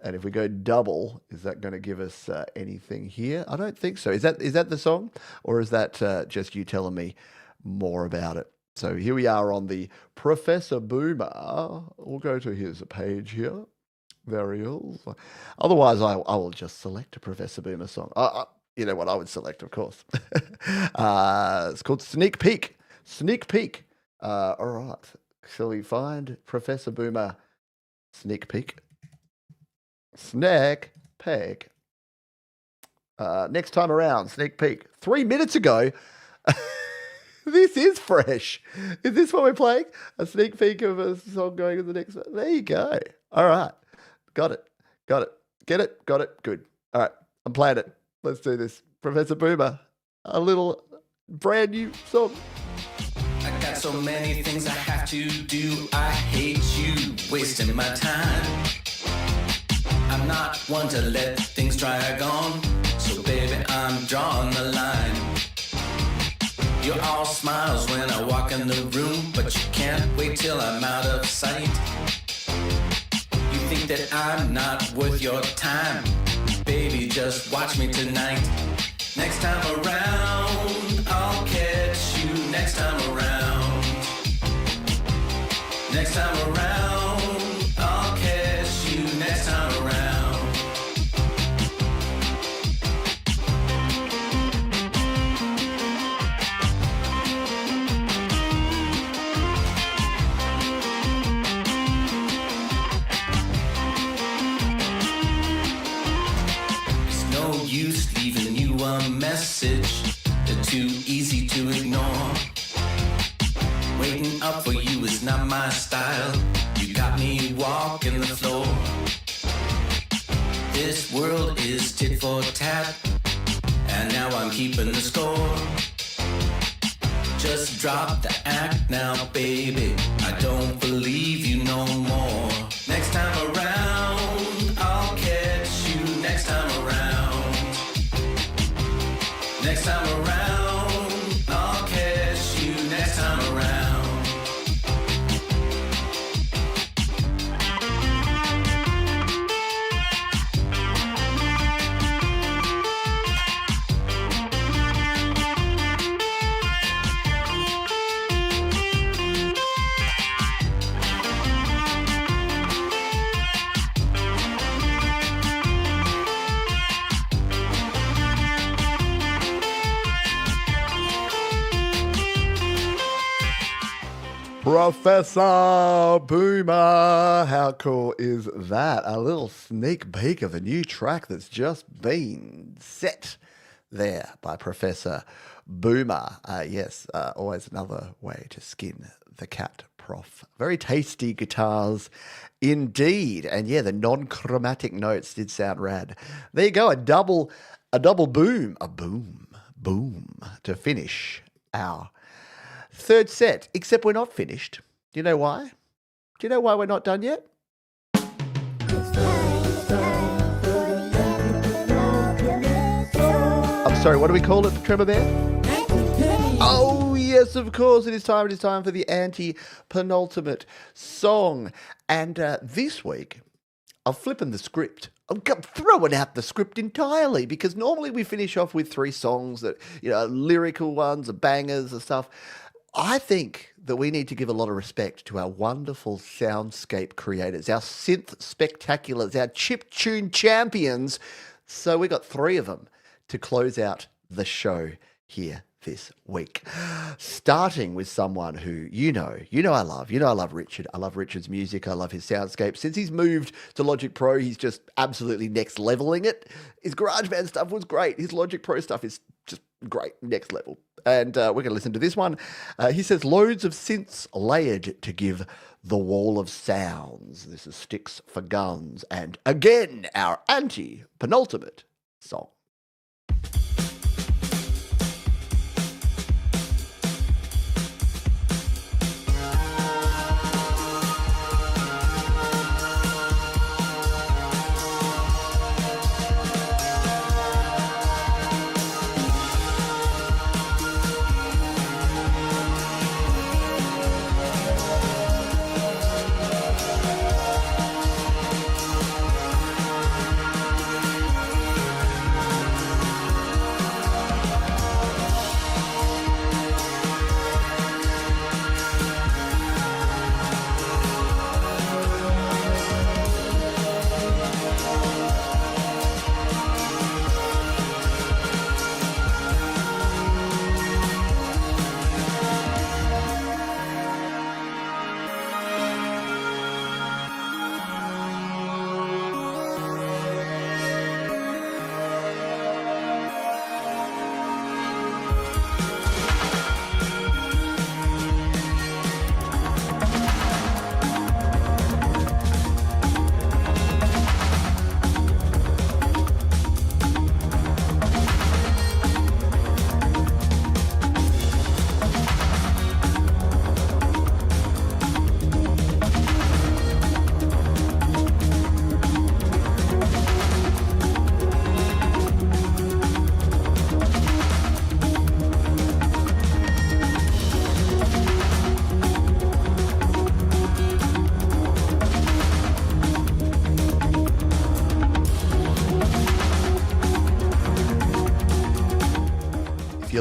[SPEAKER 2] and if we go double, is that going to give us anything here? I don't think so. Is that the song, or is that just you telling me more about it? So here we are on the Professor Boomer. We'll go to his page here. There he is. Otherwise, I will just select a Professor Boomer song. You know what I would select, of course. It's called Sneak Peek. Sneak Peek. All right. Shall we find Professor Boomer? Sneak Peek. Snack Peek. Next time around, Sneak Peek. 3 minutes ago. This is fresh. Is this what we're playing? A sneak peek of a song going in the next one? There you go. All right. Got it. Get it? Got it? Good. All right. I'm playing it. Let's do this. Professor Boomer, a little brand new song.
[SPEAKER 10] I got so many things I have to do. I hate you wasting my time. I'm not one to let things drag on. So baby, I'm drawing the line. You're all smiles when I walk in the room, but you can't wait till I'm out of sight. You think that I'm not worth your time. Baby, just watch me tonight. Next time around, I'll catch you. Next time around. Next time around, I'll catch you. Next time around. Use leaving you a message. They're too easy to ignore. Waiting up for you is not my style. You got me walking the floor. This world is tit for tat, and now I'm keeping the score. Just drop the act now, baby. I don't believe you no more. Next time around, I'll catch you. Next time around. Next time around, I'll catch you. Next time around.
[SPEAKER 2] Professor Boomer. How cool is that? A little sneak peek of a new track that's just been set there by Professor Boomer. Yes, always another way to skin the cat, Prof. Very tasty guitars indeed. And yeah, the non-chromatic notes did sound rad. There you go, a double boom, boom to finish our third set, except we're not finished. Do you know why? Do you know why we're not done yet? I'm sorry, what do we call it, Trevor Bear? Oh, yes, of course, it is time. It is time for the anti-penultimate song. And this week, I'm flipping the script. I'm throwing out the script entirely, because normally we finish off with 3 songs that, lyrical ones, or bangers, or stuff. I think that we need to give a lot of respect to our wonderful soundscape creators, our synth spectaculars, our chiptune champions. So we got 3 of them to close out the show here this week. Starting with someone who I love. I love Richard. I love Richard's music. I love his soundscape. Since he's moved to Logic Pro, he's just absolutely next leveling it. His GarageBand stuff was great. His Logic Pro stuff is just great, next level. And we're going to listen to this one. He says, loads of synths layered to give the wall of sounds. This is Sticks for Guns. And again, our anti-penultimate song.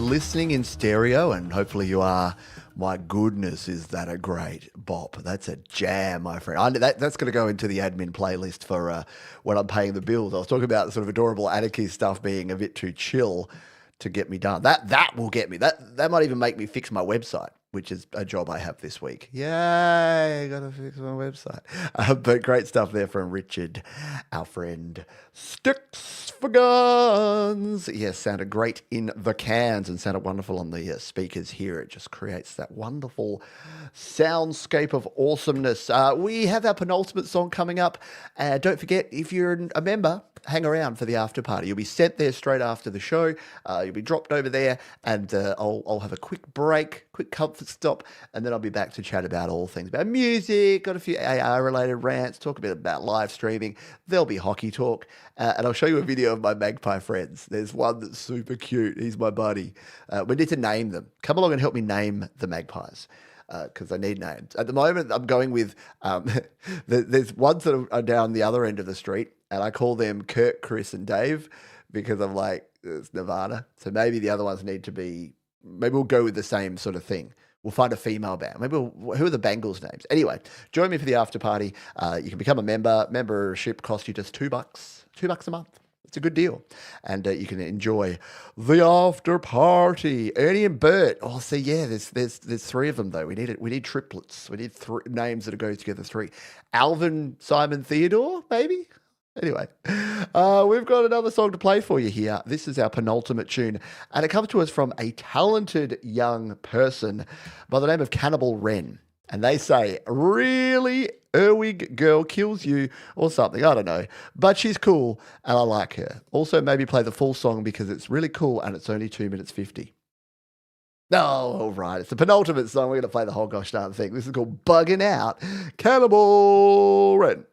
[SPEAKER 2] you're listening in stereo, and hopefully you are, my goodness, is that a great bop. That's a jam, my friend. That's going to go into the admin playlist for when I'm paying the bills. I was talking about sort of adorable anarchy stuff being a bit too chill to get me done. That will get me. That might even make me fix my website, which is a job I have this week. Yay, gotta fix my website. But great stuff there from Richard, our friend. Sticks for Guns. Yes, sounded great in the cans and sounded wonderful on the speakers here. It just creates that wonderful soundscape of awesomeness. We have our penultimate song coming up. Don't forget, if you're a member, hang around for the after party. You'll be sent there straight after the show. You'll be dropped over there, and I'll have a quick break, quick comfort stop, and then I'll be back to chat about all things about music, got a few AR-related rants, talk a bit about live streaming. There'll be hockey talk, and I'll show you a video of my magpie friends. There's one that's super cute. He's my buddy. We need to name them. Come along and help me name the magpies, because I need names. At the moment, I'm going with, there's ones that are down the other end of the street, and I call them Kurt, Chris, and Dave, because I'm like, it's Nevada. So maybe the other ones need to be, maybe we'll go with the same sort of thing. We'll find a female band. Maybe who are the Bangles names? Anyway, join me for the after party. You can become a member. Membership costs you just $2 a month. It's a good deal. And you can enjoy the after party. Ernie and Bert. Oh, see, yeah, there's three of them, though. We need triplets. We need names that go together, three. Alvin, Simon, Theodore, maybe? Anyway, we've got another song to play for you here. This is our penultimate tune, and it comes to us from a talented young person by the name of Cannibal Wren. And they say, really, Erwig girl kills you or something. I don't know. But she's cool, and I like her. Also, maybe play the full song because it's really cool, and it's only 2 minutes 50. Oh, all right. It's the penultimate song. We're going to play the whole gosh darn thing. This is called Bugging Out. Cannibal Wren.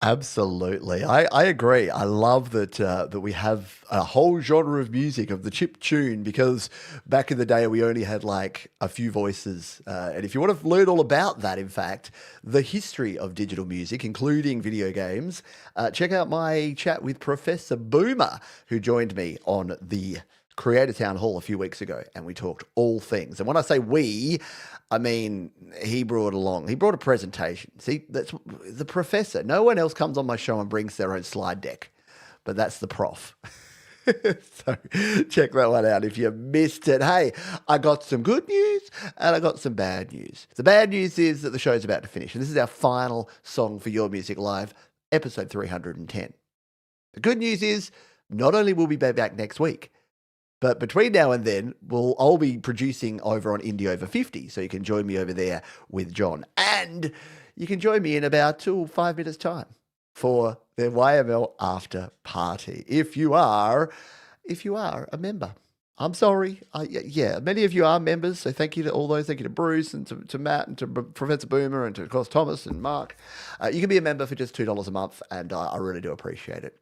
[SPEAKER 2] Absolutely. I agree. I love that we have a whole genre of music of the chip tune because back in the day we only had like a few voices. And if you want to learn all about that, in fact, the history of digital music, including video games, check out my chat with Professor Boomer, who joined me on the Creator Town Hall a few weeks ago, and we talked all things. And when I say we, I mean he brought along. He brought a presentation. See, that's the professor. No one else comes on my show and brings their own slide deck, but that's the prof. So check that one out if you missed it. Hey, I got some good news and I got some bad news. The bad news is that the show's about to finish, and this is our final song for Your Music Live, episode 310. The good news is not only will we be back next week, but between now and then, I'll be producing over on Indie Over 50, so you can join me over there with John. And you can join me in about 2 or 5 minutes' time for the YML After Party. If you are a member. I'm sorry. Yeah, many of you are members, so thank you to all those. Thank you to Bruce and to Matt and to Professor Boomer and to, of course, Thomas and Mark. You can be a member for just $2 a month, and I really do appreciate it.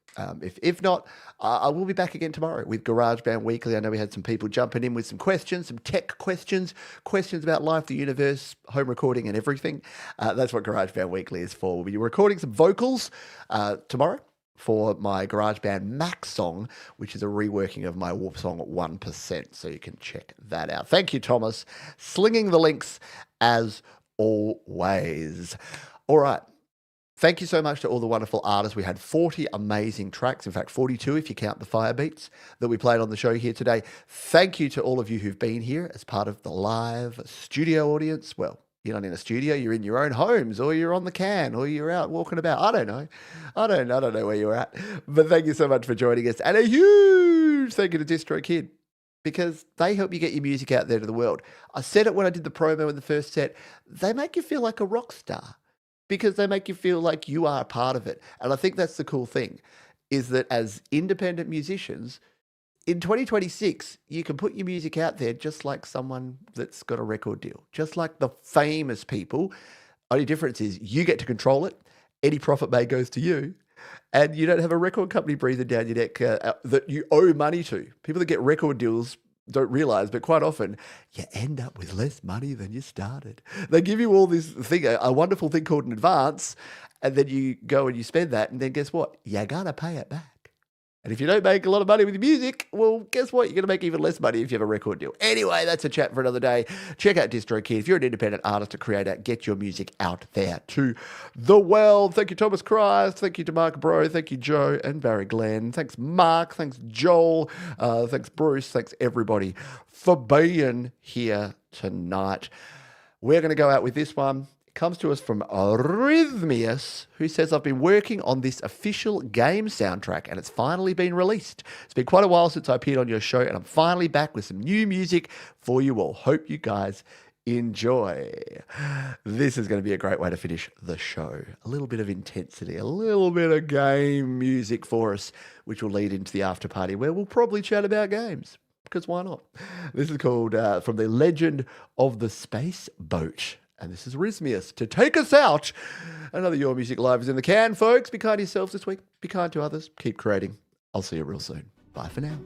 [SPEAKER 2] If not, I will be back again tomorrow with GarageBand Weekly. I know we had some people jumping in with some questions, some tech questions about life, the universe, home recording and everything. That's what GarageBand Weekly is for. We'll be recording some vocals tomorrow for my GarageBand Max song, which is a reworking of my Warp song 1%. So you can check that out. Thank you, Thomas. Slinging the links as always. All right. Thank you so much to all the wonderful artists. We had 40 amazing tracks, in fact, 42 if you count the fire beats that we played on the show here today. Thank you to all of you who've been here as part of the live studio audience. Well, you're not in a studio, you're in your own homes, or you're on the can, or you're out walking about. I don't know. I don't know where you're at. But thank you so much for joining us. And a huge thank you to DistroKid, because they help you get your music out there to the world. I said it when I did the promo in the first set. They make you feel like a rock star, because they make you feel like you are a part of it. And I think that's the cool thing, is that as independent musicians, in 2026, you can put your music out there just like someone that's got a record deal, just like the famous people. Only difference is you get to control it. Any profit made goes to you. And you don't have a record company breathing down your neck that you owe money to. People that get record deals don't realize, but quite often you end up with less money than you started. They give you all this thing, a wonderful thing called an advance, and then you go and you spend that, and then guess what? You're going to pay it back. And if you don't make a lot of money with your music, well, guess what? You're going to make even less money if you have a record deal. Anyway, that's a chat for another day. Check out DistroKid. If you're an independent artist or creator, get your music out there to the world. Thank you, Thomas Christ. Thank you to Mark Bro. Thank you, Joe and Barry Glenn. Thanks, Mark. Thanks, Joel. Thanks, Bruce. Thanks, everybody, for being here tonight. We're going to go out with this one. Comes to us from Rhythmius, who says, I've been working on this official game soundtrack and it's finally been released. It's been quite a while since I appeared on your show and I'm finally back with some new music for you all. Hope you guys enjoy. This is going to be a great way to finish the show. A little bit of intensity, a little bit of game music for us, which will lead into the after party where we'll probably chat about games. Because why not? This is called From the Legend of the Space Boat. And this is Rhythmius to take us out. Another Your Music Live is in the can, folks. Be kind to yourselves this week. Be kind to others. Keep creating. I'll see you real soon. Bye for now.